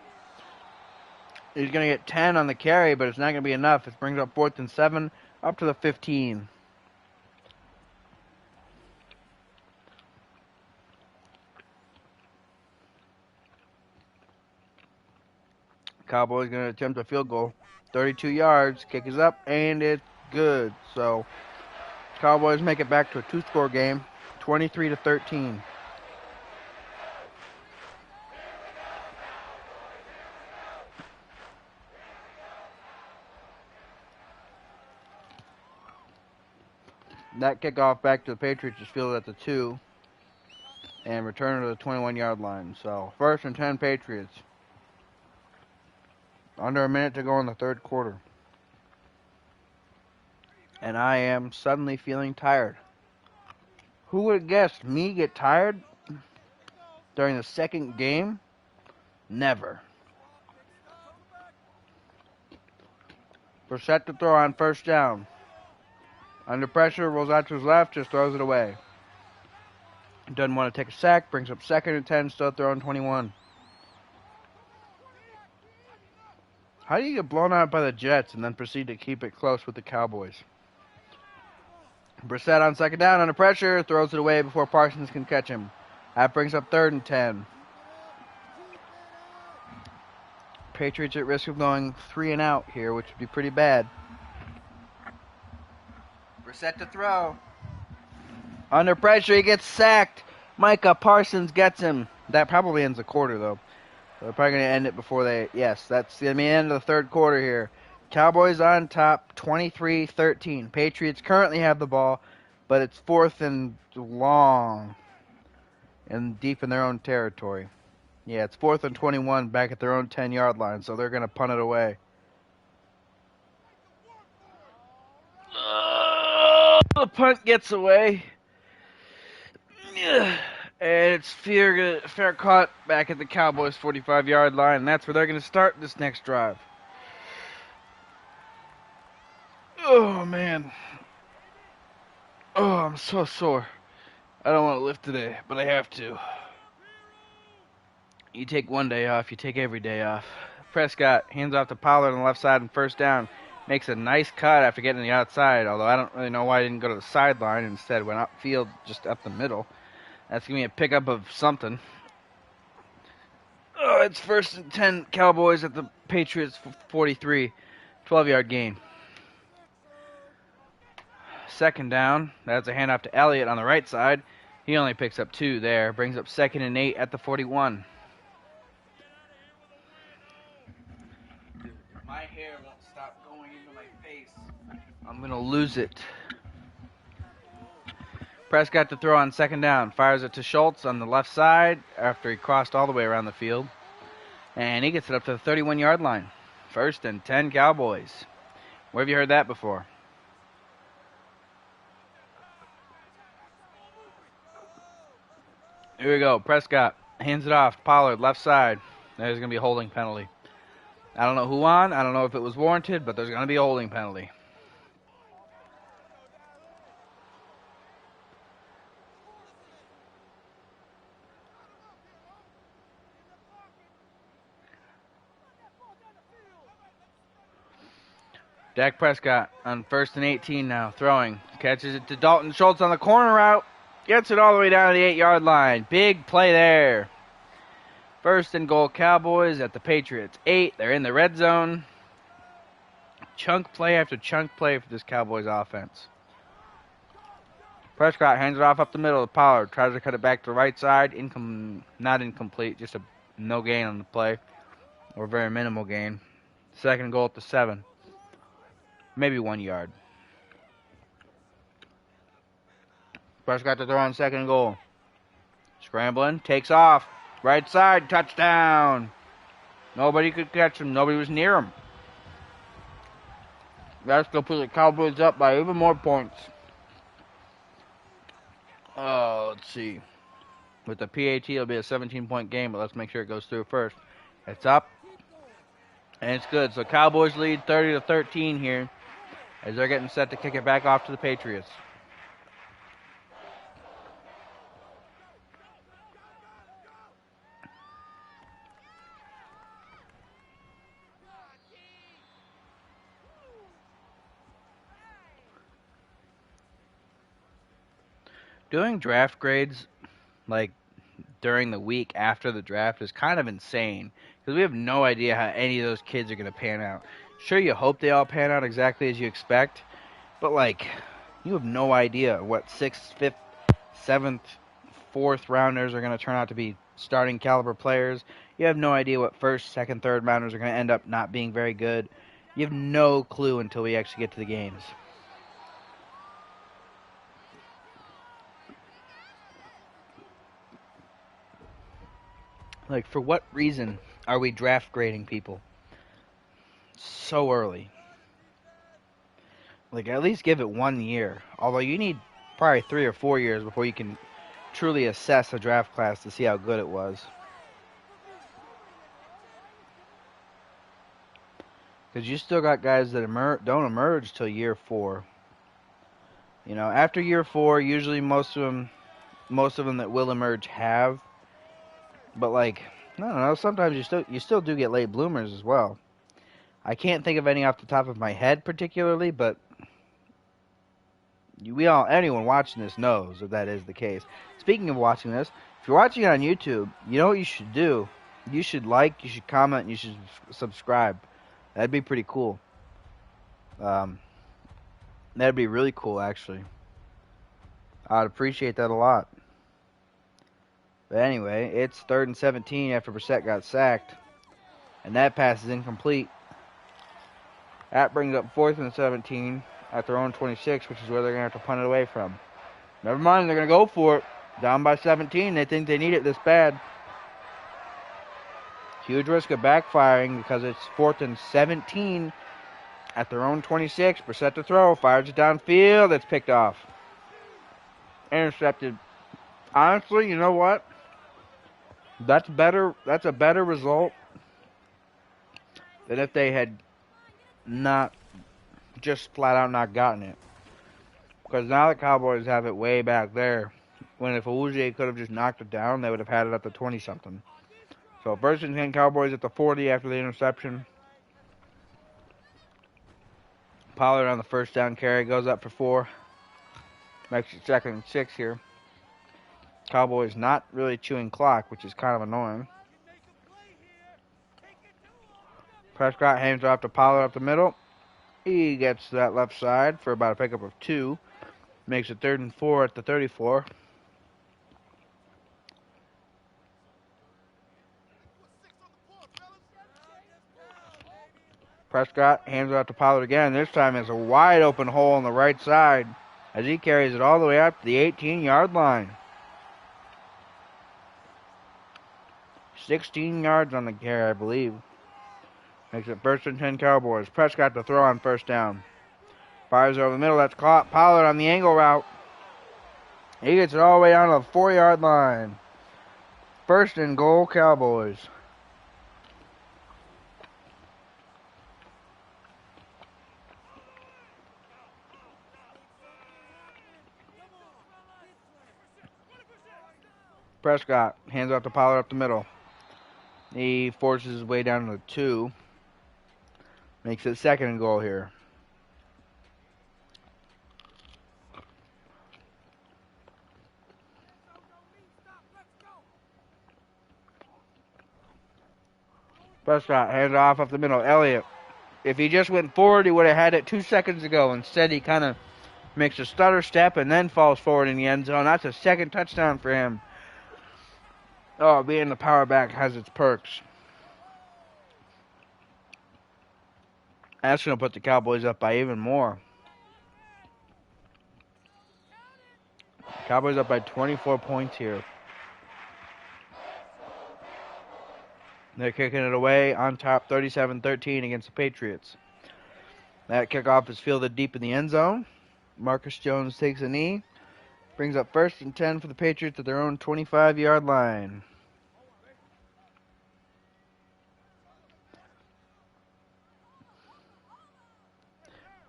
He's going to get 10 on the carry, but it's not going to be enough. It brings up 4th and 7 up to the 15. Cowboys going to attempt a field goal. 32 yards. Kick is up, and it's good. So, Cowboys make it back to a 2-score game. 23-13. That kickoff back to the Patriots is fielded at the 2 and return to the 21-yard line. So, 1st and 10 Patriots. Under a minute to go in the 3rd quarter. And I am suddenly feeling tired. Who would have guessed me get tired during the 2nd game? Never. Brissett to throw on 1st down. Under pressure, rolls out to his left, just throws it away. Doesn't want to take a sack, brings up 2nd and 10, still throwing 21. How do you get blown out by the Jets and then proceed to keep it close with the Cowboys? Brissett on 2nd down, under pressure, throws it away before Parsons can catch him. That brings up 3rd and 10. Patriots at risk of going 3 and out here, which would be pretty bad. Brissett to throw. Under pressure, he gets sacked. Micah Parsons gets him. That probably ends the quarter, though. They're probably going to end it before they... Yes, that's the end of the 3rd quarter here. Cowboys on top, 23-13. Patriots currently have the ball, but it's 4th and long and deep in their own territory. Yeah, it's 4th and 21 back at their own 10-yard line, so they're going to punt it away. The punt gets away. And it's fair caught back at the Cowboys' 45-yard line, and that's where they're going to start this next drive. Oh, man. Oh, I'm so sore. I don't want to lift today, but I have to. You take one day off, you take every day off. Prescott hands off to Pollard on the left side and 1st down. Makes a nice cut after getting to the outside, although I don't really know why he didn't go to the sideline and instead went upfield just up the middle. That's going to be a pickup of something. Oh, it's 1st and 10 Cowboys at the Patriots 43. 12-yard gain. 2nd down. That's a handoff to Elliott on the right side. He only picks up 2 there. Brings up 2nd and 8 at the 41. Dude, my hair won't stop going into my face. I'm going to lose it. Prescott to throw on 2nd down. Fires it to Schultz on the left side after he crossed all the way around the field. And he gets it up to the 31-yard line. 1st and 10 Cowboys. Where have you heard that before? Here we go. Prescott hands it off. Pollard, left side. There's going to be a holding penalty. I don't know who won. I don't know if it was warranted, but there's going to be a holding penalty. Dak Prescott on 1st and 18 now, throwing. Catches it to Dalton Schultz on the corner route. Gets it all the way down to the 8-yard line. Big play there. 1st and goal Cowboys at the Patriots 8. They're in the red zone. chunk play after chunk play for this Cowboys offense. Prescott hands it off up the middle to Pollard. Tries to cut it back to the right side. Not incomplete. Just a no gain on the play. Or very minimal gain. Second goal at the 7. Maybe 1 yard. Prescott to throw on second goal. Scrambling. Takes off. Right side. Touchdown. Nobody could catch him. Nobody was near him. That's going to put the Cowboys up by even more points. Oh, let's see. With the PAT, it'll be a 17-point game, but let's make sure it goes through first. It's up, and it's good. So Cowboys lead 30-13 here as they're getting set to kick it back off to the Patriots. Doing draft grades, like, during the week after the draft is kind of insane because we have no idea how any of those kids are going to pan out. Sure, you hope they all pan out exactly as you expect, but, like, you have no idea what 6th, 5th, 7th, 4th rounders are going to turn out to be starting caliber players. You have no idea what 1st, 2nd, 3rd rounders are going to end up not being very good. You have no clue until we actually get to the games. Like, for what reason are we draft grading people so early? Like, at least give it 1 year. Although you need probably 3 or 4 years before you can truly assess a draft class to see how good it was. Because you still got guys that don't emerge till year 4. You know, after year 4, usually most of them that will emerge have. But, like, I don't know, sometimes you still do get late bloomers as well. I can't think of any off the top of my head particularly, but anyone watching this knows that is the case. Speaking of watching this, if you're watching it on YouTube, you know what you should do? You should like, you should comment, and you should subscribe. That'd be pretty cool. That'd be really cool, actually. I'd appreciate that a lot. But anyway, it's 3rd and 17 after Brissett got sacked. And that pass is incomplete. That brings up 4th and 17 at their own 26, which is where they're going to have to punt it away from. Never mind, they're going to go for it. Down by 17. They think they need it this bad. Huge risk of backfiring because it's 4th and 17 at their own 26. Brissett to throw. Fires it downfield. It's picked off. Intercepted. Honestly, you know what? That's better. That's a better result than if they had not just flat out not gotten it. Because now the Cowboys have it way back there. When if Awuzie could have just knocked it down, they would have had it at the 20-something. So 1st and 10 Cowboys at the 40 after the interception. Pollard on the first down carry goes up for 4. Makes it 2nd and 6 here. Cowboys not really chewing clock, which is kind of annoying. Prescott hands off to Pollard up the middle. He gets to that left side for about a pickup of 2. Makes it 3rd and 4 at the 34. Prescott hands it off to Pollard again. This time it's a wide open hole on the right side as he carries it all the way up to the 18-yard line. 16 yards on the carry, I believe. Makes it 1st and 10 Cowboys. Prescott to throw on 1st down. Fires over the middle. That's caught. Pollard on the angle route. He gets it all the way down to the 4-yard line. 1st and goal, Cowboys. Prescott hands off to Pollard up the middle. He forces his way down to the 2. Makes it 2nd and goal here. Prescott hands off up the middle. Elliott If he just went forward, he would have had it 2 seconds ago. Instead, he kind of makes a stutter step and then falls forward in the end zone. That's a second touchdown for him. Oh, being the power back has its perks. That's going to put the Cowboys up by even more. Cowboys up by 24 points here. They're kicking it away on top 37-13 against the Patriots. That kickoff is fielded deep in the end zone. Marcus Jones takes a knee. Brings up 1st and 10 for the Patriots at their own 25-yard line.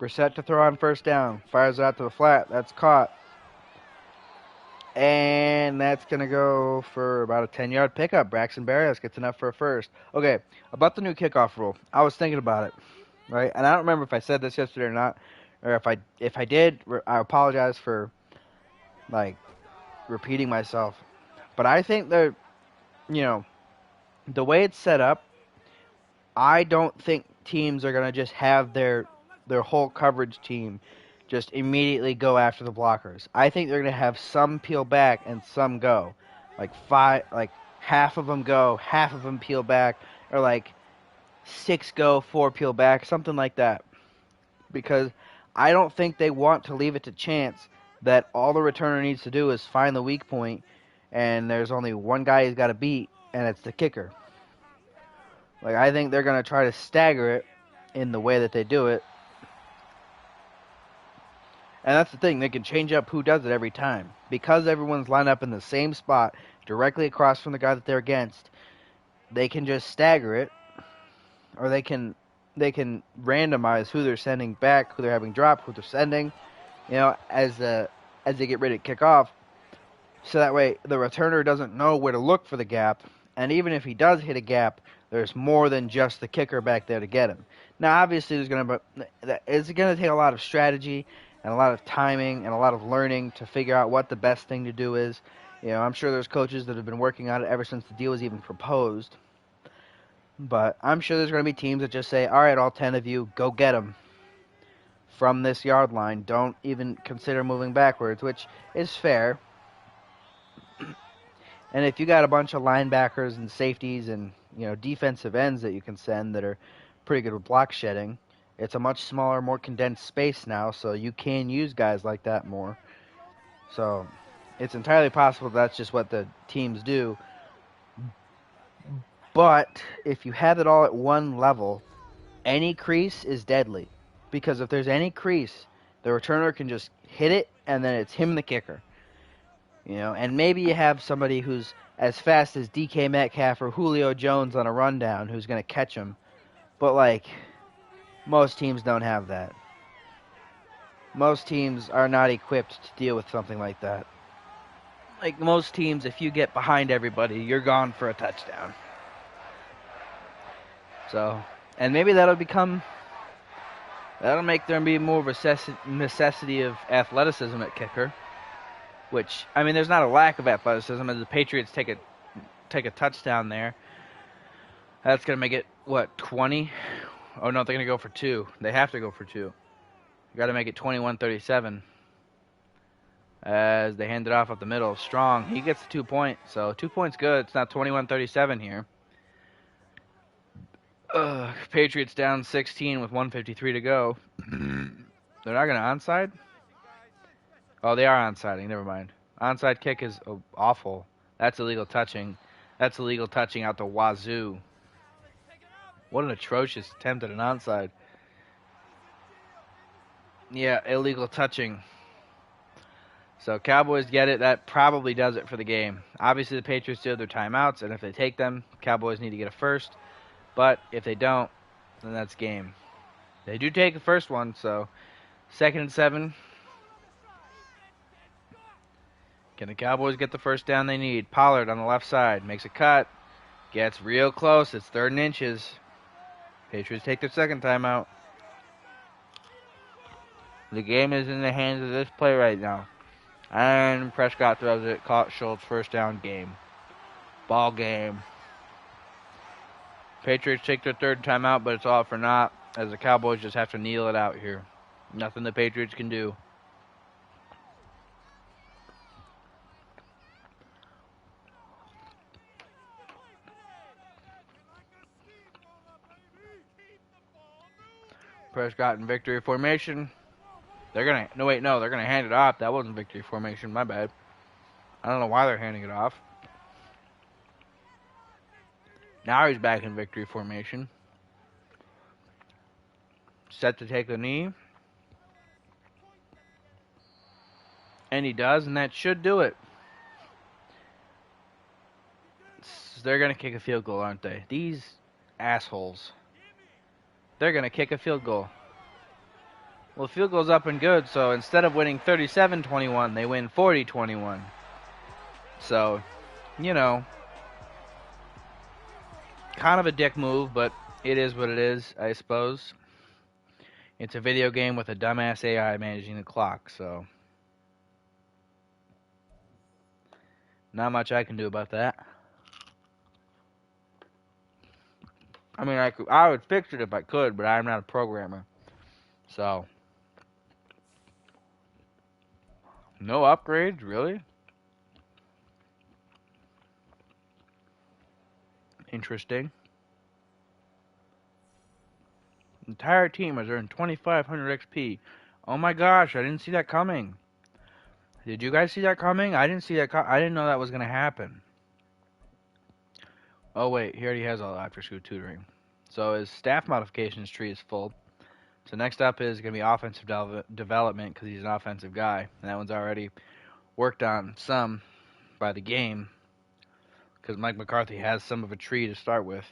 Brissett to throw on 1st down. Fires out to the flat. That's caught. And that's going to go for about a 10-yard pickup. Braxton Berrios gets enough for a first. Okay, about the new kickoff rule. I was thinking about it, right? And I don't remember if I said this yesterday or not. Or if I did, I apologize for, repeating myself. But I think that, the way it's set up, I don't think teams are going to just have their whole coverage team just immediately go after the blockers. I think they're going to have some peel back and some go. Half of them go, half of them peel back, or 6 go, 4 peel back, something like that. Because I don't think they want to leave it to chance that all the returner needs to do is find the weak point, and there's only one guy he's got to beat, and it's the kicker. I think they're going to try to stagger it in the way that they do it. And that's the thing. They can change up who does it every time. Because everyone's lined up in the same spot, directly across from the guy that they're against, they can just stagger it. Or they can randomize who they're sending back, who they're having drop, who they're sending, as they get ready to kick off. So that way the returner doesn't know where to look for the gap. And even if he does hit a gap, there's more than just the kicker back there to get him. Now, obviously, it's going to take a lot of strategy and a lot of timing and a lot of learning to figure out what the best thing to do is. I'm sure there's coaches that have been working on it ever since the deal was even proposed. But I'm sure there's going to be teams that just say, all right, all 10 of you, go get them from this yard line. Don't even consider moving backwards, which is fair. And if you got a bunch of linebackers and safeties and, defensive ends that you can send that are pretty good with block shedding, it's a much smaller, more condensed space now, so you can use guys like that more. So it's entirely possible that's just what the teams do. But if you have it all at one level, any crease is deadly. Because if there's any crease, the returner can just hit it, and then it's him and the kicker. And maybe you have somebody who's as fast as DK Metcalf or Julio Jones on a rundown who's going to catch him. But, most teams don't have that. Most teams are not equipped to deal with something like that. Most teams, if you get behind everybody, you're gone for a touchdown. So, and maybe that'll make there be more of a necessity of athleticism at kicker. Which, there's not a lack of athleticism as the Patriots take a touchdown there. That's going to make it, 20? Oh, no, they're going to go for 2. They have to go for 2. You got to make it 21-37. As they hand it off up the middle. Strong. He gets the 2 point. So 2 points good. It's not 21-37 here. Patriots down 16 with 1:53 to go. They're not going to onside? Oh, they are onsiding. Never mind. Onside kick is awful. That's illegal touching. That's illegal touching out the wazoo. What an atrocious attempt at an onside. Yeah, illegal touching. So Cowboys get it. That probably does it for the game. Obviously, the Patriots do have their timeouts, and if they take them, Cowboys need to get a first. But if they don't, then that's game. They do take the first one, so 2nd and 7. Can the Cowboys get the first down they need? Pollard on the left side makes a cut. Gets real close. It's 3rd and inches. Patriots take their second timeout. The game is in the hands of this play right now. And Prescott throws it. Caught Schultz. First down game. Ball game. Patriots take their third timeout, but it's all for naught. as the Cowboys just have to kneel it out here. Nothing the Patriots can do. Prescott in victory formation. They're gonna they're gonna hand it off. That wasn't victory formation, my bad. I don't know why they're handing it off. Now he's back in victory formation. Set to take the knee. And he does, and that should do it. They're gonna kick a field goal, aren't they? These assholes. They're gonna kick a field goal. Well, the field goal's up and good, so instead of winning 37-21, they win 40-21. So, you know, kind of a dick move, but it is what it is, I suppose. It's a video game with a dumbass AI managing the clock, so not much I can do about that. I mean, I would fix it if I could, but I'm not a programmer. So, no upgrades, really? Interesting. The entire team has earned 2,500 XP. Oh my gosh, I didn't see that coming. Did you guys see that coming? I didn't see that. I didn't know that was going to happen. Oh wait, he already has all after-school tutoring. So his staff modifications tree is full. So next up is going to be offensive development because he's an offensive guy. And that one's already worked on some by the game because Mike McCarthy has some of a tree to start with,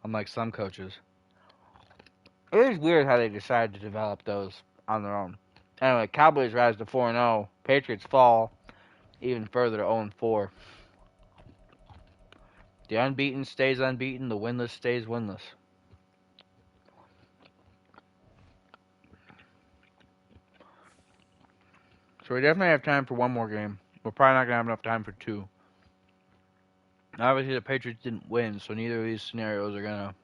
unlike some coaches. It is weird how they decide to develop those on their own. Anyway, Cowboys rise to 4-0. Patriots fall even further to 0-4. The unbeaten stays unbeaten. The winless stays winless. So we definitely have time for one more game. We're probably not going to have enough time for two. Obviously, the Patriots didn't win, so neither of these scenarios are going to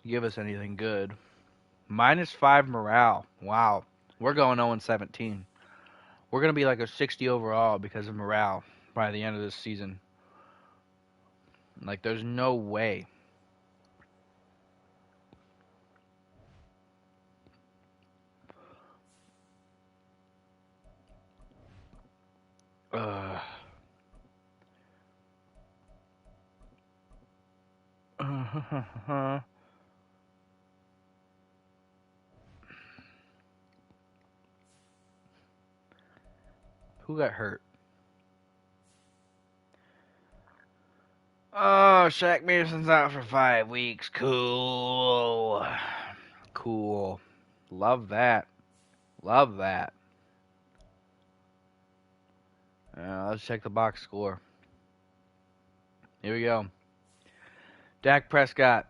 give us anything good. -5 morale. Wow. We're going 0-17. We're going to be like a 60 overall because of morale by the end of this season. Like, there's no way. Who got hurt? Oh, Shaq Mason's out for 5 weeks. Cool. Cool. Love that. Love that. Let's check the box score. Here we go. Dak Prescott,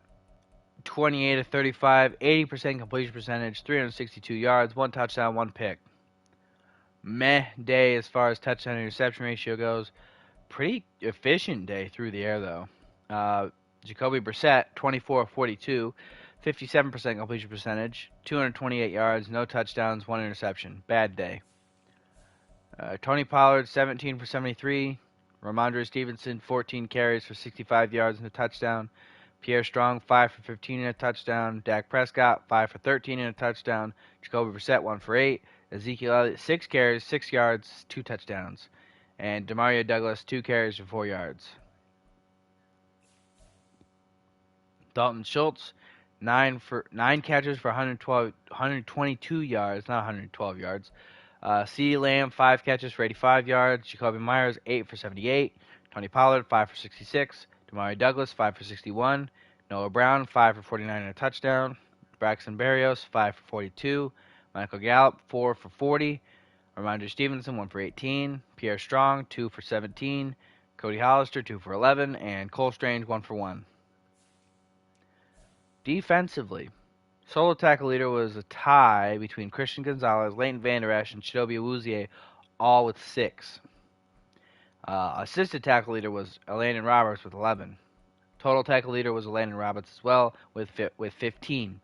28 of 35, 80% completion percentage, 362 yards, 1 touchdown, 1 pick. Meh day as far as touchdown interception ratio goes. Pretty efficient day through the air, though. Jacoby Brissett, 24 of 42, 57% completion percentage, 228 yards, no touchdowns, 1 interception. Bad day. Tony Pollard, 17 for 73. Ramondre Stevenson, 14 carries for 65 yards and a touchdown. Pierre Strong, 5 for 15 and a touchdown. Dak Prescott, 5 for 13 and a touchdown. Jacoby Brissett, 1 for 8. Ezekiel Elliott, 6 carries, 6 yards, 2 touchdowns. And Demario Douglas, 2 carries for 4 yards. Dalton Schultz, 9 catches for 122 yards, not 112 yards. CeeDee Lamb, 5 catches for 85 yards. Jacoby Myers, 8 for 78. Tony Pollard, 5 for 66. Demario Douglas, 5 for 61. Noah Brown, 5 for 49 and a touchdown. Braxton Berrios, 5 for 42. Michael Gallup, 4 for 40. Ramondre Stevenson, 1 for 18. Pierre Strong, 2 for 17. Cody Hollister, 2 for 11. And Cole Strange, 1 for 1. Defensively, solo tackle leader was a tie between Christian Gonzalez, Leighton Vander Esch, and Chidobe Awuzie, all with 6. Assisted tackle leader was Landon Roberts with 11. Total tackle leader was Landon Roberts as well with 15.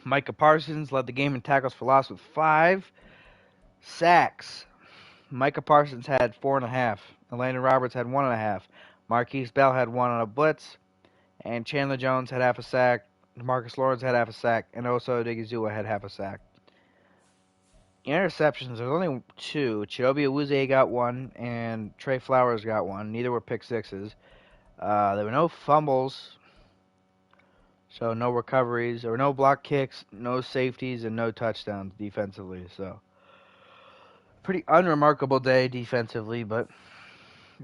Micah Parsons led the game in tackles for loss with 5 sacks. Micah Parsons had 4.5. Landon Roberts had 1.5. Marquise Bell had 1 on a blitz. And Chandler Jones had half a sack. Marcus Lawrence had half a sack. And Oso Odigizua had half a sack. Interceptions, there's only 2. Chidobe Awuzie got 1, and Trey Flowers got 1. Neither were pick sixes. There were no fumbles, so no recoveries. There were no block kicks, no safeties, and no touchdowns defensively. So, pretty unremarkable day defensively, but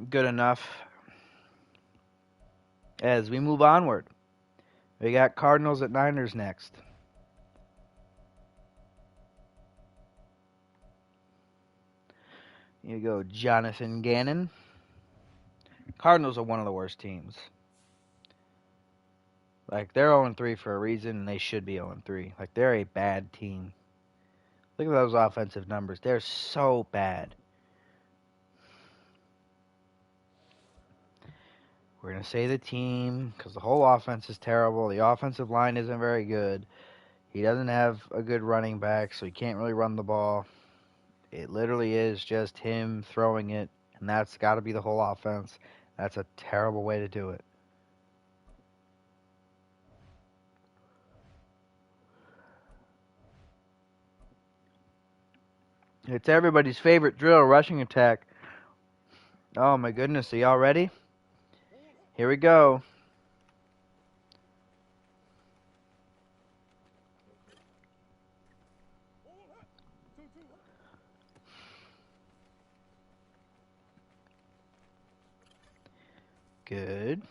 good enough. As we move onward, we got Cardinals at Niners next. Here you go, Jonathan Gannon. Cardinals are one of the worst teams. Like, they're 0-3 for a reason, and they should be 0-3. Like, they're a bad team. Look at those offensive numbers. They're so bad. We're going to say the team because the whole offense is terrible. The offensive line isn't very good. He doesn't have a good running back, so he can't really run the ball. It literally is just him throwing it, and that's got to be the whole offense. That's a terrible way to do it. It's everybody's favorite drill, rushing attack. Oh my goodness, are y'all ready? Here we go. Good.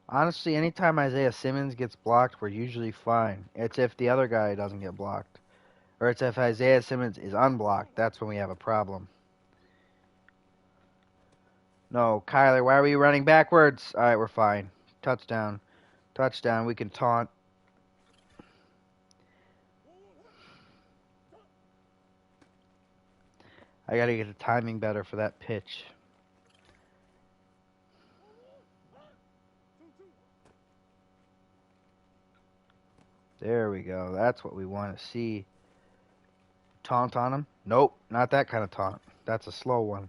Honestly, anytime Isaiah Simmons gets blocked, we're usually fine. It's if the other guy doesn't get blocked. Or it's if Isaiah Simmons is unblocked. That's when we have a problem. No, Kyler, why are we running backwards? All right, we're fine. Touchdown. Touchdown. We can taunt. I got to get the timing better for that pitch. There we go. That's what we want to see. Taunt on him? Nope, not that kind of taunt. That's a slow one.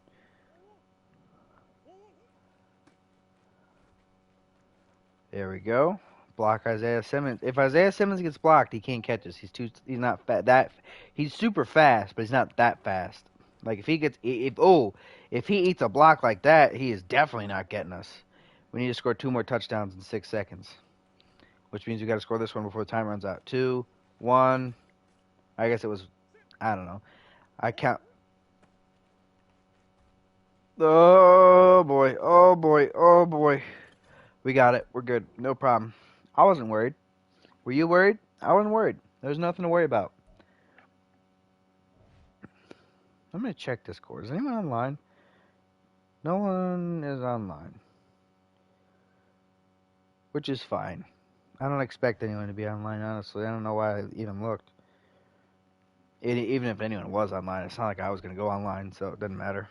There we go. Block Isaiah Simmons. If Isaiah Simmons gets blocked, he can't catch us. He's not fat. He's super fast, but he's not that fast. Like if he eats a block like that, he is definitely not getting us. We need to score 2 more touchdowns in 6 seconds. Which means we got to score this one before the time runs out. 2, 1. I guess it was, I don't know. I count. Oh boy, oh boy, oh boy. We got it. We're good. No problem. I wasn't worried. Were you worried? I wasn't worried. There's nothing to worry about. I'm going to check Discord. Is anyone online? No one is online. Which is fine. I don't expect anyone to be online, honestly. I don't know why I even looked. Even if anyone was online, it's not like I was going to go online, so it doesn't matter.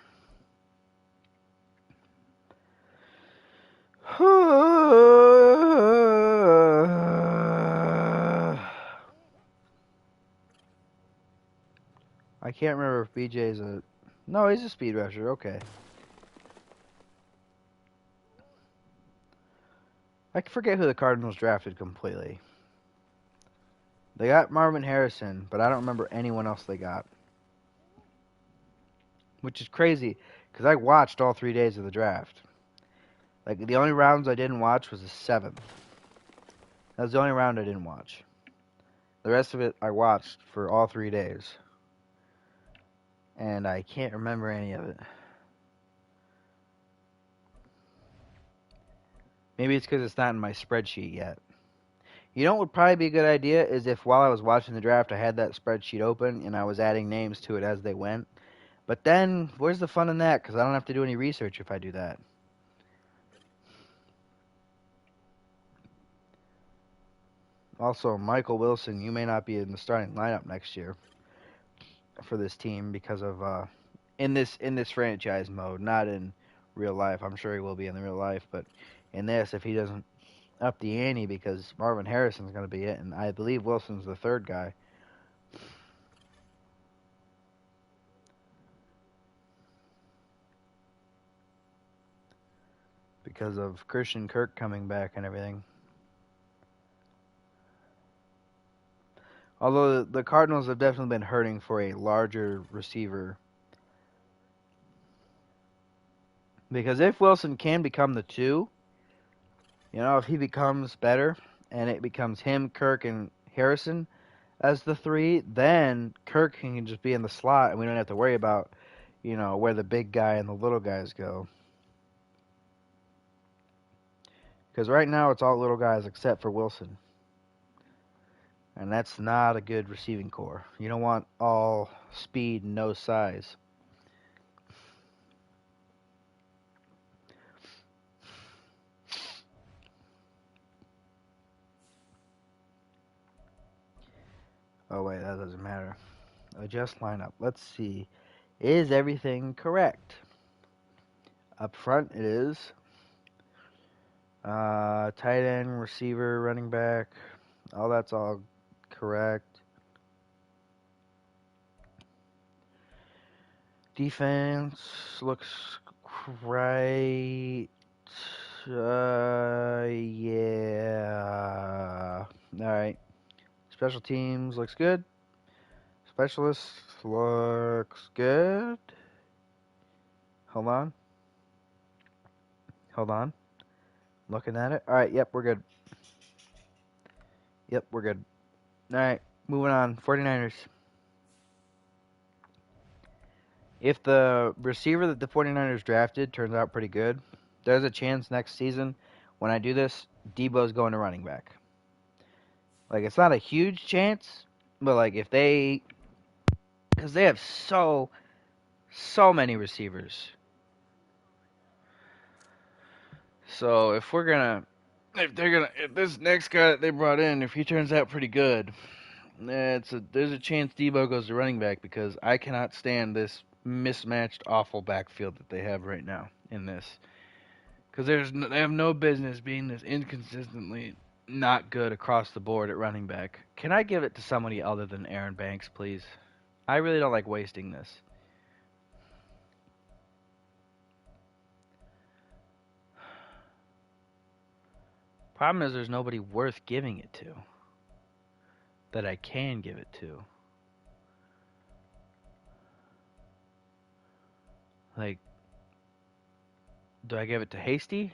I can't remember if BJ's a... No, he's a speed rusher. Okay. I forget who the Cardinals drafted completely. They got Marvin Harrison, but I don't remember anyone else they got. Which is crazy, because I watched all 3 days of the draft. Like, the only rounds I didn't watch was the 7th. That was the only round I didn't watch. The rest of it I watched for all 3 days. And I can't remember any of it. Maybe it's because it's not in my spreadsheet yet. You know what would probably be a good idea is if while I was watching the draft I had that spreadsheet open and I was adding names to it as they went. But then, where's the fun in that? Because I don't have to do any research if I do that. Also, Michael Wilson, you may not be in the starting lineup next year for this team because of in this franchise mode, not in real life. I'm sure he will be in the real life, but in this, if he doesn't up the ante, because Marvin Harrison's going to be it, and I believe Wilson's the third guy. Because of Christian Kirk coming back and everything. Although the Cardinals have definitely been hurting for a larger receiver. Because if Wilson can become the 2, if he becomes better and it becomes him, Kirk, and Harrison as the 3, then Kirk can just be in the slot and we don't have to worry about, where the big guy and the little guys go. Because right now it's all little guys except for Wilson. And that's not a good receiving core. You don't want all speed and no size. Oh, wait, that doesn't matter. Adjust lineup. Let's see. Is everything correct? Up front, it is. Tight end, receiver, running back. All that's all correct. Defense looks right. Yeah. All right. Special teams looks good. Specialist looks good. Hold on. Looking at it. All right. Yep, we're good. All right. Moving on. 49ers. If the receiver that the 49ers drafted turns out pretty good, there's a chance next season when I do this, Debo's going to running back. Like, it's not a huge chance, but, like, if they... Because they have so many receivers. So, if this next guy that they brought in, if he turns out pretty good, there's a chance Debo goes to running back because I cannot stand this mismatched, awful backfield that they have right now in this. Because they have no business being this inconsistently not good across the board at running back. Can I give it to somebody other than Aaron Banks, please? I really don't like wasting this. Problem is there's nobody worth giving it to that I can give it to. Like, do I give it to Hasty?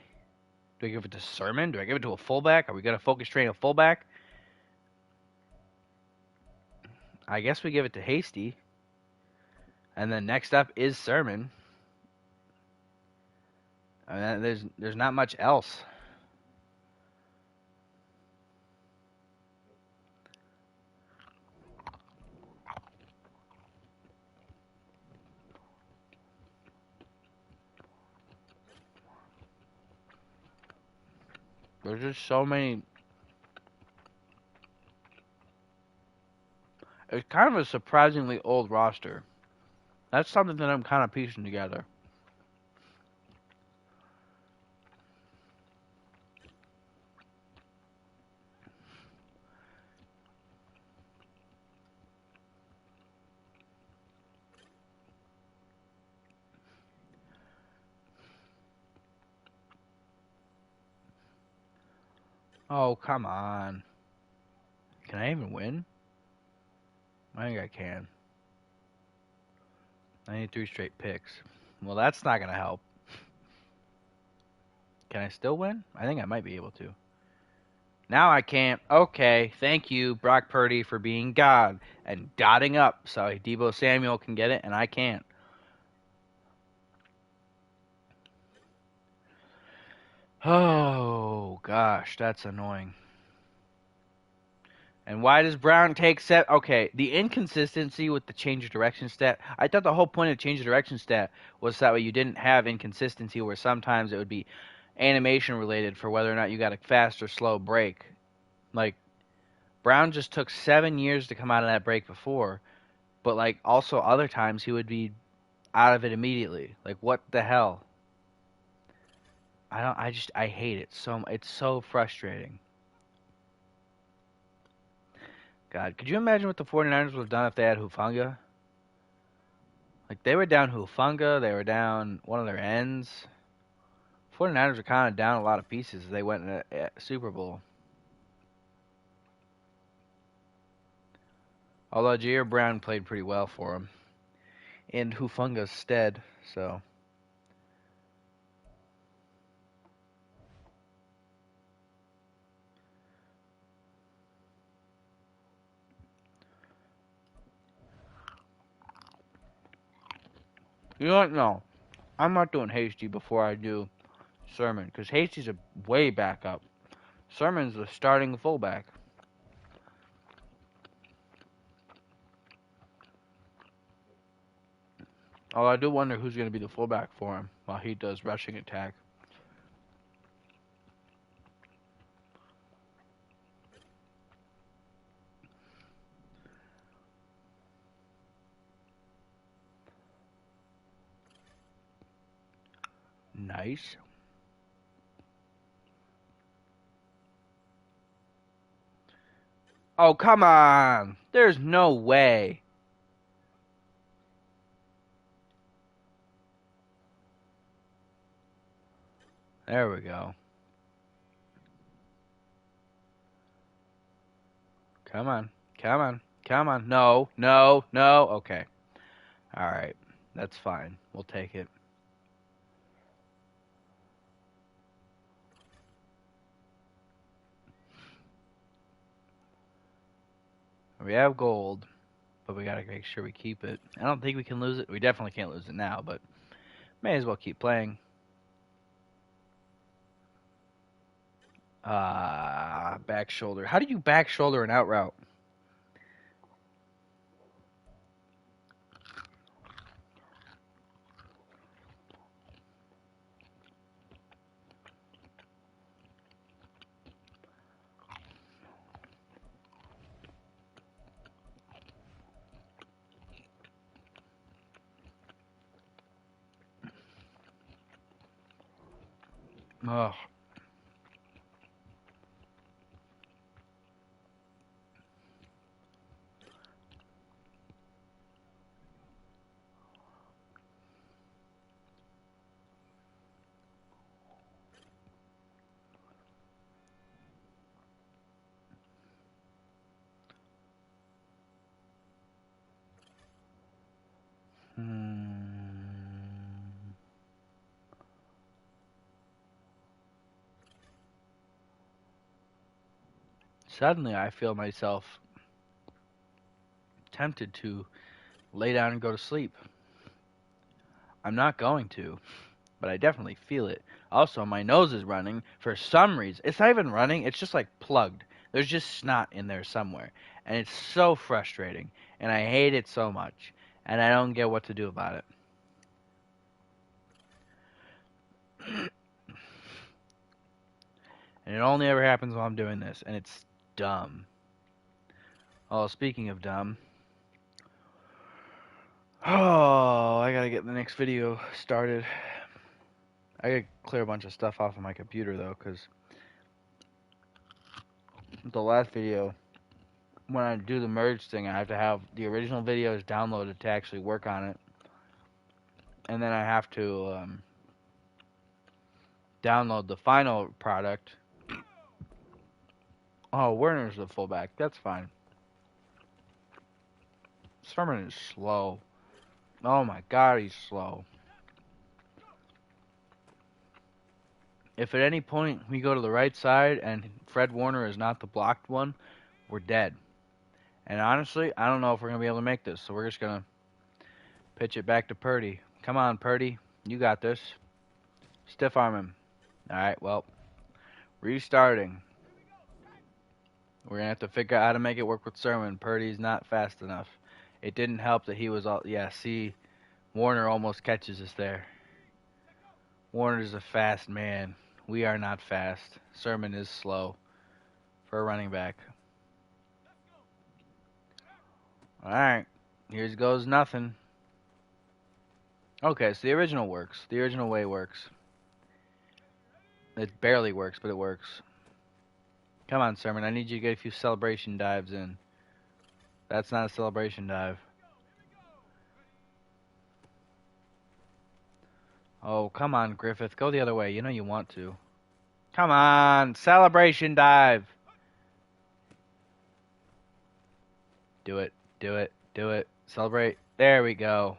Do I give it to Sermon? Do I give it to a fullback? Are we going to focus train a fullback? I guess we give it to Hasty. And then next up is Sermon. I mean, there's not much else. There's just so many. It's kind of a surprisingly old roster. That's something that I'm kind of piecing together. Oh, come on. Can I even win? I think I can. I need 3 straight picks. Well, that's not going to help. Can I still win? I think I might be able to. Now I can't. Okay, thank you, Brock Purdy, for being God and dotting up so Deebo Samuel can get it and I can't. Oh, gosh, that's annoying. And why does Brown take set? Okay, the inconsistency with the change of direction stat. I thought the whole point of change of direction stat was that way you didn't have inconsistency where sometimes it would be animation related for whether or not you got a fast or slow break. Like, Brown just took 7 years to come out of that break before, but, like, also other times he would be out of it immediately. Like, what the hell? I hate it it's so frustrating. God, could you imagine what the 49ers would have done if they had Hufanga? Like, they were down Hufanga, they were down one of their ends. 49ers were kind of down a lot of pieces as they went in a Super Bowl. Although Jair Brown played pretty well for him in Hufanga's stead, so. You know what? No. I'm not doing Hasty before I do Sermon, because Hasty's a way back up. Sermon's the starting fullback. Although I do wonder who's going to be the fullback for him while he does rushing attack. Nice. Oh, come on! There's no way. There we go. Come on. Come on. Come on. No. No. No. Okay. Alright. That's fine. We'll take it. We have gold, but we gotta make sure we keep it. I don't think we can lose it. We definitely can't lose it now, but may as well keep playing. Back shoulder. How do you back shoulder an out route? Ugh. Suddenly, I feel myself tempted to lay down and go to sleep. I'm not going to, but I definitely feel it. Also, my nose is running for some reason. It's not even running, it's just like plugged. There's just snot in there somewhere. And it's so frustrating. And I hate it so much. And I don't get what to do about it. And it only ever happens while I'm doing this. And it's dumb. Oh, speaking of dumb. Oh, I gotta get the next video started. I gotta clear a bunch of stuff off of my computer, though, because the last video, when I do the merge thing, I have to have the original videos downloaded to actually work on it. And then I have to download the final product. Oh, Werner's the fullback. That's fine. Sermon is slow. Oh my god, he's slow. If at any point we go to the right side and Fred Warner is not the blocked one, we're dead. And honestly, I don't know if we're going to be able to make this, so we're just going to pitch it back to Purdy. Come on, Purdy. You got this. Stiff arm him. Alright, well, restarting. We're going to have to figure out how to make it work with Sermon. Purdy's not fast enough. It didn't help that he was all... Yeah, see, Warner almost catches us there. Warner's a fast man. We are not fast. Sermon is slow for a running back. Alright, here goes nothing. Okay, so the original works. The original way works. It barely works, but it works. Come on, Sermon. I need you to get a few celebration dives in. That's not a celebration dive. Oh, come on, Griffith. Go the other way. You know you want to. Come on. Celebration dive. Do it. Do it. Do it. Celebrate. There we go.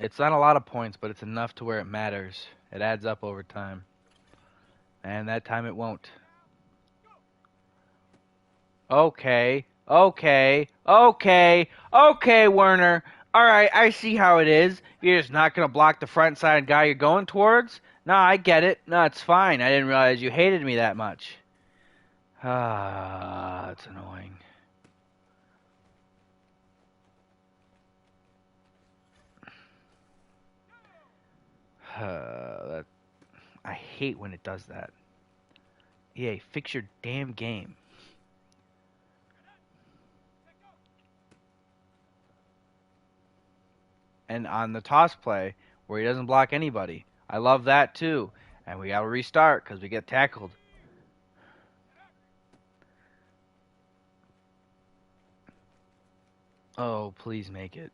It's not a lot of points, but it's enough to where it matters. It adds up over time. And that time it won't. Okay. Okay. Okay. Okay, Werner. Alright, I see how it is. You're just not going to block the front side guy you're going towards? No, I get it. No, it's fine. I didn't realize you hated me that much. Ah, that's annoying. That, I hate when it does that. EA, fix your damn game. And on the toss play, where he doesn't block anybody. I love that too. And we got to restart because we get tackled. Oh, please make it.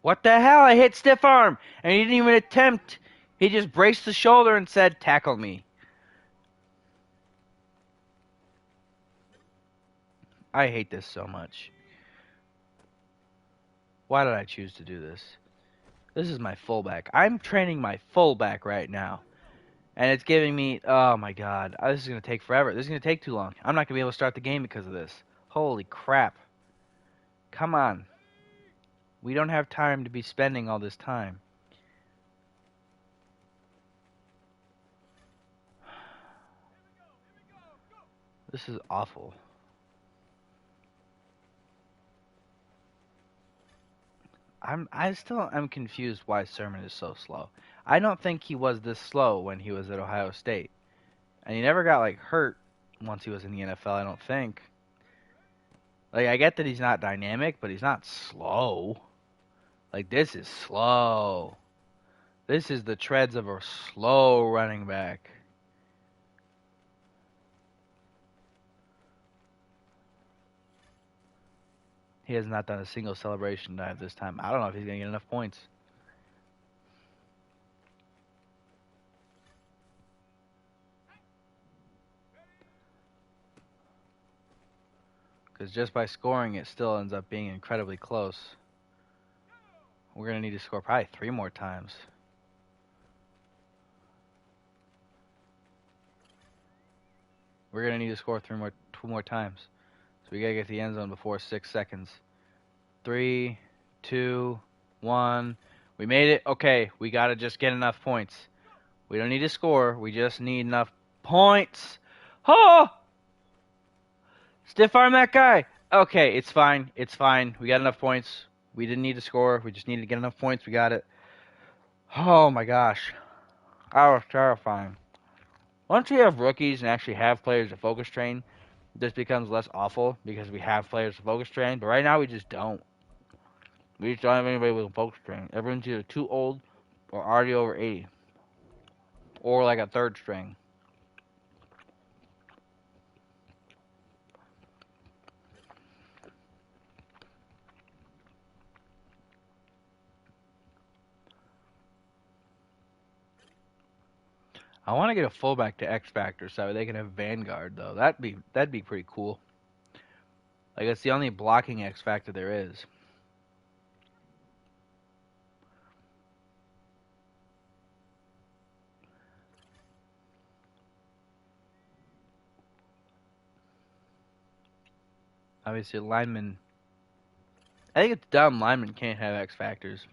What the hell? I hit stiff arm. And he didn't even attempt. He just braced the shoulder and said, tackle me. I hate this so much. Why did I choose to do this? This is my fullback. I'm training my fullback right now. And it's giving me, oh my god, this is going to take forever. This is going to take too long. I'm not going to be able to start the game because of this. Holy crap. Come on. We don't have time to be spending all this time. This is awful. I still am confused why Sermon is so slow. I don't think he was this slow when he was at Ohio State. And he never got like hurt once he was in the NFL, I don't think. Like I get that he's not dynamic, but he's not slow. Like this is slow. This is the treads of a slow running back. He has not done a single celebration dive this time. I don't know if he's going to get enough points. Because just by scoring, it still ends up being incredibly close. We're going to need to score probably 3 more times. We're going to need to score 2 more times. So we got to get to the end zone before 6 seconds. 3, 2, 1. We made it. Okay, we got to just get enough points. We don't need to score. We just need enough points. Oh! Stiff arm that guy. Okay, it's fine. It's fine. We got enough points. We didn't need to score. We just needed to get enough points. We got it. Oh my gosh. That was terrifying. Once we have rookies and actually have players to focus train, this becomes less awful because we have players to focus train. But right now we just don't. We just don't have anybody with a focus train. Everyone's either too old or already over 80. Or like a third string. I want to get a fullback to X Factor so they can have Vanguard though. That'd be pretty cool. Like it's the only blocking X Factor there is. Obviously, linemen. I think it's dumb linemen can't have X Factors.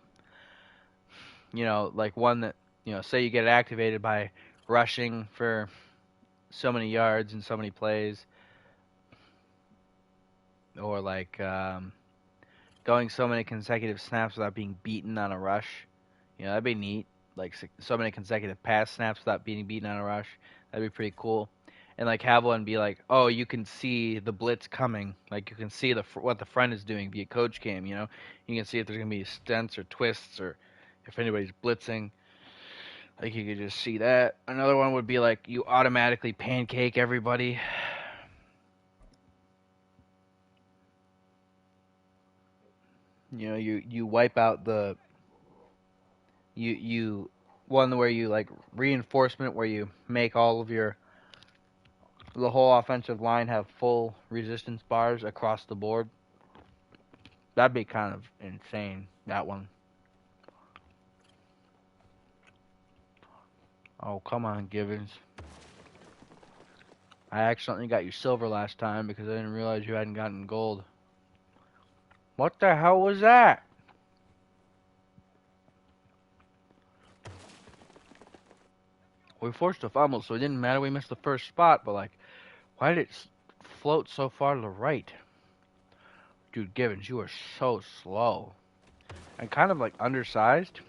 You know, like one that, you know, say you get activated by rushing for so many yards and so many plays. Or like going so many consecutive snaps without being beaten on a rush. You know, that'd be neat. Like so many consecutive pass snaps without being beaten on a rush. That'd be pretty cool. And like have one be like, oh, you can see the blitz coming. Like you can see what the front is doing via coach cam. You know, you can see if there's gonna be stunts or twists or if anybody's blitzing. Like you could just see that. Another one would be like you automatically pancake everybody. You know, you wipe out the you one where you like reinforcement where you make all of your the whole offensive line have full resistance bars across the board. That'd be kind of insane. That one. Oh, come on, Givens. I accidentally got you silver last time because I didn't realize you hadn't gotten gold. What the hell was that? We forced a fumble, so it didn't matter we missed the first spot, but like, why did it float so far to the right? Dude, Givens, you are so slow. And kind of like undersized,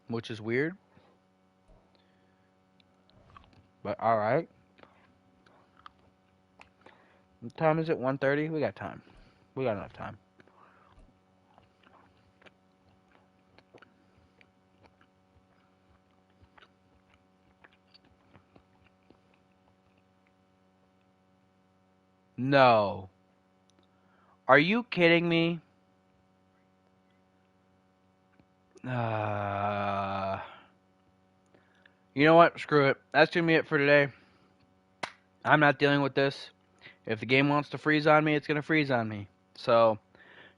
which is weird. But alright. What time is it? 1:30? We got time. We got enough time. No. Are you kidding me? You know what? Screw it. That's going to be it for today. I'm not dealing with this. If the game wants to freeze on me, it's going to freeze on me. So,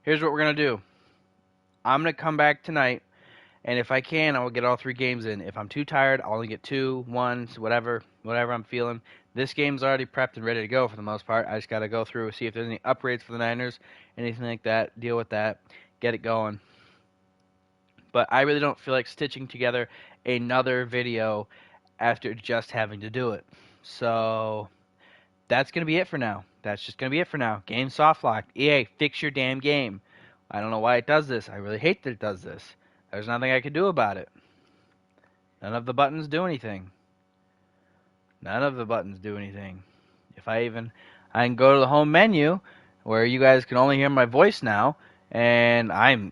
here's what we're going to do. I'm going to come back tonight, and if I can, I will get all 3 games in. If I'm too tired, I'll only get 2, 1, whatever I'm feeling. This game's already prepped and ready to go for the most part. I just got to go through, see if there's any upgrades for the Niners, anything like that, deal with that, get it going. But I really don't feel like stitching together another video after just having to do it. So that's going to be it for now. That's just going to be it for now. Game soft locked. EA, fix your damn game. I don't know why it does this. I really hate that it does this. There's nothing I can do about it. None of the buttons do anything. None of the buttons do anything. If I can go to the home menu where you guys can only hear my voice now, and I'm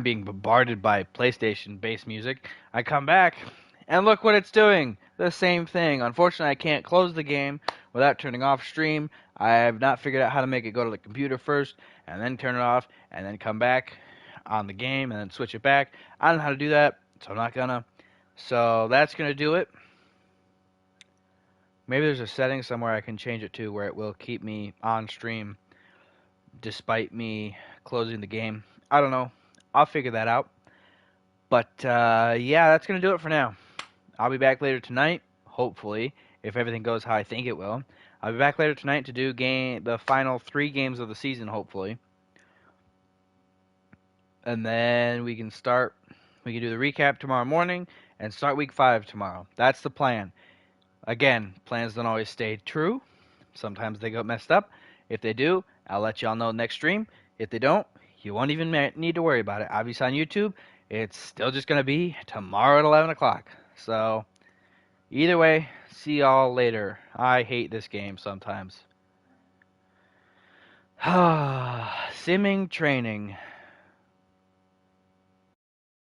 being bombarded by PlayStation based music. I come back and look what it's doing. The same thing. Unfortunately, I can't close the game without turning off stream. I have not figured out how to make it go to the computer first and then turn it off and then come back on the game and then switch it back. I don't know how to do that, so I'm not gonna. So that's gonna do it. Maybe there's a setting somewhere I can change it to where it will keep me on stream despite me closing the game. I don't know. I'll figure that out. But yeah, that's going to do it for now. I'll be back later tonight, hopefully, if everything goes how I think it will. I'll be back later tonight to do the final 3 games of the season, hopefully. And then we can do the recap tomorrow morning and start week 5 tomorrow. That's the plan. Again, plans don't always stay true. Sometimes they get messed up. If they do, I'll let y'all know next stream. If they don't, you won't even need to worry about it. Obviously on YouTube, it's still just going to be tomorrow at 11 o'clock. So, either way, see y'all later. I hate this game sometimes. Simming training.